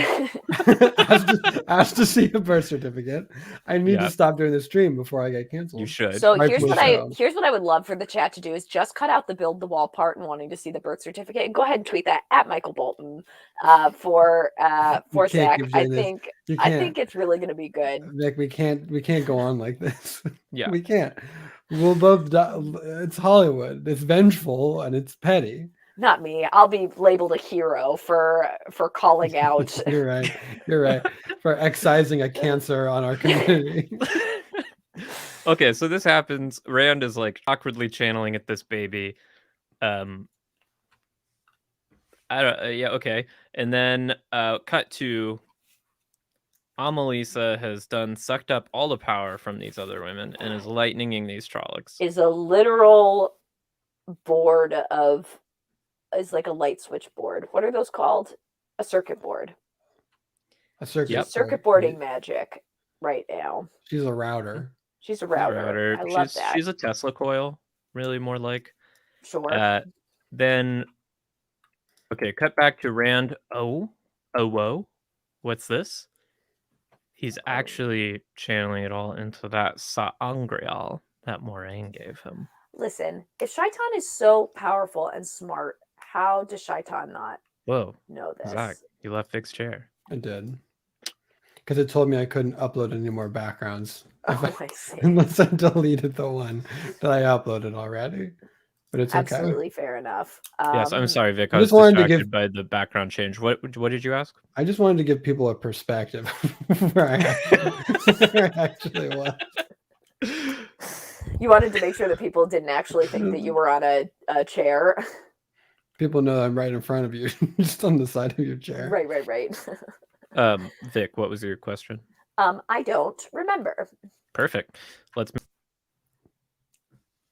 asked to see a birth certificate. I need Yeah. to stop doing the stream before I get canceled. You should. So Right here's for what the here's what I would love for the chat to do is just cut out the build the wall part and wanting to see the birth certificate, and go ahead and tweet that at Michael Bolton for can't Zach. keep I doing this. think You I can't. think it's really going to be good. Vic, we can't go on like this. Yeah. We can't. We'll both die. It's Hollywood. It's vengeful and it's petty. Not me. I'll be labeled a hero for calling out. You're right. You're right. For excising a cancer on our community. Okay, so this happens. Rand is like awkwardly channeling at this baby. Yeah, okay. And then cut to Amalisa has sucked up all the power from these other women and is lightninging these Trollocs. Is a literal board is like a light switch board. What are those called? A circuit board. A circuit. Yep. Circuit boarding magic right now. She's a router. She's a router. I love that. She's a Tesla coil, really more like. Sure. Then, okay, cut back to Rand. Oh, whoa. What's this? He's actually channeling it all into that Sa'angreal that Moraine gave him. Listen, if Shaitan is so powerful and smart, how does Shaitan not Whoa, know this? Zach, you left Vic's chair. I did. Because it told me I couldn't upload any more backgrounds. Oh, I see. Unless I deleted the one that I uploaded already. But it's okay. Absolutely fair enough. Yes, I'm sorry, Vic. I I was just wanted to distracted by the background change. What did you ask? I just wanted to give people a perspective where I actually was. You wanted to make sure that people didn't actually think that you were on a chair. People know I'm right in front of you, just on the side of your chair. Right. Vic, what was your question? I don't remember. Perfect. Let's.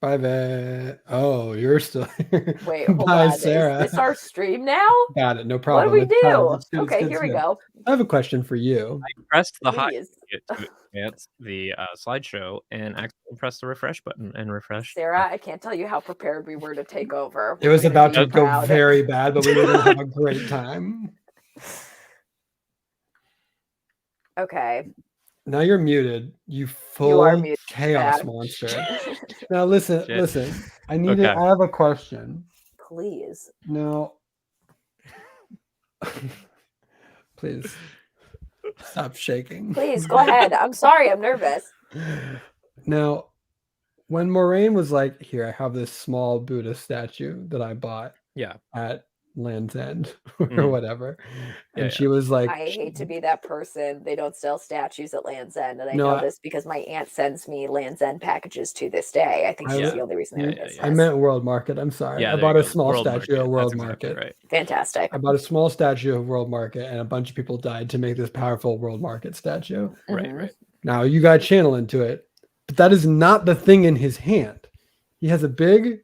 Bye, Vet. Oh, you're still here. Wait, hold Bye, on. Sarah. Is this our stream now? Got it. No What problem. do we It's fine. do? It's good, it's Okay, good, here it's we good. go. I have a question for you. I pressed the hot Please. to advance the slideshow and accidentally pressed the refresh button and refresh. Sarah, I can't tell you how prepared we were to take over. It was We're gonna about do to you go proud. very bad, but we were going to have a great time. Okay. Now you're muted, you You full are muted, chaos Zach. monster. Now listen, Shit. listen. I need Okay. I have a question. Please. Now, please stop shaking. Please go ahead. I'm sorry. I'm nervous. Now, when Moraine was like, "Here, I have this small Buddha statue that I bought Yeah. at Land's End or Mhm. whatever," and Yeah, she was like, I hate to be that person. They don't sell statues at Land's End. And I No, know I- this because my aunt sends me Land's End packages to this day. I think she's Yeah. the only reason they're in Yeah, business. I meant World Market. I'm sorry. Yeah, I there bought you a go. small World statue at Market. World That's exactly Market. right. Fantastic. I bought a small statue of World Market, and a bunch of people died to make this powerful World Market statue. Right, Mhm. right. Now you got to channel into it, but that is not the thing in his hand. He has a big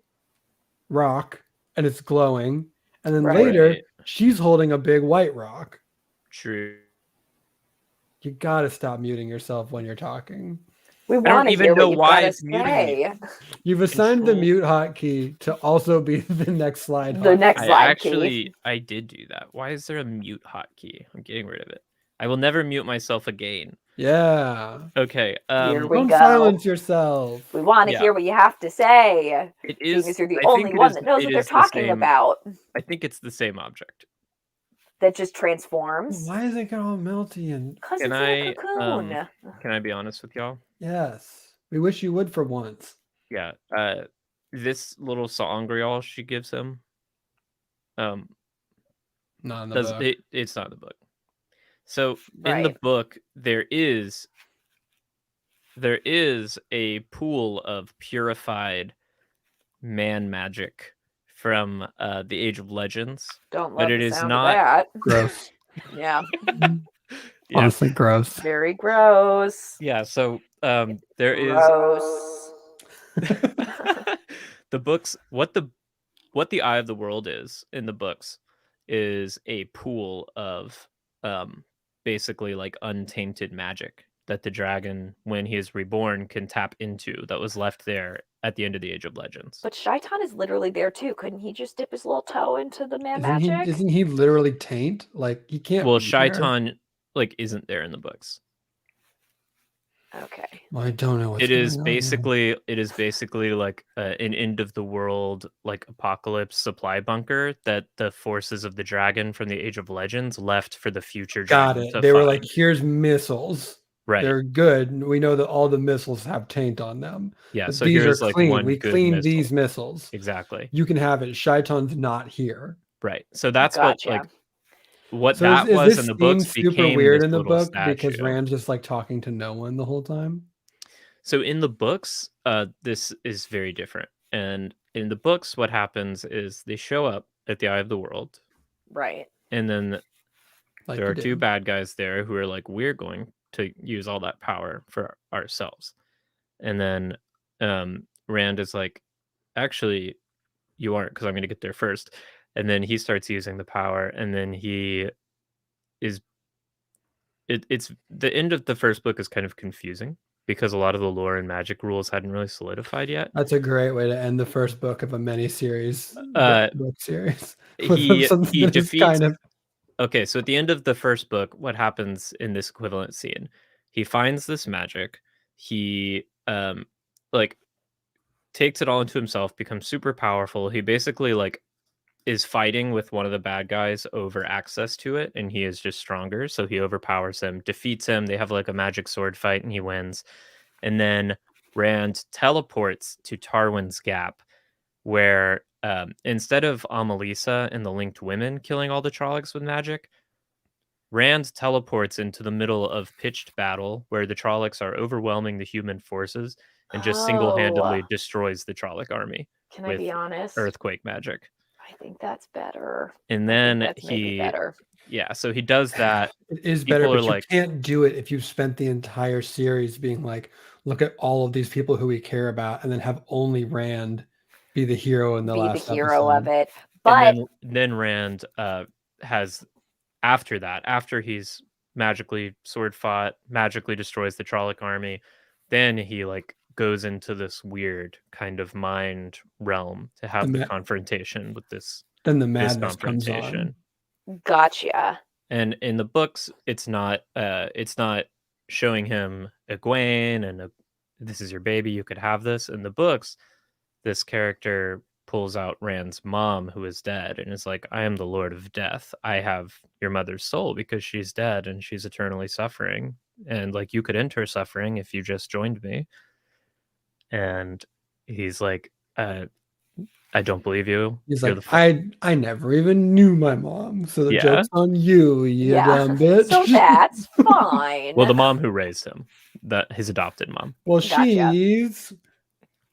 rock, and it's glowing, and then Right. later Right. she's holding a big white rock. True. You got to stop muting yourself when you're talking. We don't want to even hear know what you've why got it's to muting say. You've assigned the Control. mute hotkey to also be the next slide. The hotkey. next slide key. I did do that. Why is there a mute hotkey? I'm getting rid of it. I will never mute myself again. Yeah. Okay. Here we Don't go. silence yourself. We want to hear what you have to say. It Seeing is. as you're the I only think it one is. that knows It what they're is the talking same. about. I think it's the same object. That just transforms. Why is it get all melty and? Because Can it's in a cocoon. Can I be honest with y'all? Yes. We wish you would for once. Yeah. This little sangreal she gives him. Not in the book. It's not in the book. So in Right. the book, there is a pool of purified man magic from the Age of Legends. Don't but love it the is sound not of that. Gross. Yeah. Yeah. Honestly, gross. Very gross. Yeah. So there is Gross. the books. What the Eye of the World is in the books is a pool of basically like untainted magic that the dragon, when he is reborn, can tap into, that was left there at the end of the Age of Legends. But Shaitan is literally there too. Couldn't he just dip his little toe into the man magic? Isn't he literally taint? Like he can't. Well, be Shaitan like isn't there in the books. Okay. Well, I don't know. It is basically like an end of the world, like apocalypse supply bunker that the forces of the dragon from the Age of Legends left for the future Got dragon it. to They were find. like, "Here's missiles. Right. They're good. We know that all the missiles have taint on them. Yeah. But So these here's are like clean. one We good cleaned missile. these missiles. Exactly. You can have it. Shaitan's not here. Right. So that's Gotcha. what like what So that is was this in the scene books super became weird this in the little book because statue. Rand's just like talking to no one the whole time? So in the books, this is very different. And in the books, what happens is they show up at the Eye of the World, Right. and then Like there you are two did. bad guys there who are like, we're going to use all that power for ourselves. And then Rand is like, actually, you aren't, because I'm going to get there first. And then he starts using the power, and then he is. It's the end of the first book is kind of confusing because a lot of the lore and magic rules hadn't really solidified yet. That's a great way to end the first book of a mini-series book series. He defeats. kind of okay. So at the end of the first book, what happens in this equivalent scene? He finds this magic. He like takes it all into himself, becomes super powerful. He basically like is fighting with one of the bad guys over access to it, and he is just stronger, so he overpowers him, defeats him. They have like a magic sword fight, and he wins. And then Rand teleports to Tarwin's Gap, where instead of Amalisa and the Linked Women killing all the Trollocs with magic, Rand teleports into the middle of pitched battle where the Trollocs are overwhelming the human forces and just single-handedly destroys the Trolloc army. Can I be honest? Earthquake magic. I think that's better. And then better. Yeah, so he does that. It is better, but you can't do it if you've spent the entire series being like, look at all of these people who we care about, and then have only Rand be the hero in the last episode. Be the hero of it. But and then Rand has, after that, after he's magically sword fought, magically destroys the Trolloc army, then he like goes into this weird kind of mind realm to have the confrontation with this. Then the madness comes on. Gotcha. And in the books, it's not showing him Egwene and this is your baby, you could have this. In the books, this character pulls out Rand's mom, who is dead, and is like, I am the Lord of Death. I have your mother's soul because she's dead and she's eternally suffering. And like, you could end her suffering if you just joined me. And he's like, I don't believe you. He's like, I never even knew my mom, so the joke's on you, you dumb bitch. So that's fine. Well, the mom who raised him, his adopted mom. Well, she's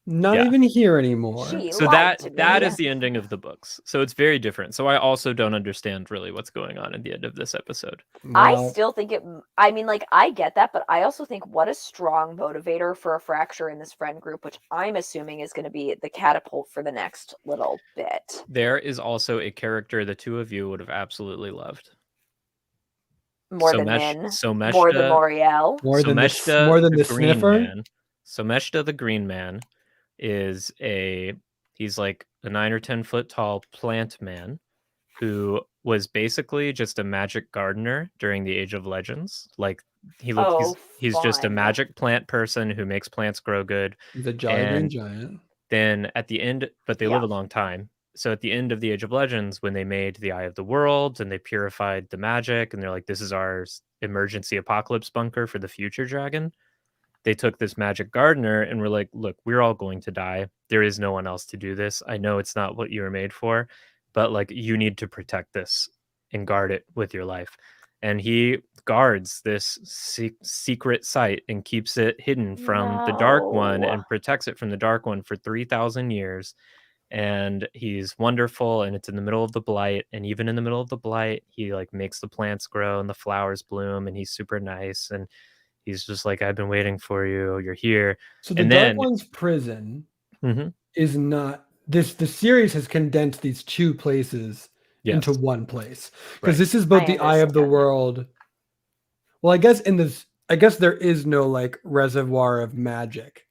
not even here anymore. So that is the ending of the books. So it's very different. So I also don't understand really what's going on at the end of this episode. I still think I mean, like, I get that, but I also think what a strong motivator for a fracture in this friend group, which I'm assuming is going to be the catapult for the next little bit. There is also a character the two of you would have absolutely loved. More than Min. Someshta, more than Moriel. More than the sniffer. Man. Someshta the Green Man is he's like a 9 or 10 foot tall plant man who was basically just a magic gardener during the Age of Legends. Like he's just a fun. magic plant person who makes plants grow good. He's a jolly green giant. Then at the end, but they live a long time. So at the end of the Age of Legends, when they made the Eye of the World and they purified the magic, and they're like, this is our emergency apocalypse bunker for the future dragon. They took this magic gardener and were like, look, we're all going to die. There is no one else to do this. I know it's not what you were made for, but like you need to protect this and guard it with your life. And he guards this secret site and keeps it hidden from the Dark One and protects it from the Dark One for 3,000 years. And he's wonderful, and it's in the middle of the blight. And even in the middle of the blight, he like makes the plants grow and the flowers bloom, and he's super nice. And he's just like, I've been waiting for you. You're here. So the Dark One's prison is not this. The series has condensed these two places into one place, because this is both the Eye of the World. Well, I guess there is no like reservoir of magic.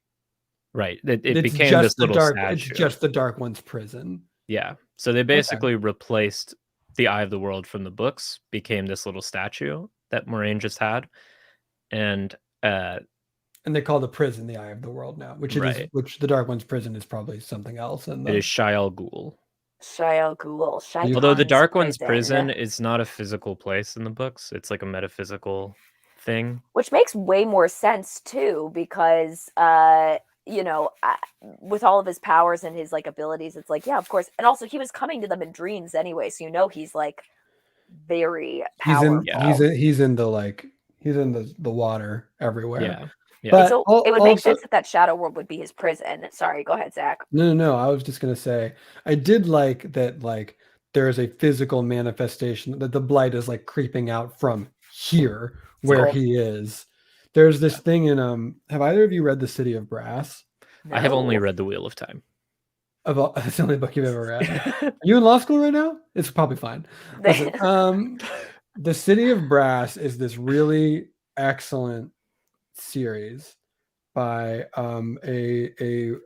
Right. It became this little statue. It's just the Dark One's prison. Yeah. So they basically replaced the Eye of the World from the books, became this little statue that Moraine just had. And they call the prison the Eye of the World now, which the Dark One's prison is probably something else. And it is Shaial Ghul. Shaial Ghul. Although the Dark One's prison is not a physical place in the books, it's like a metaphysical thing. Which makes way more sense too, because with all of his powers and his like abilities, it's like, yeah, of course. And also he was coming to them in dreams anyway, so he's like very powerful. He's in the water everywhere. Yeah. But so it would make sense that Shadow World would be his prison. Sorry, go ahead, Zach. No. I was just gonna say, I did like that. Like there is a physical manifestation that the blight is like creeping out from here where he is. There's this thing in Have either of you read The City of Brass? No. I have only read The Wheel of Time. That's the only book you've ever read. Are you in law school right now? It's probably fine. Listen, The City of Brass is this really excellent series by a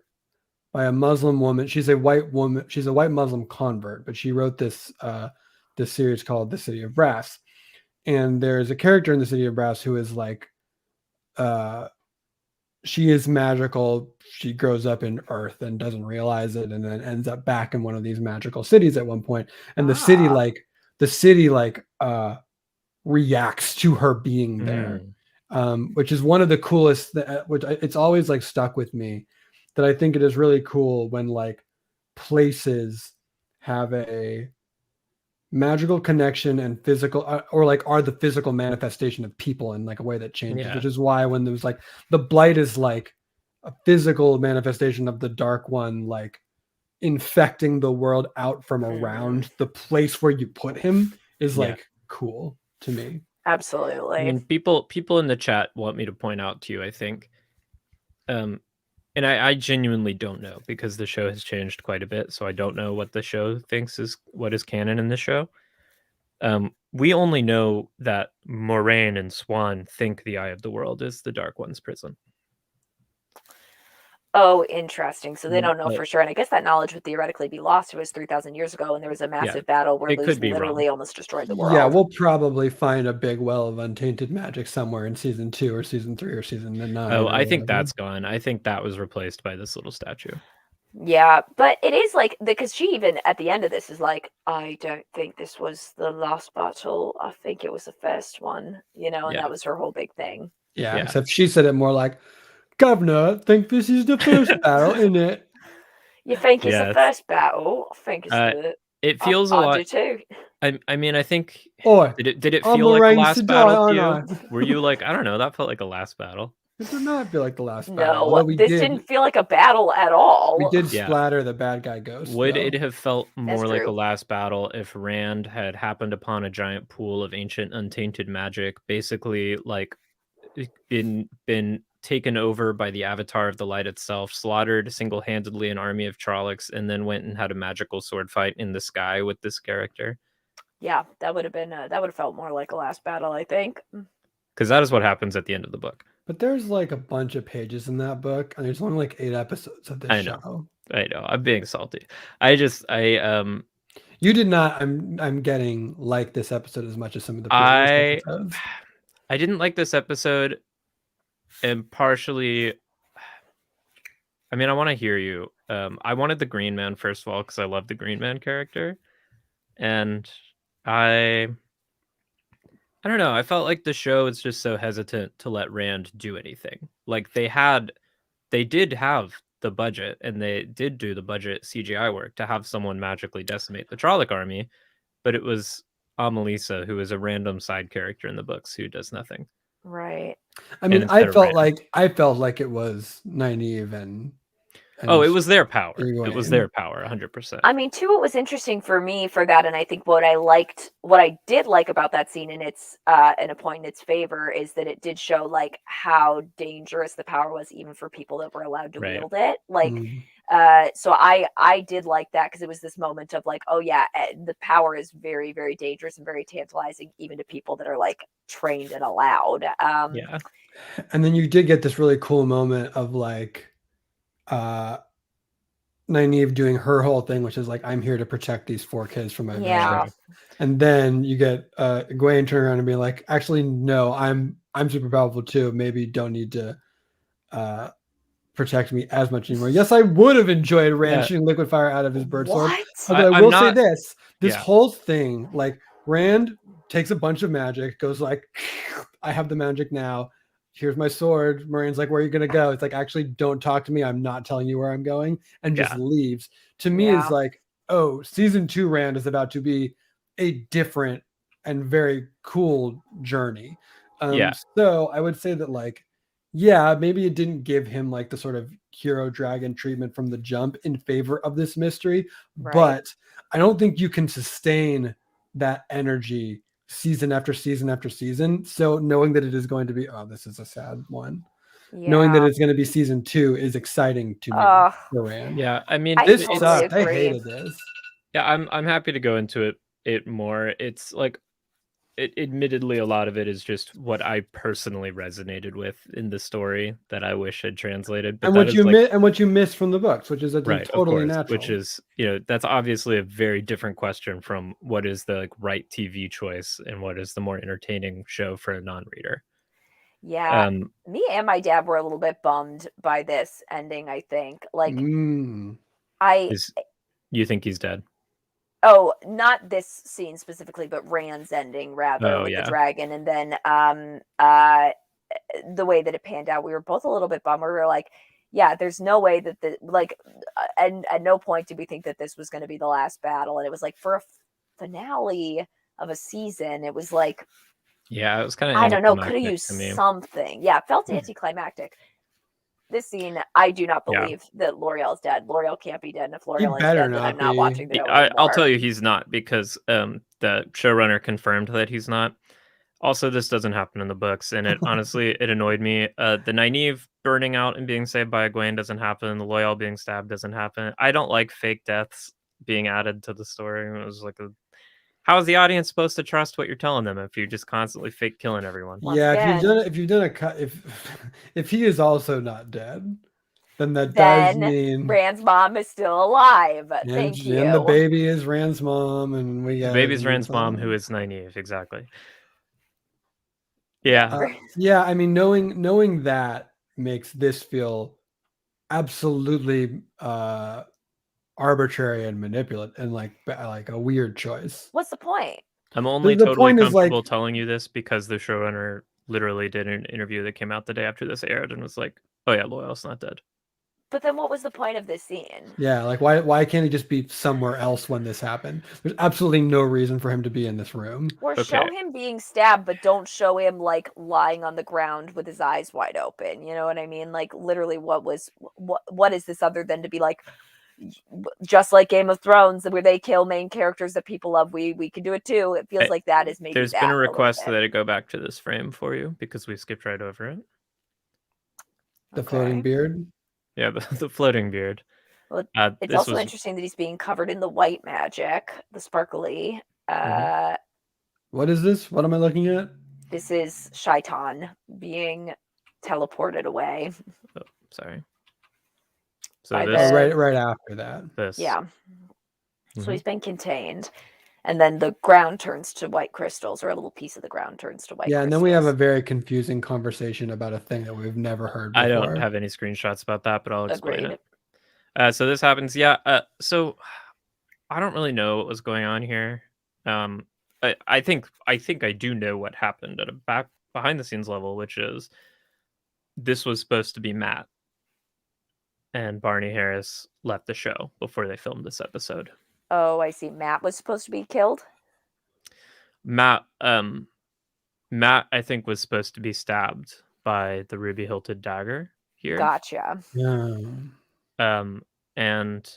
Muslim woman. She's a white woman. She's a white Muslim convert, but she wrote this series called The City of Brass. And there's a character in The City of Brass who is like, she is magical. She grows up in Earth and doesn't realize it, and then ends up back in one of these magical cities at one point. And the city reacts to her being there, which is one of the coolest. It's always like stuck with me, that I think it is really cool when like places have a magical connection and physical, or like are the physical manifestation of people in like a way that changes, which is why when there's like the blight is like a physical manifestation of the Dark One, like infecting the world out from around the place where you put him is like cool to me. Absolutely. I mean, people in the chat want me to point out to you, I think, and I genuinely don't know, because the show has changed quite a bit. So I don't know what the show thinks is what is canon in the show. We only know that Moraine and Swan think the Eye of the World is the Dark One's prison. Oh, interesting. So they don't know for sure. And I guess that knowledge would theoretically be lost. It was 3,000 years ago, and there was a massive battle where Luz literally almost destroyed the world. Yeah, we'll probably find a big well of untainted magic somewhere in season 2 or season 3 or season 9. Oh, I think that's gone. I think that was replaced by this little statue. Yeah, but it is like, because she even at the end of this is like, I don't think this was the last battle. I think it was the first one, and that was her whole big thing. Yeah, except she said it more like, Governor, I think this is the first battle, isn't it? You think it's the first battle? I think it's it feels a lot. I do too. I mean, I think. Oi, did it feel like the last battle to you? Were you like, I don't know, that felt like a last battle? It did not feel like the last battle. No, this didn't feel like a battle at all. We did splatter the bad guy ghost. Would it have felt more like a last battle if Rand had happened upon a giant pool of ancient untainted magic, basically like been taken over by the avatar of the light itself, slaughtered single-handedly an army of Trollocs, and then went and had a magical sword fight in the sky with this character? Yeah, that would have felt more like a last battle, I think. Because that is what happens at the end of the book. But there's like a bunch of pages in that book, and there's only like 8 episodes of this show. I know. I'm being salty. You did not. I'm getting like this episode as much as some of the previous episodes. I didn't like this episode, and partially, I mean, I want to hear you. I wanted the Green Man first of all because I love the Green Man character, and I don't know. I felt like the show is just so hesitant to let Rand do anything. Like they did have the budget, and they did do the budget CGI work to have someone magically decimate the Trolloc army, but it was Amelisa, who is a random side character in the books who does nothing. Right. I mean, I felt like it was Nynaeve and it was their power. Egwene. It was their power, 100%. I mean, too, what was interesting for me for that, and I think what I did like about that scene, and it's and a point in its favor, is that it did show like how dangerous the power was, even for people that were allowed to wield it. Like, so I did like that because it was this moment of like, oh yeah, the power is very, very dangerous and very tantalizing, even to people that are like trained and allowed. Yeah. And then you did get this really cool moment of like Nynaeve doing her whole thing, which is like, I'm here to protect these 4 kids from my village. And then you get Egwene turn around and be like, actually, no, I'm super powerful too. Maybe you don't need to protect me as much anymore. Yes, I would have enjoyed Rand shooting liquid fire out of his bird sword. But I will say this whole thing, like Rand takes a bunch of magic, goes like, I have the magic now. Here's my sword. Moiraine's like, where are you going to go? It's like, actually, don't talk to me. I'm not telling you where I'm going. And just leaves. To me, is like, oh, season 2 Rand is about to be a different and very cool journey. So I would say that like, maybe it didn't give him like the sort of hero dragon treatment from the jump in favor of this mystery. But I don't think you can sustain that energy season after season after season. So knowing that it is going to be, this is a sad one. Knowing that it's going to be season 2 is exciting to me for Rand. Yeah, I mean, this sucked. I hated this. Yeah, I'm happy to go into it more. It's like, admittedly, a lot of it is just what I personally resonated with in the story that I wish had translated. But what you missed from the books, which is totally natural. Which is, that's obviously a very different question from what is the right TV choice and what is the more entertaining show for a non-reader. Yeah, me and my dad were a little bit bummed by this ending. I think, like, you think he's dead? Oh, not this scene specifically, but Rand's ending rather with the dragon, and then the way that it panned out, we were both a little bit bummed. We were like, yeah, there's no way that and at no point did we think that this was going to be the last battle, and it was like for a finale of a season, it was like, it was kind of, I don't know, could have used something. Yeah, it felt anticlimactic. This scene, I do not believe that L'Oreal is dead. L'Oreal can't be dead. And if L'Oreal is dead, then I'm not watching the show anymore. I'll tell you he's not, because the showrunner confirmed that he's not. Also, this doesn't happen in the books, and it honestly, it annoyed me. The Nynaeve burning out and being saved by Egwene doesn't happen. The Loyal being stabbed doesn't happen. I don't like fake deaths being added to the story. It was like how is the audience supposed to trust what you're telling them if you're just constantly fake killing everyone? If you've done a cut, if he is also not dead, then does mean Rand's mom is still alive. Thank you. And the baby is Rand's mom, and the baby's Rand's mom, who is Nynaeve, exactly. Yeah. I mean, knowing that makes this feel absolutely arbitrary and manipulative and like a weird choice. What's the point? I'm only totally comfortable telling you this because the showrunner literally did an interview that came out the day after this aired and was like, oh yeah, Loyal's not dead. But then what was the point of this scene? Yeah, like why can't he just be somewhere else when this happened? There's absolutely no reason for him to be in this room. Or show him being stabbed, but don't show him like lying on the ground with his eyes wide open. You know what I mean? Like literally, what is this other than to be like, just like Game of Thrones, where they kill main characters that people love, we can do it too. It feels like that is maybe. There's been a request that it go back to this frame for you because we skipped right over it. The floating beard. Yeah, the floating beard. Well, it's also interesting that he's being covered in the white magic, the sparkly. What is this? What am I looking at? This is Shaitan being teleported away. Oh, sorry. So right after that. This. Yeah. So he's been contained. And then the ground turns to white crystals, or a little piece of the ground turns to white crystals. And then we have a very confusing conversation about a thing that we've never heard before. I don't have any screenshots about that, but I'll explain it. So this happens. Yeah. So I don't really know what was going on here. I think I do know what happened at a behind the scenes level, which is this was supposed to be Matt, and Barney Harris left the show before they filmed this episode. Oh, I see. Matt was supposed to be killed? Matt, I think, was supposed to be stabbed by the ruby hilted dagger here. Gotcha. Yeah. And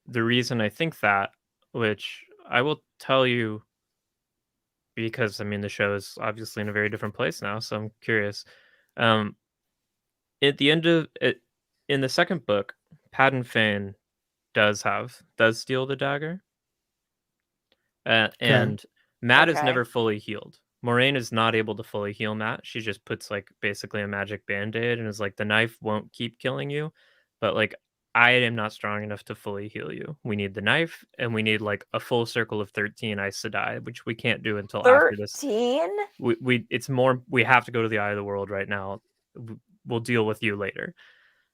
the reason I think that, which I will tell you, because I mean the show is obviously in a very different place now, so I'm curious. At the end of it, in the second book, Paddon Fane does steal the dagger, and Matt is never fully healed. Maureen is not able to fully heal Matt. She just puts like basically a magic band-aid and is like, the knife won't keep killing you, but like I am not strong enough to fully heal you. We need the knife, and we need like a full circle of 13 Aes Sedai, which we can't do until after this. 13? It's more, we have to go to the Eye of the World right now. We'll deal with you later.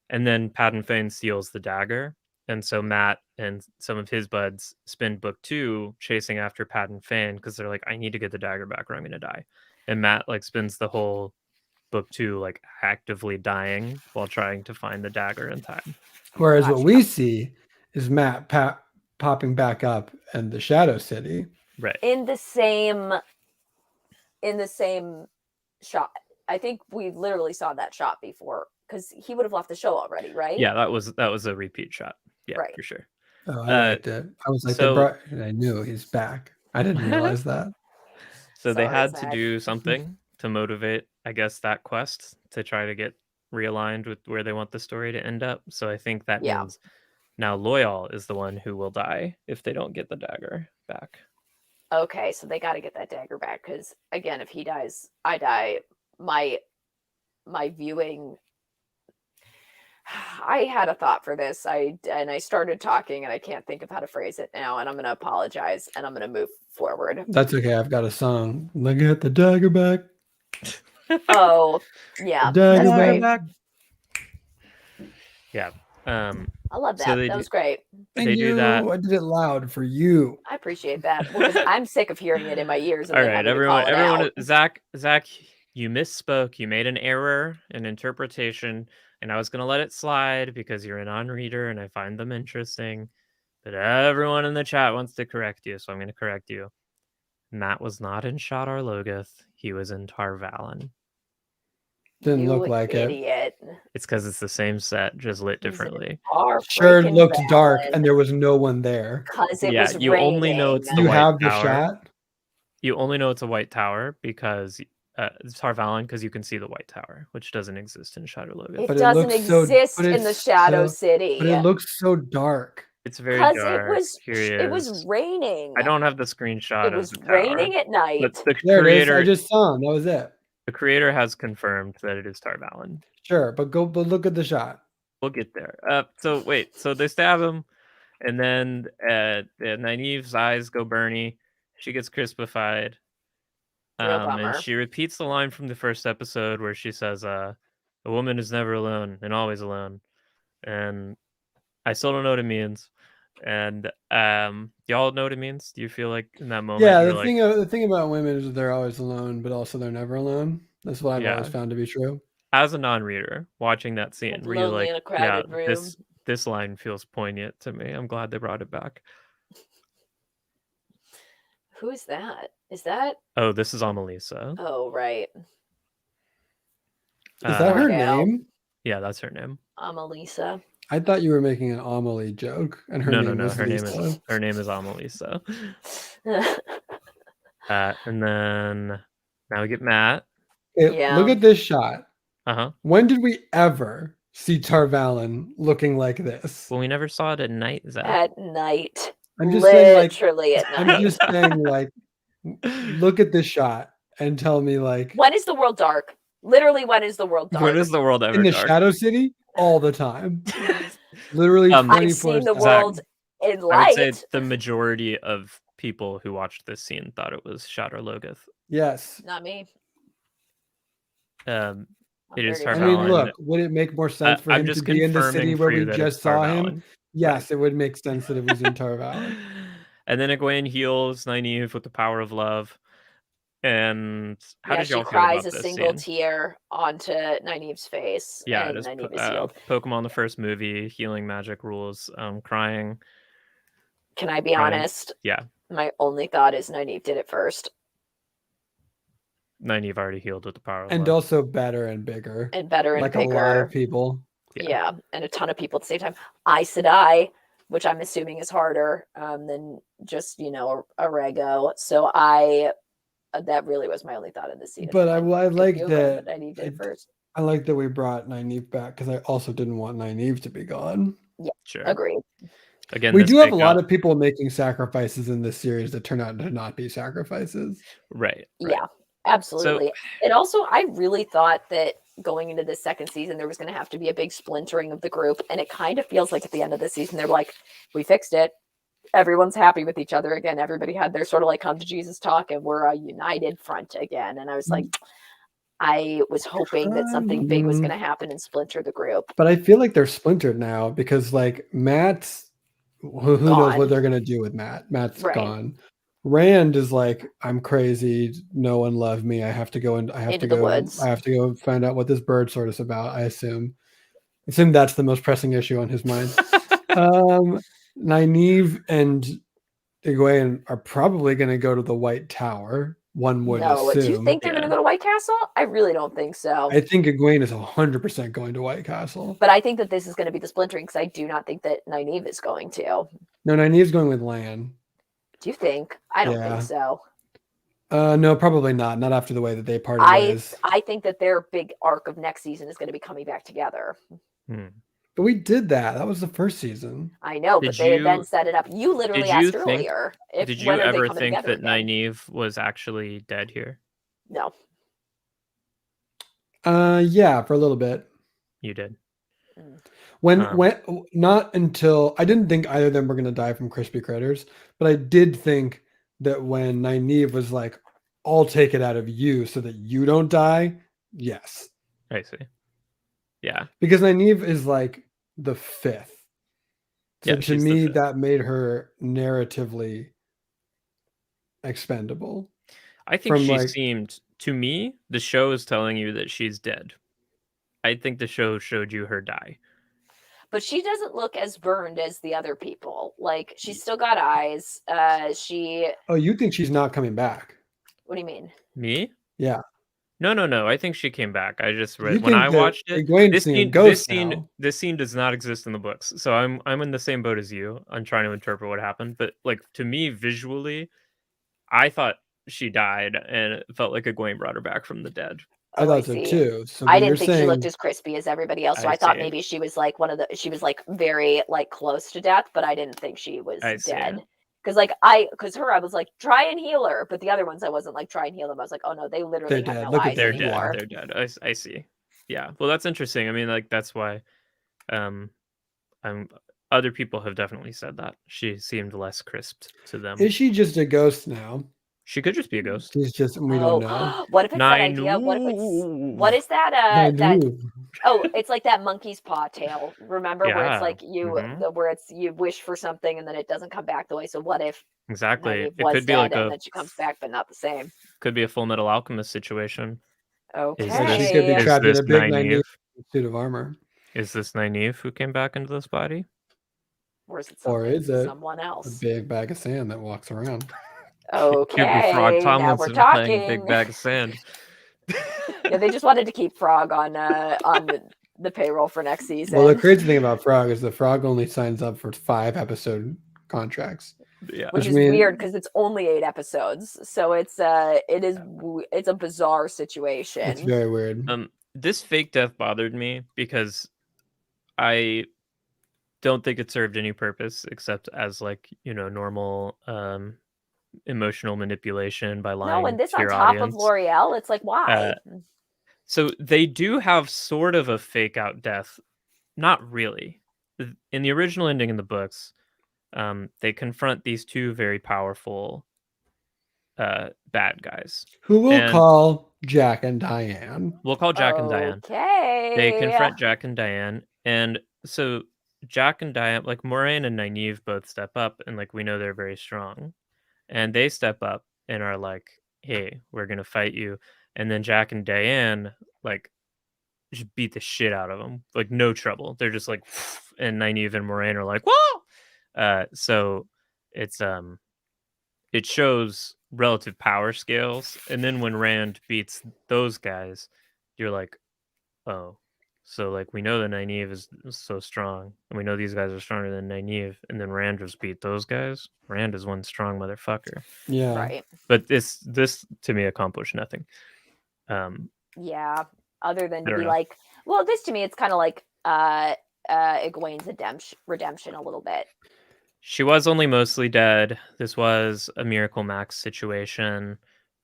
And then Paddon Fane steals the dagger. And so Matt and some of his buds spend book 2 chasing after Paddon Fane because they're like, I need to get the dagger back or I'm going to die. And Matt like spends the whole book 2 like actively dying while trying to find the dagger in time. Whereas what we see is Matt popping back up in the Shadow City. Right. In the same shot. I think we literally saw that shot before because he would have left the show already, right? Yeah, that was a repeat shot. Yeah, right. For sure. Oh, I liked it. I was like, I knew he's back. I didn't realize that. So they had to do something to motivate, I guess, that quest to try to get realigned with where they want the story to end up. So I think that means now Loyal is the one who will die if they don't get the dagger back. Okay, so they got to get that dagger back because again, if he dies, I die. My viewing. I had a thought for this. I started talking and I can't think of how to phrase it now, and I'm going to apologize and I'm going to move forward. That's okay. I've got a song. Look at the dagger back. Oh, yeah. Dagger back. Yeah. I love that. So that was great. Thank you. Do that. I did it loud for you. I appreciate that. Well, I'm sick of hearing it in my ears. All right, everyone. Zach, you misspoke. You made an error in interpretation. And I was going to let it slide because you're a non-reader and I find them interesting. But everyone in the chat wants to correct you, so I'm going to correct you. Matt was not in Shadar Logoth. He was in Tar Valon. Didn't look like idiot. It's because it's the same set, just lit differently. Sure looked dark and there was no one there. Because it was you raining. Only know it's the you white have tower. The shot? You only know it's a white tower because... it's Tar Valon because you can see the White Tower, which doesn't exist in Shadow Logoth. It doesn't exist in the Shadow City. But it looks so dark. It's very dark. It was raining. I don't have the screenshot. It was raining at night. But the creator, I just saw him. That was it. The creator has confirmed that it is Tar Valon. Sure, but look at the shot. We'll get there. So they stab him, and then Nynaeve's eyes go burny. She gets crispified. And she repeats the line from the first episode where she says, a woman is never alone and always alone. And I still don't know what it means. And y'all know what it means? Do you feel like in that moment? Yeah, the thing about women is that they're always alone, but also they're never alone. That's what I've always found to be true. As a non-reader, watching that scene, where you're like, in a crowded room. This line feels poignant to me. I'm glad they brought it back. Who is that? Is that? Oh, this is Amelisa. Oh, right. Is that her name? Yeah, that's her name. Amelisa. I thought you were making an Amelie joke, and her name was Lisa. Her name is Amelisa. And then now we get Matt. Look at this shot. Uh-huh. When did we ever see Tar Valon looking like this? Well, we never saw it at night, Zach. At night. I'm just literally at night. I'm just saying, like, look at this shot and tell me, like, when is the world dark? Literally, when is the world dark? When is the world ever in the dark? Shadow City? All the time. Literally 24 I've seen the world In I would say light, the majority of people who watched this scene thought it was Shadar Logoth. Yes. not me. It is I Tar mean, Valon. look, would it make more sense for I'm him to just be in the city confirming where for you we that just it's Tar saw him? Valon. Yes, Right. it would make sense that it was in Tar Valon. And then Egwene heals Nynaeve with the power of love. And how did y'all she feel cries about a this single scene? tear onto Nynaeve's face, Yeah, and it is Nynaeve is healed. Pokemon the first movie, healing magic rules, crying. Can I be honest? Yeah. My only thought is Nynaeve did it first. Nynaeve already healed with the power of And love. also better and bigger. And better and like bigger. a lot of people. Yeah, and a ton of people at the same time. Aes Sedai, which I'm assuming is harder than just, a rego. So that really was my only thought in this scene. But I like that. Nynaeve did it first. I like that we brought Nynaeve back because I also didn't want Nynaeve to be gone. Yeah, sure. Agreed. Again, we do have a lot of people making sacrifices in this series that turn out to not be sacrifices. Right. Yeah, absolutely. And also, I really thought that going into this second season, there was going to have to be a big splintering of the group. And it kind of feels like at the end of the season, they're like, we fixed it. Everyone's happy with each other again. Everybody had their sort of like come to Jesus talk, and we're a united front again. And I was like, I was hoping that something big was going to happen and splinter the group. But I feel like they're splintered now because like Matt's, who knows what they're going to do with Matt. Matt's gone. Rand is like, I'm crazy. No one loved me. I have to go and I have to go find out what this bird sort is about. I assume that's the most pressing issue on his mind. Nynaeve and Egwene are probably going to go to the White Tower. One would assume. Do you think they're going to go to White Castle? I really don't think so. I think Egwene is 100% going to White Castle. But I think that this is going to be the splintering because I do not think that Nynaeve is going to. No, Nynaeve's going with Lan. Do you think? I don't think so. No, probably not. Not after the way that they parted ways. I think that their big arc of next season is going to be coming back together. But we did that. That was the first season. I know, but they then set it up. You literally asked earlier. Did you ever think that Nynaeve was actually dead here? No. Yeah, for a little bit. You did. When not until I didn't think either of them were going to die from crispy critters, but I did think that when Nynaeve was like, "I'll take it out of you so that you don't die." Yes, I see. Yeah, because Nynaeve is like the fifth. So yeah, to me, that made her narratively expendable. I think she seemed, to me, the show is telling you that she's dead. I think the show showed you her die. But she doesn't look as burned as the other people. Like, she's still got eyes. Oh, you think she's not coming back? What do you mean? Me? Yeah. No. I think she came back. I just read when I watched it. This scene does not exist in the books, so I'm in the same boat as you. I'm trying to interpret what happened, but like to me, visually, I thought she died, and it felt like Egwene brought her back from the dead. I thought so too. So I didn't think she looked as crispy as everybody else. So I thought maybe she was like she was like very like close to death, but I didn't think she was dead. Because I was like, try and heal her, but the other ones I wasn't like, try and heal them. I was like, oh no, they literally have no eyes anymore. They're dead. I see. Yeah. Well, that's interesting. I mean, like that's why, other people have definitely said that she seemed less crisped to them. Is she just a ghost now? She could just be a ghost. She's just we don't know. What if it's that idea? What is that? It's like that monkey's paw tale. Remember where it's like where it's you wish for something and then it doesn't come back the way. So what if it could be like and then she comes back but not the same? Could be a Full Metal Alchemist situation. Okay. She could be trapped in a big Nynaeve suit of armor. Is this Nynaeve who came back into this body? Or is it someone else? A big bag of sand that walks around. Okay, Frog Tomlinson now we're talking. Big bag of sand. Yeah, they just wanted to keep Frog on the payroll for next season. Well, the crazy thing about Frog is the Frog only signs up for 5 episode contracts. Yeah, which is weird because it's only 8 episodes, so it's a bizarre situation. It's very weird. This fake death bothered me because I don't think it served any purpose except as like normal emotional manipulation by lying. No, and this to your on top audience. of L'Oreal, it's like why? So they do have sort of a fake out death, not really. In the original ending in the books, they confront these two very powerful bad guys. Who will And call Jack and Diane. we'll call Jack and Diane. Okay. They confront Jack and Diane, and so Jack and Diane, like Moraine and Nynaeve, both step up, and like we know they're very strong, and they step up and are like, "Hey, we're gonna fight you," and then Jack and Diane like just beat the shit out of them, like no trouble. They're just like, and Nynaeve and Moraine are like, "Whoa!" So it's it shows relative power scales, and then when Rand beats those guys, you're like, oh, so like we know that Nynaeve is so strong, and we know these guys are stronger than Nynaeve, and then Rand just beat those guys. Rand is one strong motherfucker. Yeah. Right. But this to me accomplished nothing. Yeah. Other than I to don't be know. like, well, this to me, it's kind of like Egwene's redemption a little bit. She was only mostly dead. This was a Miracle Max situation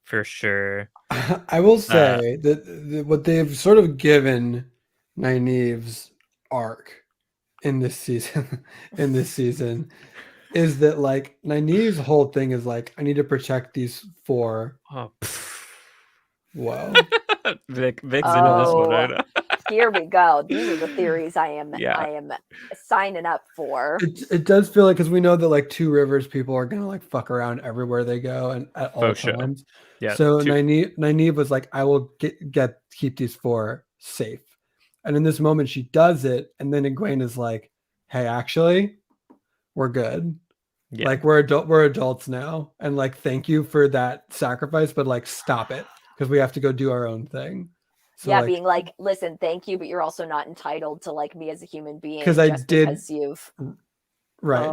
for sure. I will say that what they've sort of given Nynaeve's arc in this season is that like Nynaeve's whole thing is like, I need to protect these four. Oh, Whoa. Vic's into this one, right? Here we go. These are the theories I am signing up for. It does feel like, because we know that like Two Rivers people are gonna like fuck around everywhere they go and at all times. Yeah. So Nynaeve was like, I will keep these four safe. And in this moment she does it, and then Egwene is like, hey, actually, we're good. Yeah. Like we're adults now, and like thank you for that sacrifice, but like stop it, because we have to go do our own thing. So yeah, like, being like, listen, thank you, but you're also not entitled to like me as a human being because you've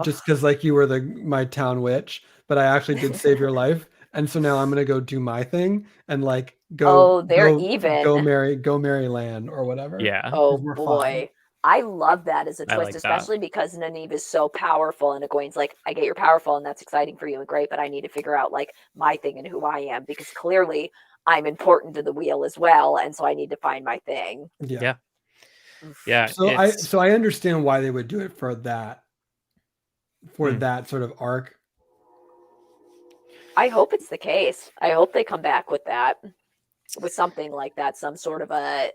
just because like you were my town witch, but I actually did save your life, and so now I'm gonna go do my thing and like go marry Lan or whatever. Yeah. Oh boy. Fine. I love that as a twist, especially because Nynaeve is so powerful, and Egwene's like, I get you're powerful and that's exciting for you and great, but I need to figure out like my thing and who I am, because clearly I'm important to the wheel as well, and so I need to find my thing. Yeah. So I understand why they would do it for that sort of arc. I hope it's the case. I hope they come back with that, with something like that, some sort of a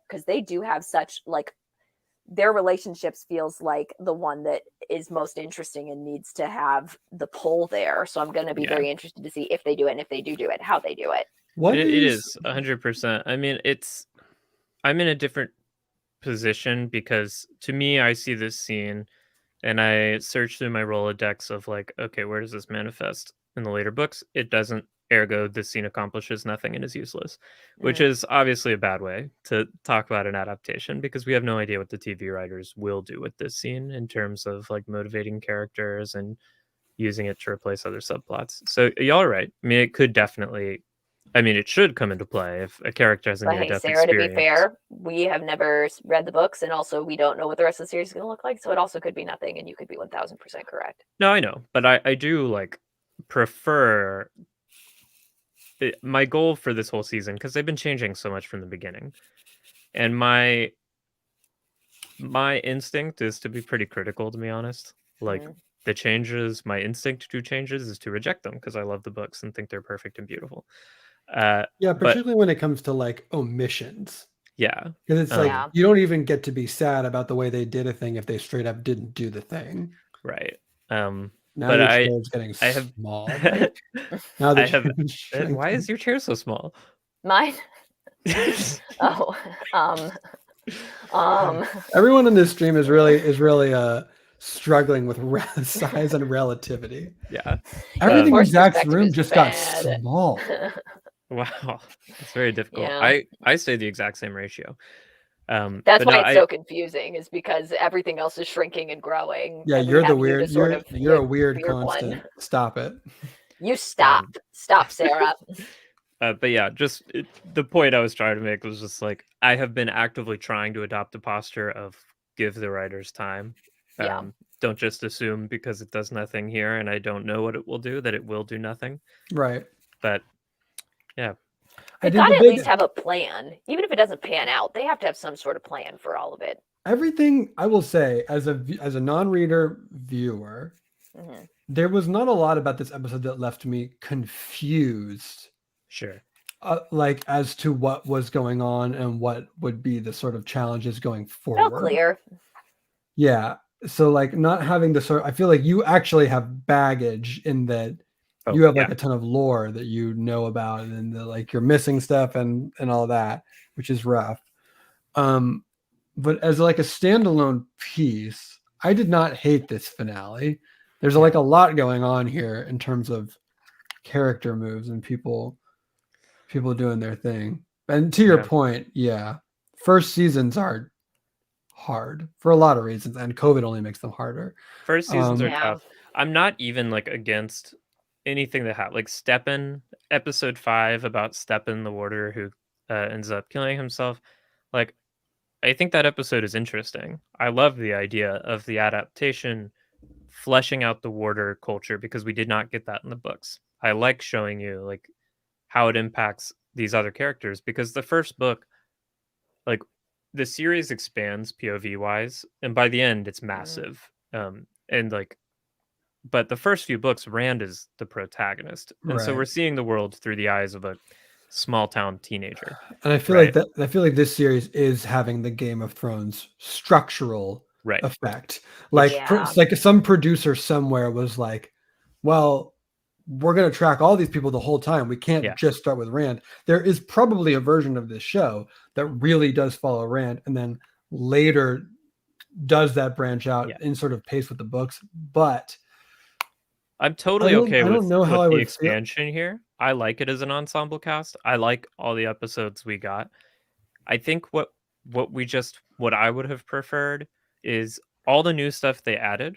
because they do have such like, their relationships feels like the one that is most interesting and needs to have the pull there. So I'm going to be very interested to see if they do it, and if they do it, how they do it. It is 100%. I mean, I'm in a different position, because to me, I see this scene and I search through my Rolodex of like, okay, where does this manifest in the later books? It doesn't. Ergo, this scene accomplishes nothing and is useless, which is obviously a bad way to talk about an adaptation, because we have no idea what the TV writers will do with this scene in terms of like motivating characters and using it to replace other subplots. So y'all are right. I mean, it could definitely, it should come into play if a character has a near-death Sarah, experience. To be fair, we have never read the books, and also we don't know what the rest of the series is going to look like, so it also could be nothing, and you could be 1000% correct. No, I know, but I do like prefer my goal for this whole season, because they've been changing so much from the beginning, and my instinct is to be pretty critical, to be honest. Like the changes, my instinct to changes is to reject them, because I love the books and think they're perfect and beautiful. Particularly when it comes to like omissions. Yeah, because it's like you don't even get to be sad about the way they did a thing if they straight up didn't do the thing. Right. Now but your chair's getting small. Now why is your chair so small? Mine? Everyone in this stream is really struggling with size and relativity. Yeah. Everything in Zach's room just got small. Wow. It's very difficult. Yeah. I say the exact same ratio. That's why it's so confusing, is because everything else is shrinking and growing. Yeah, you're the weird. You're a weird constant. One. Stop it. You stop. Stop, Sarah. But yeah, just the point I was trying to make was just like, I have been actively trying to adopt a posture of give the writers time. Don't just assume because it does nothing here and I don't know what it will do that it will do nothing. Right. But yeah. They gotta at least have a plan. Even if it doesn't pan out, they have to have some sort of plan for all of it. Everything, I will say, as a non-reader viewer, Mhm. there was not a lot about this episode that left me confused. Sure. Like as to what was going on and what would be the sort of challenges going Felt forward. clear. Yeah. So like not having the sort, I feel like you actually have baggage in that you have like a ton of lore that you know about, and like you're missing stuff and all that, which is rough. But as like a standalone piece, I did not hate this finale. There's like a lot going on here in terms of character moves and people doing their thing. And to your point, first seasons are hard for a lot of reasons, and COVID only makes them harder. First seasons are tough. I'm not even like against anything that happened. Like Steppen, episode 5 about Steppen the warder who ends up killing himself. Like, I think that episode is interesting. I love the idea of the adaptation fleshing out the warder culture because we did not get that in the books. I like showing you like how it impacts these other characters because the first book, like the series expands POV wise, and by the end it's massive. And like, but the first few books, Rand is the protagonist, and so we're seeing the world through the eyes of a small town teenager. And I feel like that. I feel like this series is having the Game of Thrones structural effect. Like, like some producer somewhere was like, "Well, we're going to track all these people the whole time. We can't just start with Rand." There is probably a version of this show that really does follow Rand, and then later does that branch out in sort of pace with the books. But I'm totally okay with the expansion here. I like it as an ensemble cast. I like all the episodes we got. I think what I would have preferred is all the new stuff they added,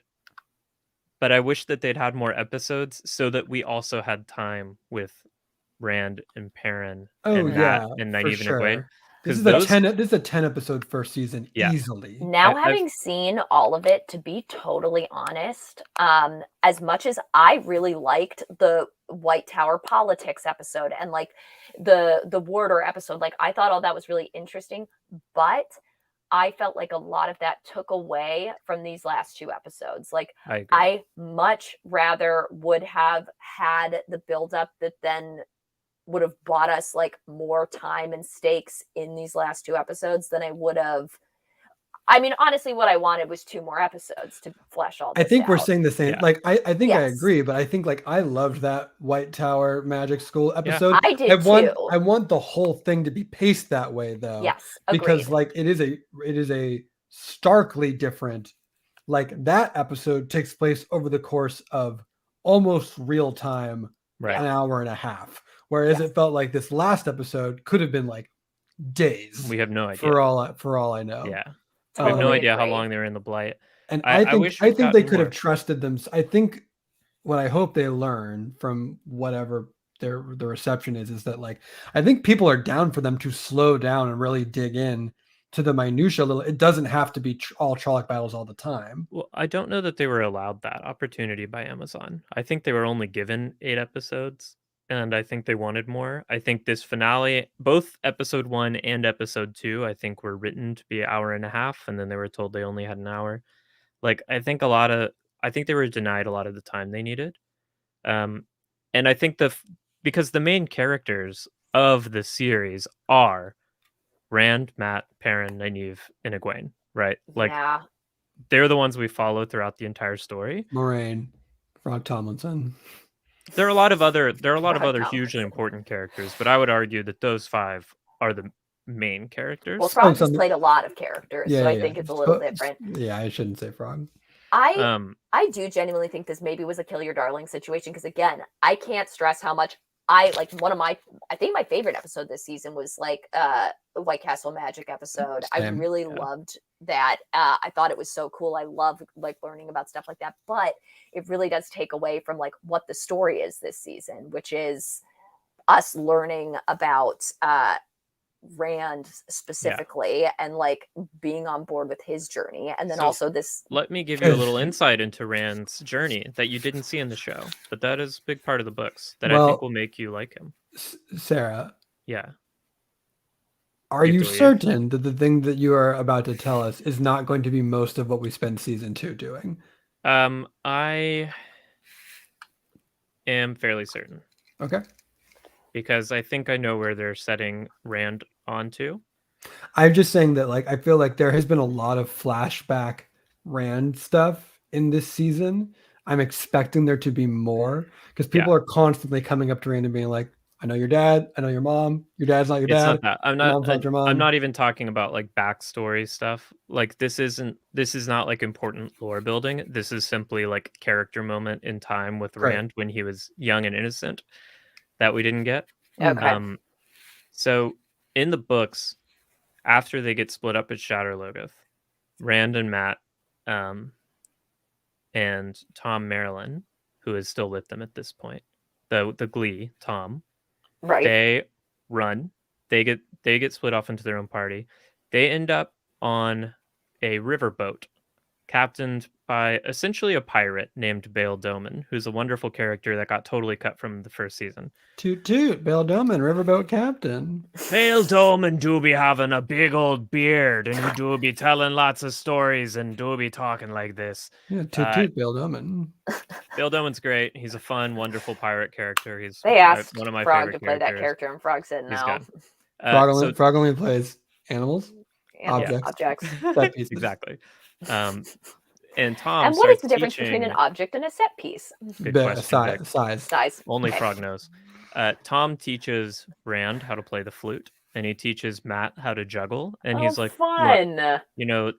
but I wish that they'd had more episodes so that we also had time with Rand and Perrin and Nat and Nynaeve and Egwene. This is a 10 episode first season easily. Now, having seen all of it, to be totally honest, as much as I really liked the White Tower politics episode and like the warder episode, like I thought all that was really interesting, but I felt like a lot of that took away from these last 2 episodes. Like I much rather would have had the buildup that then would have bought us like more time and stakes in these last 2 episodes than I would have. I mean, honestly, what I wanted was 2 more episodes to flesh all this I think out. we're saying the same. Like, I think I agree, but I think like I loved that White Tower Magic School episode. I did too. I want the whole thing to be paced that way though. Yes, agreed. Because like it is a starkly different, like that episode takes place over the course of almost real time, an hour and a half. Whereas it felt like this last episode could have been like days. We have no idea. For all I know. Yeah. We have no idea how long they were in the blight. And I think they could have trusted them. I think what I hope they learn from whatever the reception is that like, I think people are down for them to slow down and really dig in to the minutia a little. It doesn't have to be all Trolloc battles all the time. Well, I don't know that they were allowed that opportunity by Amazon. I think they were only given 8 episodes. And I think they wanted more. I think this finale, both episode 1 and episode 2, I think were written to be an hour and a half, and then they were told they only had an hour. Like, I think they were denied a lot of the time they needed. And I think because the main characters of the series are Rand, Matt, Perrin, Nynaeve, and Egwene, right? Like, they're the ones we follow throughout the entire story. Moraine, Frog Tomlinson. There are a lot of other hugely important characters, but I would argue that those 5 are the main characters. Well, Frog has played a lot of characters, so I think it's a little different. Yeah, I shouldn't say Frog. I do genuinely think this maybe was a kill your darling situation because again, I can't stress how much I like I think my favorite episode this season was like the White Castle Magic episode. I really loved that. I thought it was so cool. I love like learning about stuff like that, but it really does take away from like what the story is this season, which is us learning about Rand specifically and like being on board with his journey. And then also this. Let me give you a little insight into Rand's journey that you didn't see in the show, but that is a big part of the books that I think will make you like him. Sarah. Yeah. Are you certain that the thing that you are about to tell us is not going to be most of what we spend season 2 doing? I am fairly certain. Okay. Because I think I know where they're setting Rand onto. I'm just saying that, like, I feel like there has been a lot of flashback Rand stuff in this season. I'm expecting there to be more because people are constantly coming up to Rand and being like, I know your dad. I know your mom. Your dad's not your It's dad. not that. Your mom's not your mom. I'm not even talking about like backstory stuff. Like this is not like important lore building. This is simply like character moment in time with Right. Rand when he was young and innocent that we didn't get. Okay. So in the books, after they get split up at Shadowlogoth, Rand and Matt, and Tom Marilyn, who is still with them at this point, the Glee Tom, Right. they run. They get split off into their own party. They end up on a riverboat, captained by essentially a pirate named Bail Doman, who's a wonderful character that got totally cut from the first season. Toot toot, Bail Doman, riverboat captain. Bail Doman do be having a big old beard, and he do be telling lots of stories, and do be talking like this. Yeah, toot toot, Bail Doman. Bail Doman's great. He's a fun, wonderful pirate character. He's They asked one of my Frog favorite to play characters. that character, and Frog said He's no. good. Frog only plays animals, objects. Set pieces. Exactly. And Tom. And what is the difference between an object and a set piece? Good question. Size. Only Frog knows. Tom teaches Rand how to play the flute, and he teaches Matt how to juggle. And he's like, fun.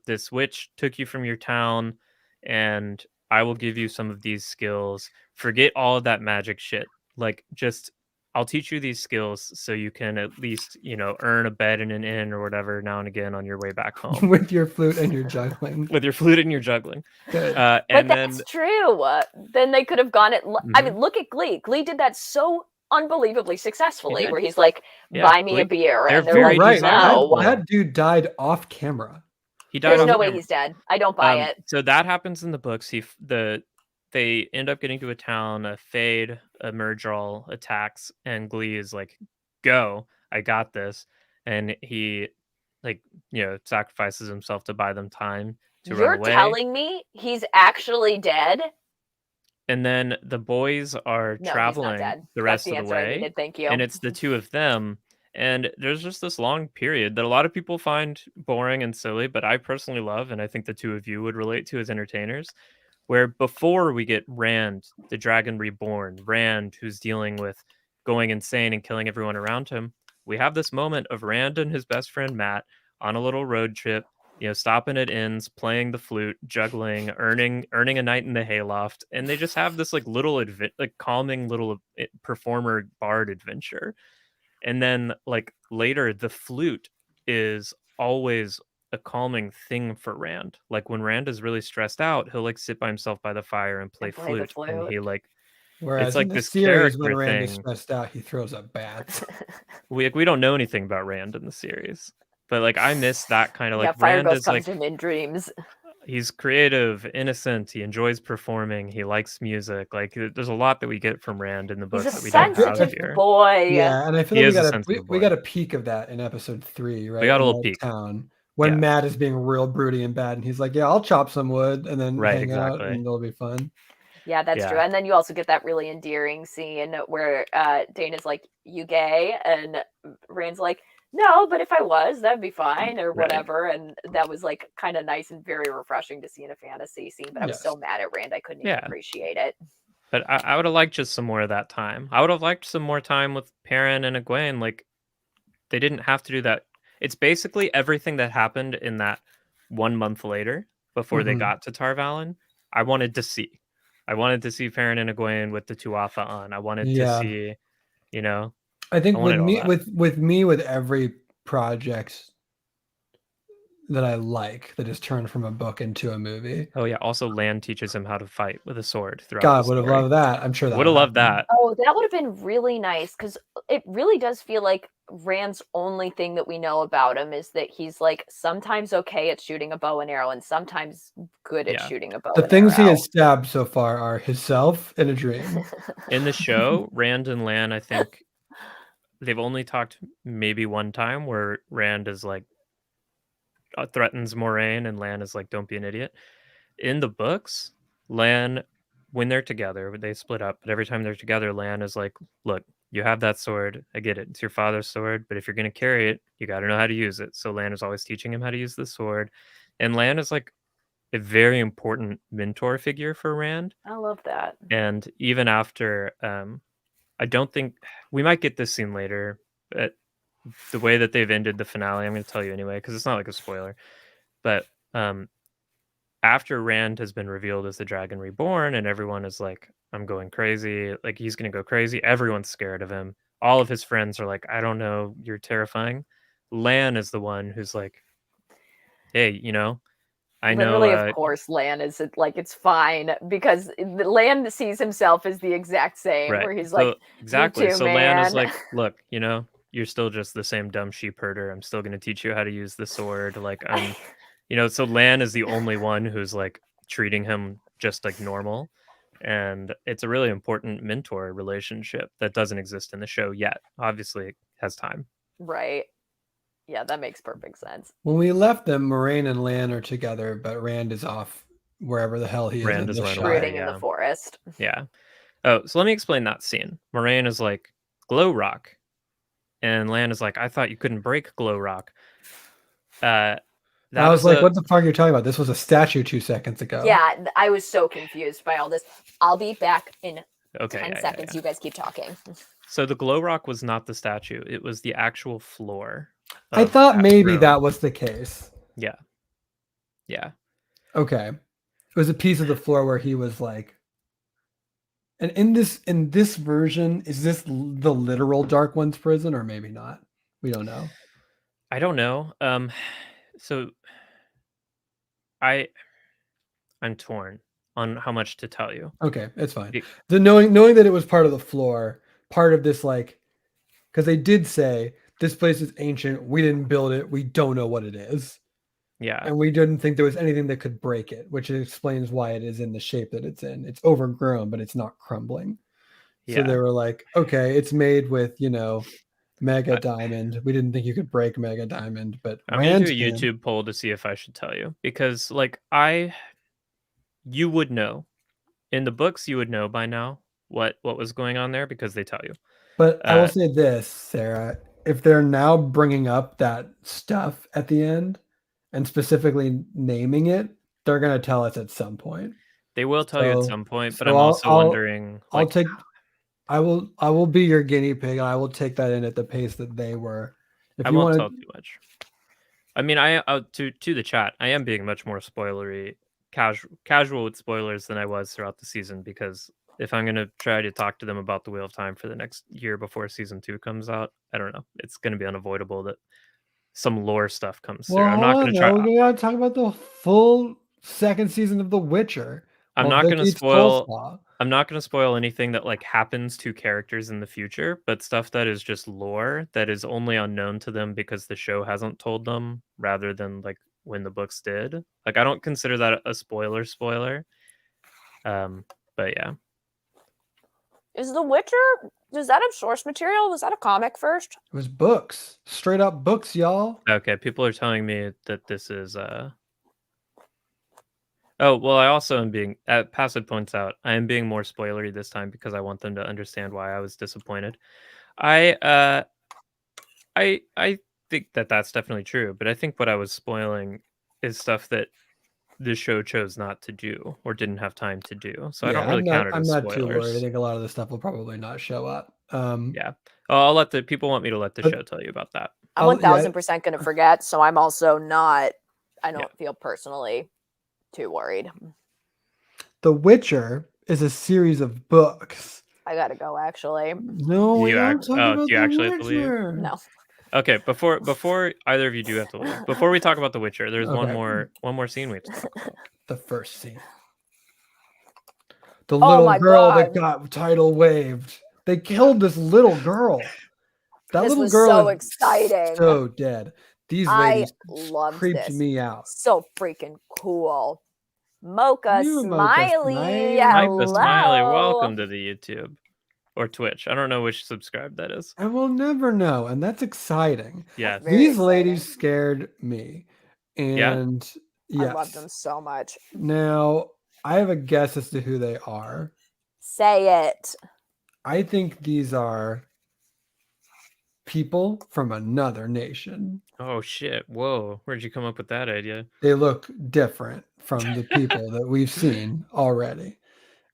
This witch took you from your town, and I will give you some of these skills. Forget all of that magic shit. Like, just I'll teach you these skills so you can at least, earn a bed in an inn or whatever now and again on your way back home. With your flute and your juggling. With your flute and your juggling. Good. But that's true. Then they could have gone it. I mean, look at Glee. Glee did that so unbelievably successfully, where he's like, buy me a beer. And they're like, right. no. That dude died off camera. He died. There's no way he's dead. I don't buy it. So that happens in the books. They end up getting to a town, a Fade, a Murdrawl attacks, and Glee is like, go, I got this. And he, sacrifices himself to buy them time to run away. You're telling me he's actually dead? And then the boys are traveling the rest of the way. Thank you. And it's the two of them. And there's just this long period that a lot of people find boring and silly, but I personally love, and I think the two of you would relate to as entertainers, where before we get Rand, the Dragon Reborn, Rand, who's dealing with going insane and killing everyone around him, we have this moment of Rand and his best friend Matt on a little road trip, stopping at inns, playing the flute, juggling, earning a night in the hayloft, and they just have this little calming little performer bard adventure. And then later, the flute is always a calming thing for Rand. Like when Rand is really stressed out, he'll sit by himself by the fire and play flute. And he whereas it's in this series, character when Rand thing. is stressed out, he throws up bats. We don't know anything about Rand in the series, but I miss that kind of Fire Rand Ghost is comes to him in dreams. He's creative, innocent. He enjoys performing. He likes music. There's a lot that we get from Rand in the books that we don't have here. Boy. Yeah, and I feel we got a peak of that in episode 3, right? We got a little peek. Town when Matt is being real broody and bad, and he's like, "Yeah, I'll chop some wood and then hang out, and it'll be fun." Yeah, that's true. And then you also get that really endearing scene where Dana's like, "You gay?" and Rand's like, "No, but if I was, that'd be fine," or whatever. And that was kind of nice and very refreshing to see in a fantasy scene. But I was so mad at Rand, I couldn't even appreciate it. But I would have liked just some more of that time. I would have liked some more time with Perrin and Egwene. They didn't have to do that. It's basically everything that happened in that 1 month later before they got to Tar Valon. I wanted to see. I wanted to see Perrin and Egwene with the Tuatha on. I wanted to see, I think with every project that I like that is turned from a book into a movie. Oh yeah. Also, Lan teaches him how to fight with a sword throughout. God would have loved that. I'm sure that would have loved that. Oh, that would have been really nice because it really does feel like Rand's only thing that we know about him is that he's sometimes okay at shooting a bow and arrow and sometimes good at shooting a bow. The things he has stabbed so far are himself in a dream. In the show, Rand and Lan, I think they've only talked maybe one time where Rand is threatens Moraine and Lan is don't be an idiot. In the books, Lan, when they're together, they split up, but every time they're together, Lan is like, look, you have that sword. I get it. It's your father's sword, but if you're going to carry it, you got to know how to use it. So Lan is always teaching him how to use the sword. And Lan is like a very important mentor figure for Rand. I love that. And even after, I don't think we might get this scene later, but the way that they've ended the finale, I'm going to tell you anyway, because it's not like a spoiler. But after Rand has been revealed as the Dragon Reborn, and everyone is like, I'm going crazy, like he's going to go crazy. Everyone's scared of him. All of his friends are like, I don't know, you're terrifying. Lan is the one who's like, hey, you know, I Literally, know. of course, Lan is like, it's fine because Lan sees himself as the exact same, Right. where he's So, like, exactly. Me too, So Lan is man. like, look, you know, you're still just the same dumb sheep herder. I'm still going to teach you how to use the sword. Like, I'm, you know, so Lan is the only one who's like treating him just like normal. And it's a really important mentor relationship that doesn't exist in the show yet. Obviously, it has time. Right. Yeah, that makes perfect sense. When we left them, Moraine and Lan are together, but Rand is off wherever the hell he is. Rand in is the run Shire. away. Brooding in the forest. Yeah. Oh, so let me explain that scene. Moraine is like, glow rock. And Lan is like, I thought you couldn't break glow rock. I was like, what the fuck are you talking about? This was a statue 2 seconds ago. Yeah, I was so confused by all this. I'll be back in 10 seconds. Yeah. You guys keep talking. So the glow rock was not the statue. It was the actual floor. I thought maybe that was the case. Yeah. Yeah. Okay. It was a piece of the floor where he was like, and in this version, is this the literal Dark One's prison or maybe not? We don't know. I don't know. So I'm torn on how much to tell you. Okay, it's fine. The knowing that it was part of the floor, part of this, like, because they did say this place is ancient. We didn't build it. We don't know what it is. Yeah. And we didn't think there was anything that could break it, which explains why it is in the shape that it's in. It's overgrown, but it's not crumbling. So they were like, okay, it's made with, you know, Mega Diamond. We didn't think you could break Mega Diamond, but I'm going to do a YouTube poll to see if I should tell you. Because, like, you would know. In the books, you would know by now what was going on there because they tell you. But I will say this, Sarah. If they're now bringing up that stuff at the end and specifically naming it, they're going to tell us at some point. They will tell you at some point, but I'm also wondering. I will be your guinea pig, and I will take that in at the pace that they were. I won't tell too much. I mean, to the chat, I am being much more spoilery, casual with spoilers than I was throughout the season, because if I'm going to try to talk to them about the Wheel of Time for the next year before season 2 comes out, I don't know. It's going to be unavoidable that some lore stuff comes through. I'm not going to try. We got to talk about the full second season of The Witcher. I'm not going to spoil. I'm not going to spoil anything that like happens to characters in the future, but stuff that is just lore that is only unknown to them because the show hasn't told them, rather than like when the books did. Like, I don't consider that a spoiler. But yeah. Is The Witcher, does that have source material? Was that a comic first? It was books. Straight up books, y'all. Okay, people are telling me that this is Oh, well, I also am being, Passive points out, I am being more spoilery this time because I want them to understand why I was disappointed. I think that that's definitely true, but I think what I was spoiling is stuff that the show chose not to do or didn't have time to do. So I don't really count it as spoilers. I'm not too worried. I think a lot of the stuff will probably not show up. Yeah. I'll let the people want me to let the show tell you about that. I'm 1000% going to forget, so I'm also not, I don't feel personally too worried. The Witcher is a series of books. I gotta go, actually. No, do you actually have to leave? No. Okay, before either of you do have to leave, before we talk about The Witcher, there's one more scene we have to talk about. The first scene. The little girl that got tidal waved. They killed this little girl. That little girl so exciting. So dead. These ladies creeped this. me out. So freaking cool. Mocha Smiley. Mocha Smiley, welcome to the YouTube or Twitch. I don't know which subscribe that is. I will never know, and that's exciting. Yeah, these ladies scared me, and I love them so much. Now, I have a guess as to who they are. Say it. I think these are people from another nation. Oh shit! Whoa, where'd you come up with that idea? They look different from the people that we've seen already.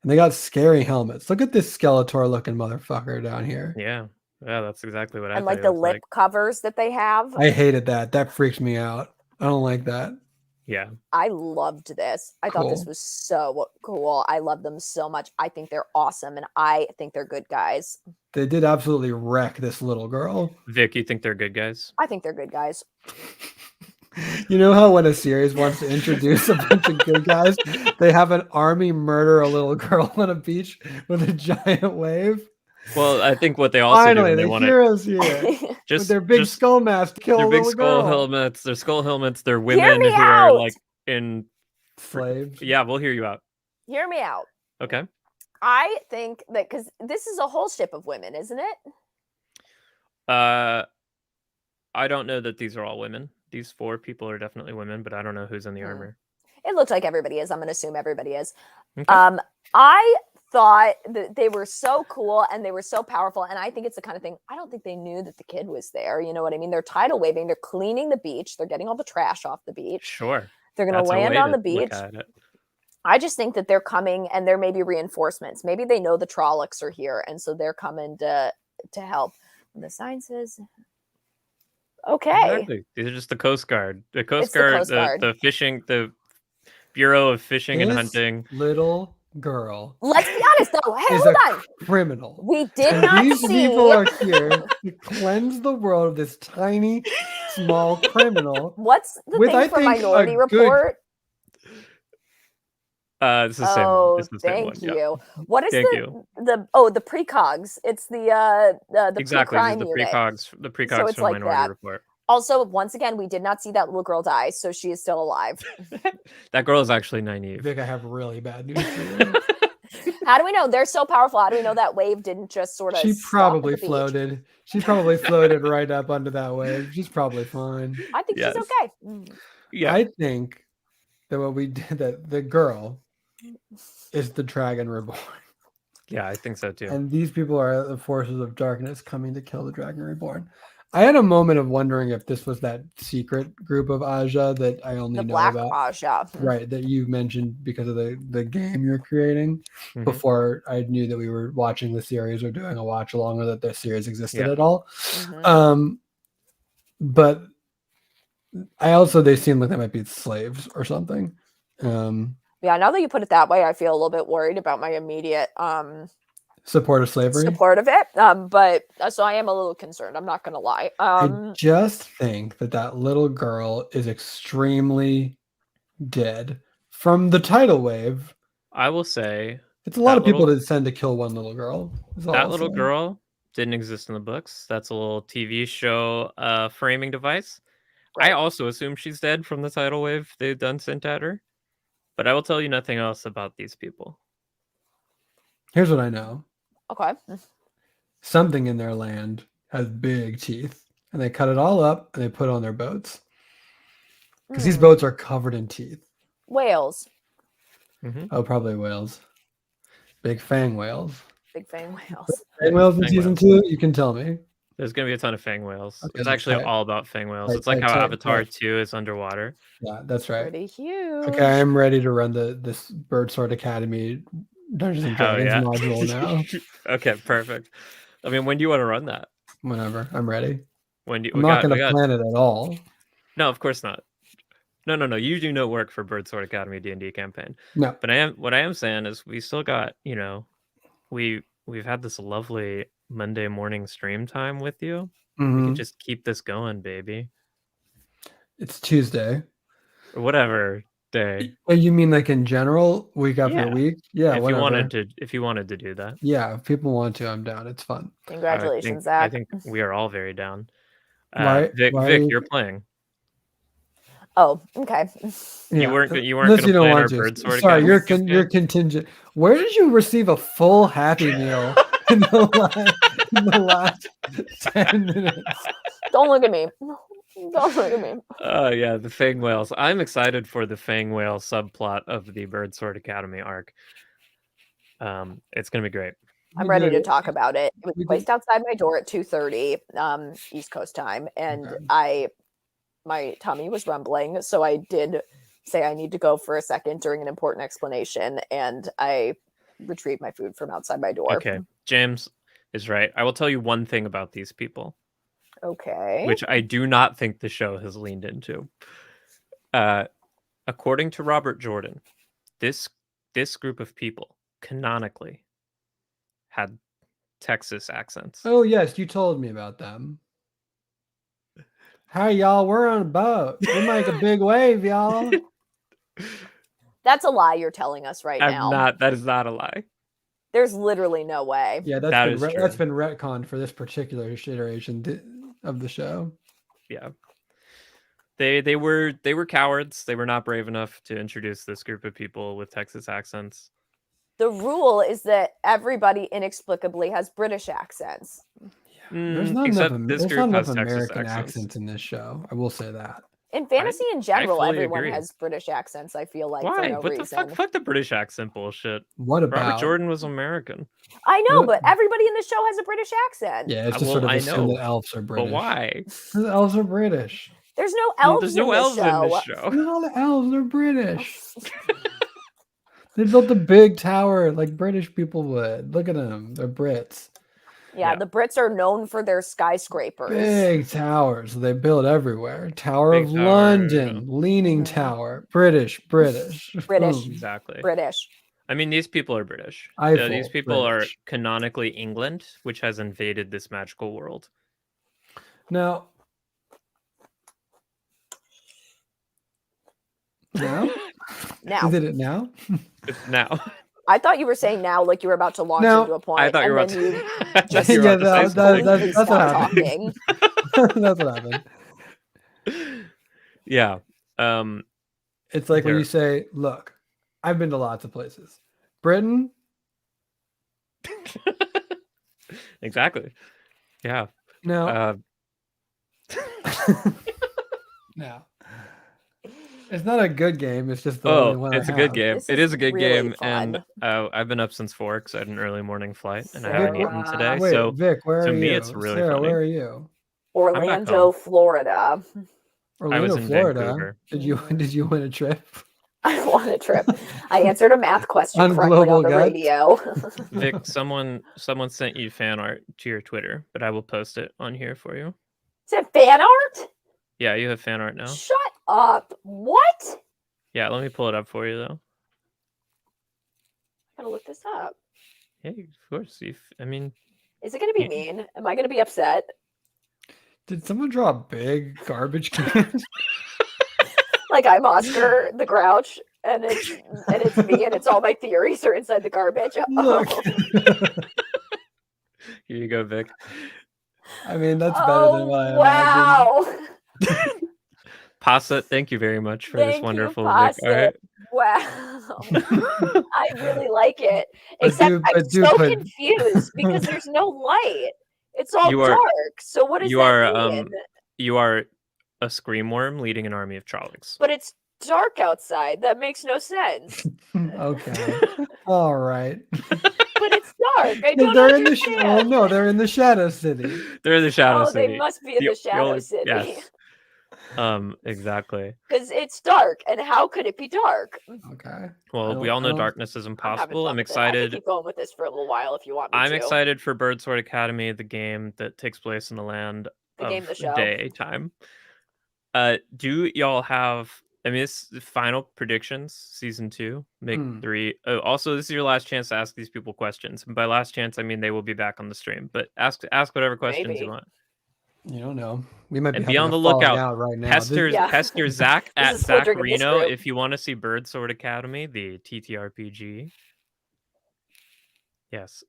And they got scary helmets. Look at this Skeletor looking motherfucker down here. Yeah, that's exactly what I And thought like it the was lip covers that they have. I hated that. That freaks me out. I don't like that. Yeah. I loved this. I thought this was so cool. I love them so much. I think they're awesome, and I think they're good guys. They did absolutely wreck this little girl. Vic, you think they're good guys? I think they're good guys. You know how when a series wants to introduce a bunch of good guys, they have an army murder a little girl on a beach with a giant wave? Well, I think what they also Finally, do the they want heroes here just with their big skull mask to kill their a big little skull girl. helmets. Their skull helmets. They're Hear women me who are out! like in slaves. Yeah, we'll hear you out. Hear me out. Okay. I think that because this is a whole ship of women, isn't it? I don't know that these are all women. These 4 people are definitely women, but I don't know who's in the armor. It looks like everybody is. I'm going to assume everybody is. Okay. I thought that they were so cool and they were so powerful. And I think it's the kind of thing, I don't think they knew that the kid was there. You know what I mean? They're tidal waving. They're cleaning the beach. They're getting all the trash off the beach. Sure. They're going to land on the beach. I just think that they're coming and there may be reinforcements. Maybe they know the Trollocs are here. And so they're coming to help. And the sign says, okay. Exactly. These are just the Coast Guard. The It's Coast the Guard, Coast Guard. the fishing, the Bureau of Fishing and Hunting. Little girl. Let's be honest though. Hey, is hold a on. criminal. We did And not these see. people are here to cleanse the world of this tiny, small criminal. What's the with, thing I for think, Minority a Report? It's the same one. It's the same one. Thank you. Yeah. What is the precogs? It's the exactly pre-crime the unit. precogs So it's from like Minority that. Report. Also, once again, we did not see that little girl die, so she is still alive. That girl is actually naive. Vic, I have really bad news for you. How do we know they're so powerful? How do we know that wave didn't just sort of? She probably stop at the floated. beach? She probably floated right up under that wave. She's probably fine. I think she's okay. Yeah, I think that what we did, that the girl is the Dragon Reborn. Yeah, I think so too. And these people are the forces of darkness coming to kill the Dragon Reborn. I had a moment of wondering if this was that secret group of Aja that I only know Black about. Aja. Right, that you mentioned because of the game you're creating. Mhm. Before I knew that we were watching the series or doing a watch along, or that the series existed Yeah. at all. Mhm. But I also, they seem like they might be slaves or something. Yeah, now that you put it that way, I feel a little bit worried about my immediate Support of slavery. support of it. But so I am a little concerned. I'm not gonna lie. I just think that little girl is extremely dead from the tidal wave. I will say It's a lot of people little- to send to kill one little girl. that little girl didn't exist in the books. That's a little TV show framing device. Right. I also assume she's dead from the tidal wave they've done sent at her. But I will tell you nothing else about these people. Here's what I know. Okay. Something in their land has big teeth, and they cut it all up and they put it on their boats. Because these boats are covered in teeth. Whales. Mm-hmm. Oh, probably whales. Big fang whales. Big fang whales. Fang whales in Fang season whales. 2? You can tell me. There's going to be a ton of fang whales. Okay, It's actually tight. all about fang whales. Tight, It's like tight, how tight, Avatar tight. 2 is underwater. Yeah, that's right. Pretty huge. Okay, I'm ready to run this Bird Sword Academy Dungeons and Hell Dragons yeah. module now. Okay, perfect. I mean, when do you want to run that? Whenever. I'm ready. When do you, I'm not going to plan it at all. No, of course not. No. You do no work for Bird Sword Academy D&D campaign. No. But what I am saying is we still got, we've had this lovely Monday morning stream time with you. We Mhm. can just keep this going, baby. It's Tuesday. Or whatever day. Oh, you mean like in general, week after Yeah. week? Yeah, if whatever. you wanted to do that. Yeah, if people want to, I'm down. It's fun. Congratulations, I Zach. think we are all very down. Why- Vic, you're playing. Oh, okay. You Yeah. weren't Unless going to you don't plan our want to. Bird Sword Sorry, Academy you're campaign? contingent. Where did you receive a full Happy Meal in the last 10 minutes? Don't look at me. Don't look at me. Yeah, the Fang Whales. I'm excited for the Fang Whale subplot of the Bird Sword Academy arc. It's gonna be great. I'm ready to talk about it. It was placed outside my door at 2:30 East Coast time, and my tummy was rumbling, so I did say I need to go for a second during an important explanation, and I retrieved my food from outside my door. Okay, James is right. I will tell you one thing about these people. Okay. Which I do not think the show has leaned into. According to Robert Jordan, this group of people canonically had Texas accents. Oh yes, you told me about them. Hey y'all, we're on a boat. We make a big wave, y'all. That's a lie you're telling us right now. That is not a lie. There's literally no way. Yeah, that's been retconned for this particular iteration of the show. Yeah. They were cowards. They were not brave enough to introduce this group of people with Texas accents. The rule is that everybody inexplicably has British accents. There's not enough American accents in this show. I will say that. In fantasy in general, everyone has British accents, I feel like. Why? For no what reason. the fuck? Fuck the British accent bullshit. What about? Robert Jordan was American. I know, but everybody in the show has a British accent. Yeah, it's just sort of assume that elves are British. But why? The elves are British. There's no elves. There's no elves in this show. All the elves are British. They built a big tower like British people would. Look at them. They're Brits. Yeah, the Brits are known for their skyscrapers. Big towers. They build everywhere. Tower of London, Leaning Tower. British. Exactly. British. I mean, these people are British. These people are canonically England, which has invaded this magical world. Now? Is it now? It's now. I thought you were saying now, like you were about to launch into a point. I thought you were about to. That's what happened. That's what happened. Yeah. It's like when you say, "Look, I've been to lots of places. Britain." Exactly. Yeah. No. No. It's not a good game. It's just the only one. It's a good game. It is a good game, and I've been up since 4 because I had an early morning flight, and I haven't eaten today. Wait, so, Vic, where are you? It's really funny. Where are you? Orlando, Florida. Orlando, Florida. Vancouver. Did you win a trip? I won a trip. I answered a math question correctly on the radio. Vic, someone sent you fan art to your Twitter, but I will post it on here for you. Is it fan art? Yeah, you have fan art now. Shut up. What? Yeah, let me pull it up for you, though. I gotta look this up. Yeah, of course. I mean... Is it gonna be mean? Am I gonna be upset? Did someone draw a big garbage can? Like I'm Oscar the Grouch, and it's me, and it's all my theories are inside the garbage. Look. Here you go, Vic. I mean, that's better than what I imagined. Pasta, thank you very much for this wonderful Vic art. Wow. I really like it. Except I'm so confused because there's no light. It's all dark. So what does that mean? You are a scream worm leading an army of Trollocs. But it's dark outside. That makes no sense. Okay. All right. But it's dark. I don't understand. No, they're in the Shadow City. They're in the Shadow City. They must be in the Shadow City. Yes. Exactly. Because it's dark, and how could it be dark? Okay. Well, we all know darkness is impossible. I'm excited. I can keep going with this for a little while if you want me to. I'm excited for Bird Sword Academy, the game that takes place in the land of daytime. Do y'all have? I mean, this final predictions, season 2, make 3. Also, this is your last chance to ask these people questions. And by last chance, I mean they will be back on the stream. But ask whatever questions you want. You don't know. We might be on the lookout right now. Pester Zach at Zach Reno if you want to see Bird Sword Academy, the TTRPG. Yes.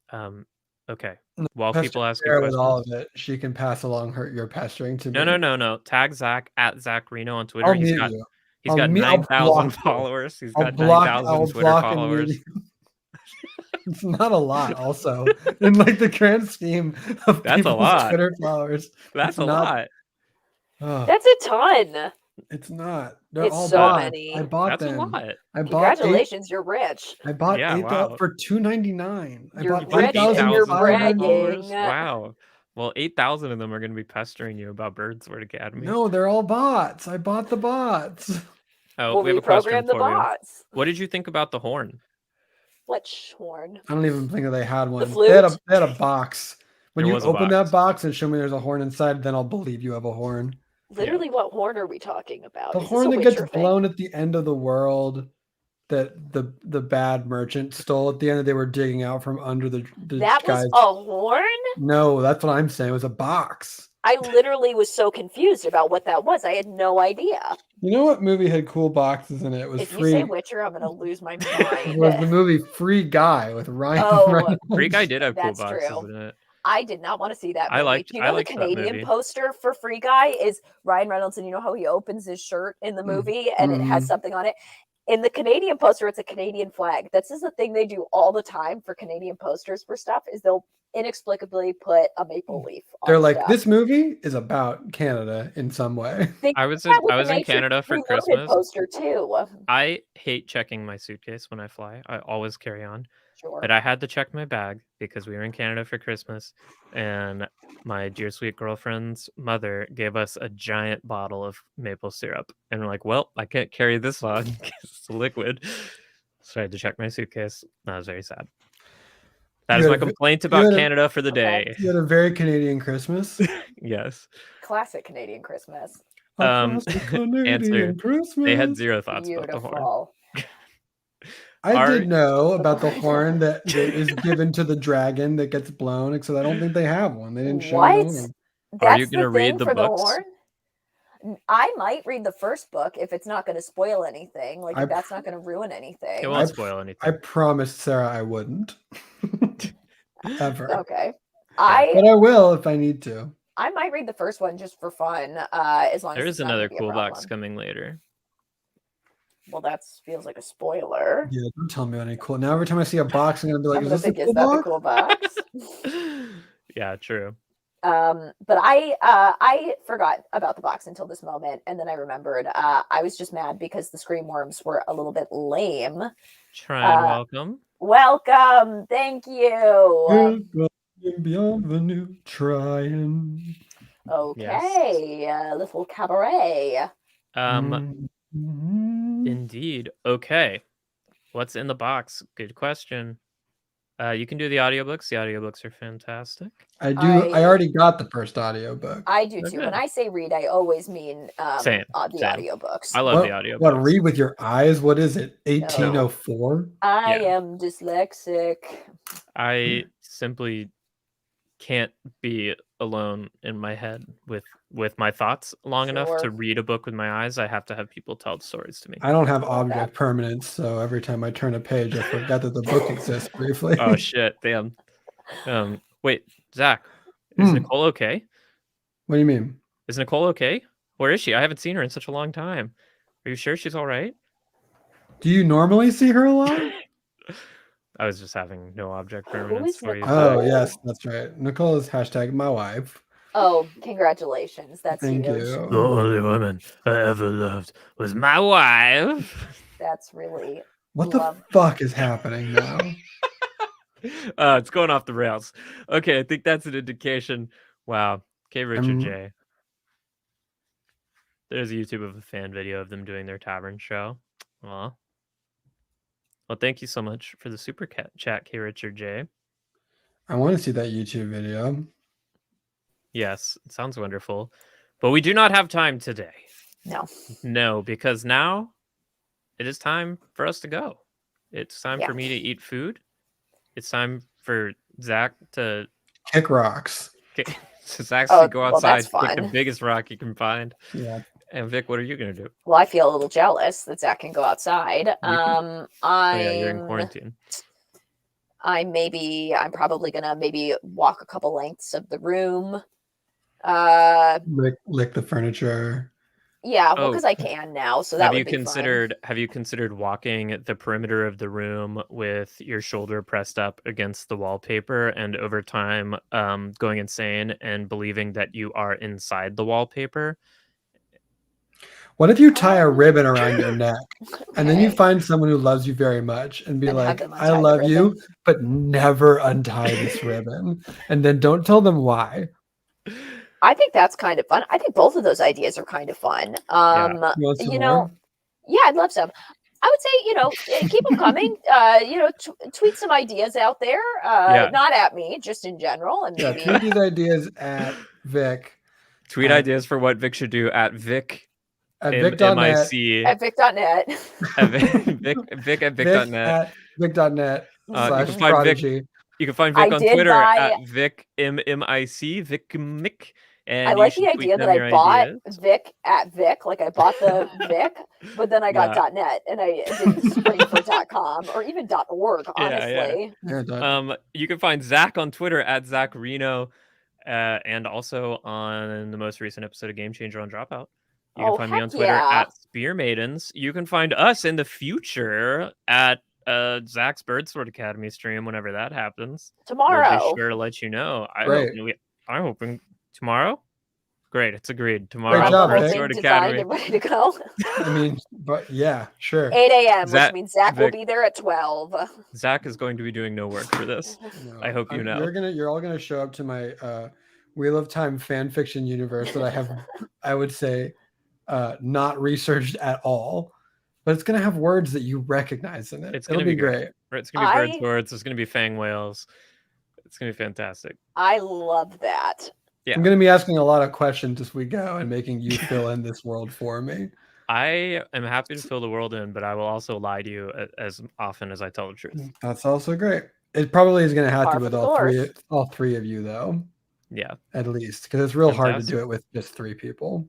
Okay. While people ask you questions, all of it, she can pass along your pestering to me. No. Tag Zach at Zach Reno on Twitter. He's got 9,000 followers. He's got 9,000 Twitter followers. It's not a lot, also, in like the grand scheme of that's a lot. Twitter followers. That's a lot. That's a ton. It's not. They're It's all so bots. many. I bought That's a them. lot. I bought Congratulations, you're rich. I bought Yeah, 8 wow. for $2.99. I You're bought rich and you're $8,500. bragging. Wow. Well, 8,000 of them are going to be pestering you about Birdsword Academy. No, they're all bots. I bought the bots. Oh, We'll we have a question reprogram the for you. bots. What did you think about the horn? Which horn? I don't even think that they had one. flute? They had a box. When There you was a open box. that box and show me there's a horn inside, then I'll believe you have a horn. Literally, what horn are we talking about? The Is this horn a that gets Witcher thing? blown at the end of the world that the bad merchant stole at the end that they were digging out from under the That guys. was a horn? No, that's what I'm saying. It was a box. I literally was so confused about what that was. I had no idea. You know what movie had cool boxes in it? It was If you free. say Witcher, I'm gonna lose my It was the mind. movie Free Guy with Ryan Oh, Reynolds. Free Guy did have cool That's boxes true. in it. I did not want to see that I movie. liked- Do you I know the liked that Canadian movie. poster for Free Guy is Ryan Reynolds, and you know how he opens his shirt in the movie and it has Mhm. something on it? In the Canadian poster, it's a Canadian flag. This is the thing they do all the time for Canadian posters for stuff is they'll inexplicably put a maple leaf on They're like, stuff. this movie is about Canada in some way. They I was did that in with I the was in Matrix Canada for Reloaded Christmas. poster too. I hate checking my suitcase when I fly. I always carry on. Sure. But I had to check my bag because we were in Canada for Christmas, and my dear sweet girlfriend's mother gave us a giant bottle of maple syrup. And we're like, well, I can't carry this on because it's a liquid. So I had to check my suitcase. That was very sad. That is my complaint about Canada for the day. You had a very Canadian Christmas. Yes. Classic Canadian Christmas. Answer. Christmas. They had zero thoughts about the horn. Beautiful. I did know about the horn that is given to the dragon that gets blown, except I don't think they have one. They didn't show What? one. Are you That's gonna the read thing the for the books? horn? I might read the first book if it's not going to spoil anything. Like, I if that's not going to ruin anything. It won't spoil anything. I promised Sarah I wouldn't. Ever. Okay. But I will if I need to. I might read the first one just for fun, as long as There it's is not another gonna be a cool box problem. coming later. Well, that feels like a spoiler. Yeah, don't tell me any cool. Now every time I see a box, I'm gonna be like, I'm "Is gonna this a think, cool is that box?" the cool box? Yeah, true. But I forgot about the box until this moment, and then I remembered. I was just mad because the scream worms were a little bit lame. Try and welcome. Welcome, thank you. Beyond the new trying. Okay, little cabaret. Indeed. Okay. What's in the box? Good question. You can do the audiobooks. The audiobooks are fantastic. I already got the first audiobook. I do too. When I say read, I always mean same. audiobooks. I love the audiobooks. What, read with your eyes? What is it? 1804? I am dyslexic. I simply can't be alone in my head with my thoughts long enough to read a book with my eyes. I have to have people tell the stories to me. I don't have object permanence, so every time I turn a page, I forget that the book exists briefly. Oh shit! Damn. Wait, Zach, is Nicole okay? What do you mean? Is Nicole okay? Where is she? I haven't seen her in such a long time. Are you sure she's all right? Do you normally see her a lot? I was just having no object permanence for you. Oh, yes, that's right. Nicole is hashtag my wife. Oh, congratulations. That's Thank huge. you. The only woman I ever loved was my wife. That's really What the fuck is happening now? It's going off the rails. Okay, I think that's an indication. Wow. Okay, Richard J. There's a YouTube of a fan video of them doing their tavern show. Well, thank you so much for the super chat, K. Richard J. I want to see that YouTube video. Yes, it sounds wonderful. But we do not have time today. No, because now it is time for us to go. It's time for me to eat food. It's time for Zach to kick rocks. Zach's to go outside, kick the biggest rock you can find. Yeah. And Vic, what are you gonna do? Well, I feel a little jealous that Zach can go outside. Yeah, you're in quarantine. I'm probably gonna walk a couple lengths of the room. Lick the furniture. Yeah, well, because I can now. So that would be fun. Have you considered walking the perimeter of the room with your shoulder pressed up against the wallpaper, and over time, going insane and believing that you are inside the wallpaper, What if you tie a ribbon around your neck and then you find someone who loves you very much and be And have like, them I untie the love you, ribbon. but never untie this ribbon. And then don't tell them why. I think that's kind of fun. I think both of those ideas are kind of fun. You want some more? Yeah, I'd love some. I would say, keep them coming. Tweet some ideas out there. Not at me, just in general. And maybe tweet these ideas at Vic. Tweet ideas for what Vic should do at Vic. At Vic.net. At Vic.net. Vic at Vic.net. At Vic.net. /prodigy. You can find Vic on Twitter at Vic MMIC, Vic Mick. And I like the idea that I bought Vic at Vic, like I bought the Vic, but then I got .net and I didn't spring for .com or even .org, honestly. You can find Zach on Twitter at Zach Reno, and also on the most recent episode of Game Changer on Dropout. You can find me on Twitter at Spear Maidens. You can find us in the future at Zach's Birdsword Academy stream whenever that happens. Tomorrow. We'll be sure to let you know. I'm hoping tomorrow. Great, it's agreed. Tomorrow, Birdsword Academy. Ready to go. I mean, but yeah, sure. 8 a.m., which means Zach will be there at 12. Zach is going to be doing no work for this. No, I hope you know. You're all gonna show up to my Wheel of Time fan fiction universe that I have, I would say, not researched at all, but it's gonna have words that you recognize in it. It'll be great. It's gonna be bird swords. It's gonna be fang whales. It's gonna be fantastic. I love that. Yeah. I'm gonna be asking a lot of questions as we go and making you fill in this world for me. I am happy to fill the world in, but I will also lie to you as often as I tell the truth. That's also great. It probably is gonna have to with all three of you though. Yeah, at least because it's real hard to do it with just 3 people.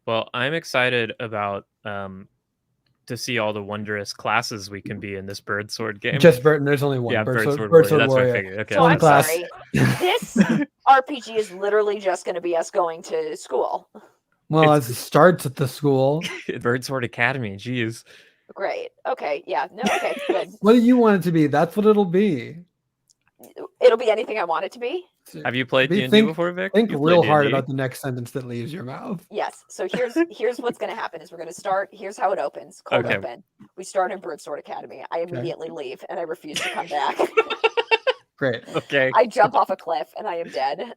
Well, I'm excited about to see all the wondrous classes we can be in this birdsword game. Just bird. There's only one. Yeah, birdsword warrior. That's what I figured. Okay. So I'm sorry. This RPG is literally just going to be us going to school. Well, it starts at the school. Birdsword Academy. Jeez. Great. Okay. Yeah. No. Okay. Good. What do you want it to be? That's what it'll be. It'll be anything I want it to be. Have you played D&D before, Vic? Think real hard about the next sentence that leaves your mouth. Yes. So here's what's going to happen is we're going to start. Here's how it opens. Cold open. We start in Birdsword Academy. I immediately leave and I refuse to come back. Great. Okay. I jump off a cliff and I am dead.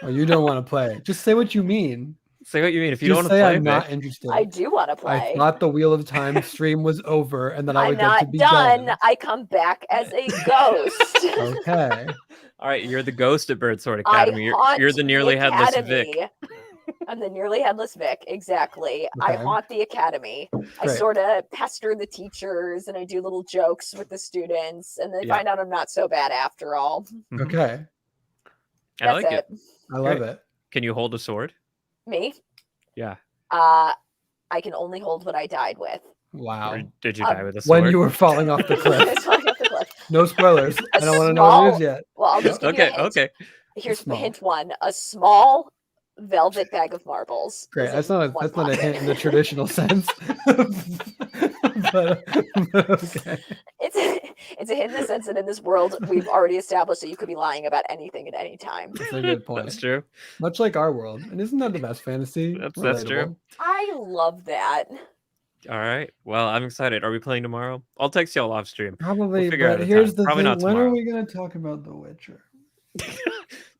Oh, you don't want to play. Just say what you mean. Say what you mean. If you don't want to play, I'm not interested. I do want to play. I thought the Wheel of Time stream was over and that I would get to be done. I come back as a ghost. Okay. All right, you're the ghost at Birdsword Academy. You're the nearly headless Vic. I'm the nearly headless Vic, exactly. Okay. I haunt the academy. Great. I sort of pester the teachers and I do little jokes with the students and they find out I'm not so bad after all. Okay. I like it. I love it. Can you hold a sword? Me? Yeah. I can only hold what I died with. Wow. Or did you die with a sword? When you were falling off the cliff. No spoilers. I don't want to know what it is yet. Well, I'll just give you a hint. Okay. Here's hint 1. A small velvet bag of marbles. Great. That's not a hint in the traditional sense. but okay. It's a hint in the sense that in this world we've already established that you could be lying about anything at any time. That's a good point. That's true. Much like our world. And isn't that the best fantasy? That's true. I love that. All right. Well, I'm excited. Are we playing tomorrow? I'll text y'all off stream. Probably. But here's the thing. When are we going to talk about The Witcher?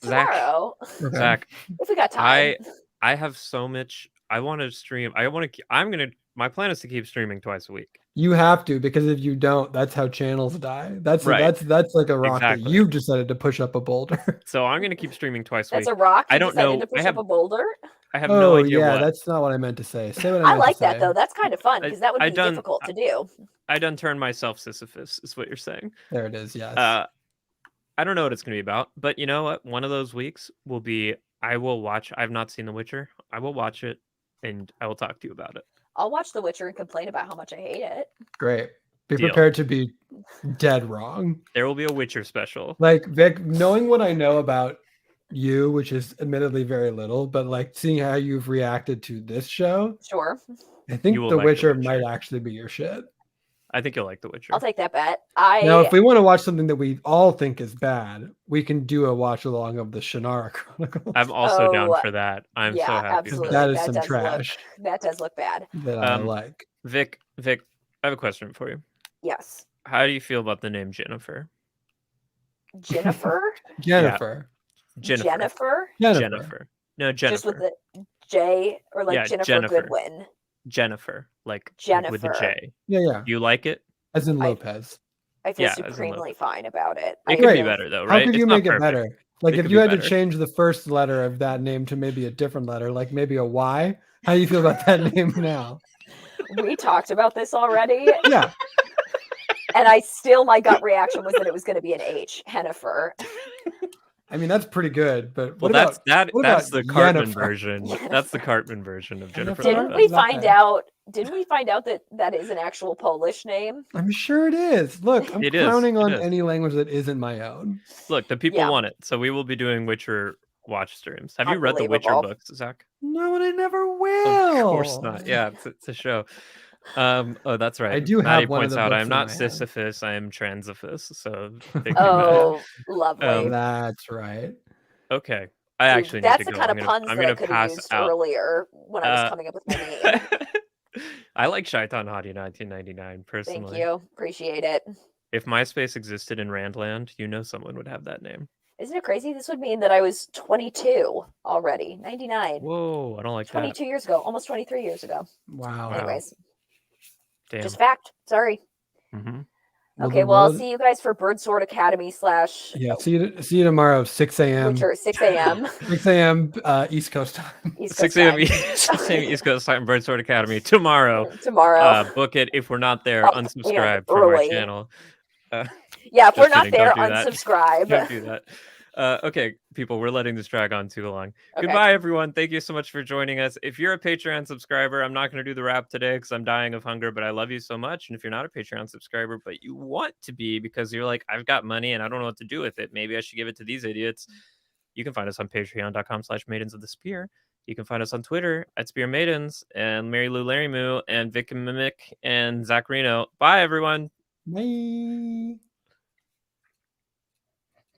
Tomorrow. Zach. If we got time. I have so much. I want to stream. My plan is to keep streaming twice a week. You have to, because if you don't, that's how channels die. That's like a rock that you've decided to push up a boulder. So I'm going to keep streaming twice a week. That's a rock. I don't know. To push up a boulder. I have no idea. Yeah, that's not what I meant to say. Say what I like that though. That's kind of fun because that would be difficult to do. I done turned myself Sisyphus, is what you're saying. There it is. Yes. I don't know what it's going to be about, but you know what? One of those weeks will be. I will watch. I've not seen The Witcher. I will watch it, and I will talk to you about it. I'll watch The Witcher and complain about how much I hate it. Great. Be prepared to be dead wrong. There will be a Witcher special. Like Vic, knowing what I know about you, which is admittedly very little, but like seeing how you've reacted to this show, sure, I think The Witcher might actually be your shit. I think you'll like The Witcher. I'll take that bet. Now, if we want to watch something that we all think is bad, we can do a watch along of the Shannara Chronicles. I'm also down for that. I'm so happy. Absolutely. That is some trash. That does look bad. That I like. Vic, I have a question for you. Yes. How do you feel about the name Jennifer? Jennifer? Jennifer. Jennifer? Jennifer. No, Jennifer. Just with the J or like Jennifer Goodwin. Jennifer, like Jennifer with a J. Yeah. You like it? As in Lopez. I feel supremely fine about it. It could be better though, right? How could you make it better? Like if you had to change the first letter of that name to maybe a different letter, like maybe a Y, how do you feel about that name now? We talked about this already. Yeah. And my gut reaction was that it was going to be an H, Hennifer. I mean, that's pretty good, but that's the Cartman version. That's the Cartman version of Jennifer. Didn't we find out that that is an actual Polish name? I'm sure it is. Look, I'm counting on any language that isn't my own. Look, the people want it, so we will be doing Witcher watch streams. Have you read the Witcher books, Zach? No, and I never will. Of course not. Yeah, it's a show. Oh, that's right. I do Maddie have one points of the out books I'm not in my hand. Sisyphus, I am Transiphus. So lovely. That's right. Okay. I actually need to go. That's the kind of puns that I could have used earlier when I was coming up with my name. I like Shaitan Hadi 1999 personally. Thank you. Appreciate it. If MySpace existed in Randland, someone would have that name. Isn't it crazy? This would mean that I was 22 already. 99. Whoa, I don't like 22 years ago. Almost 23 years ago. Wow. Anyways. Damn. Just fact. Sorry. Mm-hmm. Okay, well, I'll see you guys for Birdsword Academy / Yeah, see you tomorrow, 6 a.m. Witcher, 6 a.m. 6 a.m. East Coast time. 6 a.m. East Coast time, Birdsword Academy tomorrow. Book it. If we're not there, unsubscribe from our channel. If we're not there, unsubscribe. Don't do that. Okay, people, we're letting this drag on too long. Okay. Goodbye, everyone. Thank you so much for joining us. If you're a Patreon subscriber, I'm not going to do the wrap today because I'm dying of hunger, but I love you so much. And if you're not a Patreon subscriber, but you want to be because you're like, I've got money and I don't know what to do with it. Maybe I should give it to these idiots. You can find us on patreon.com/Maidens of the Spear. You can find us on Twitter @SpearMaidens and Mary Lou Larry Moo and Vic and Mimic and Zach Reno. Bye, everyone. Bye.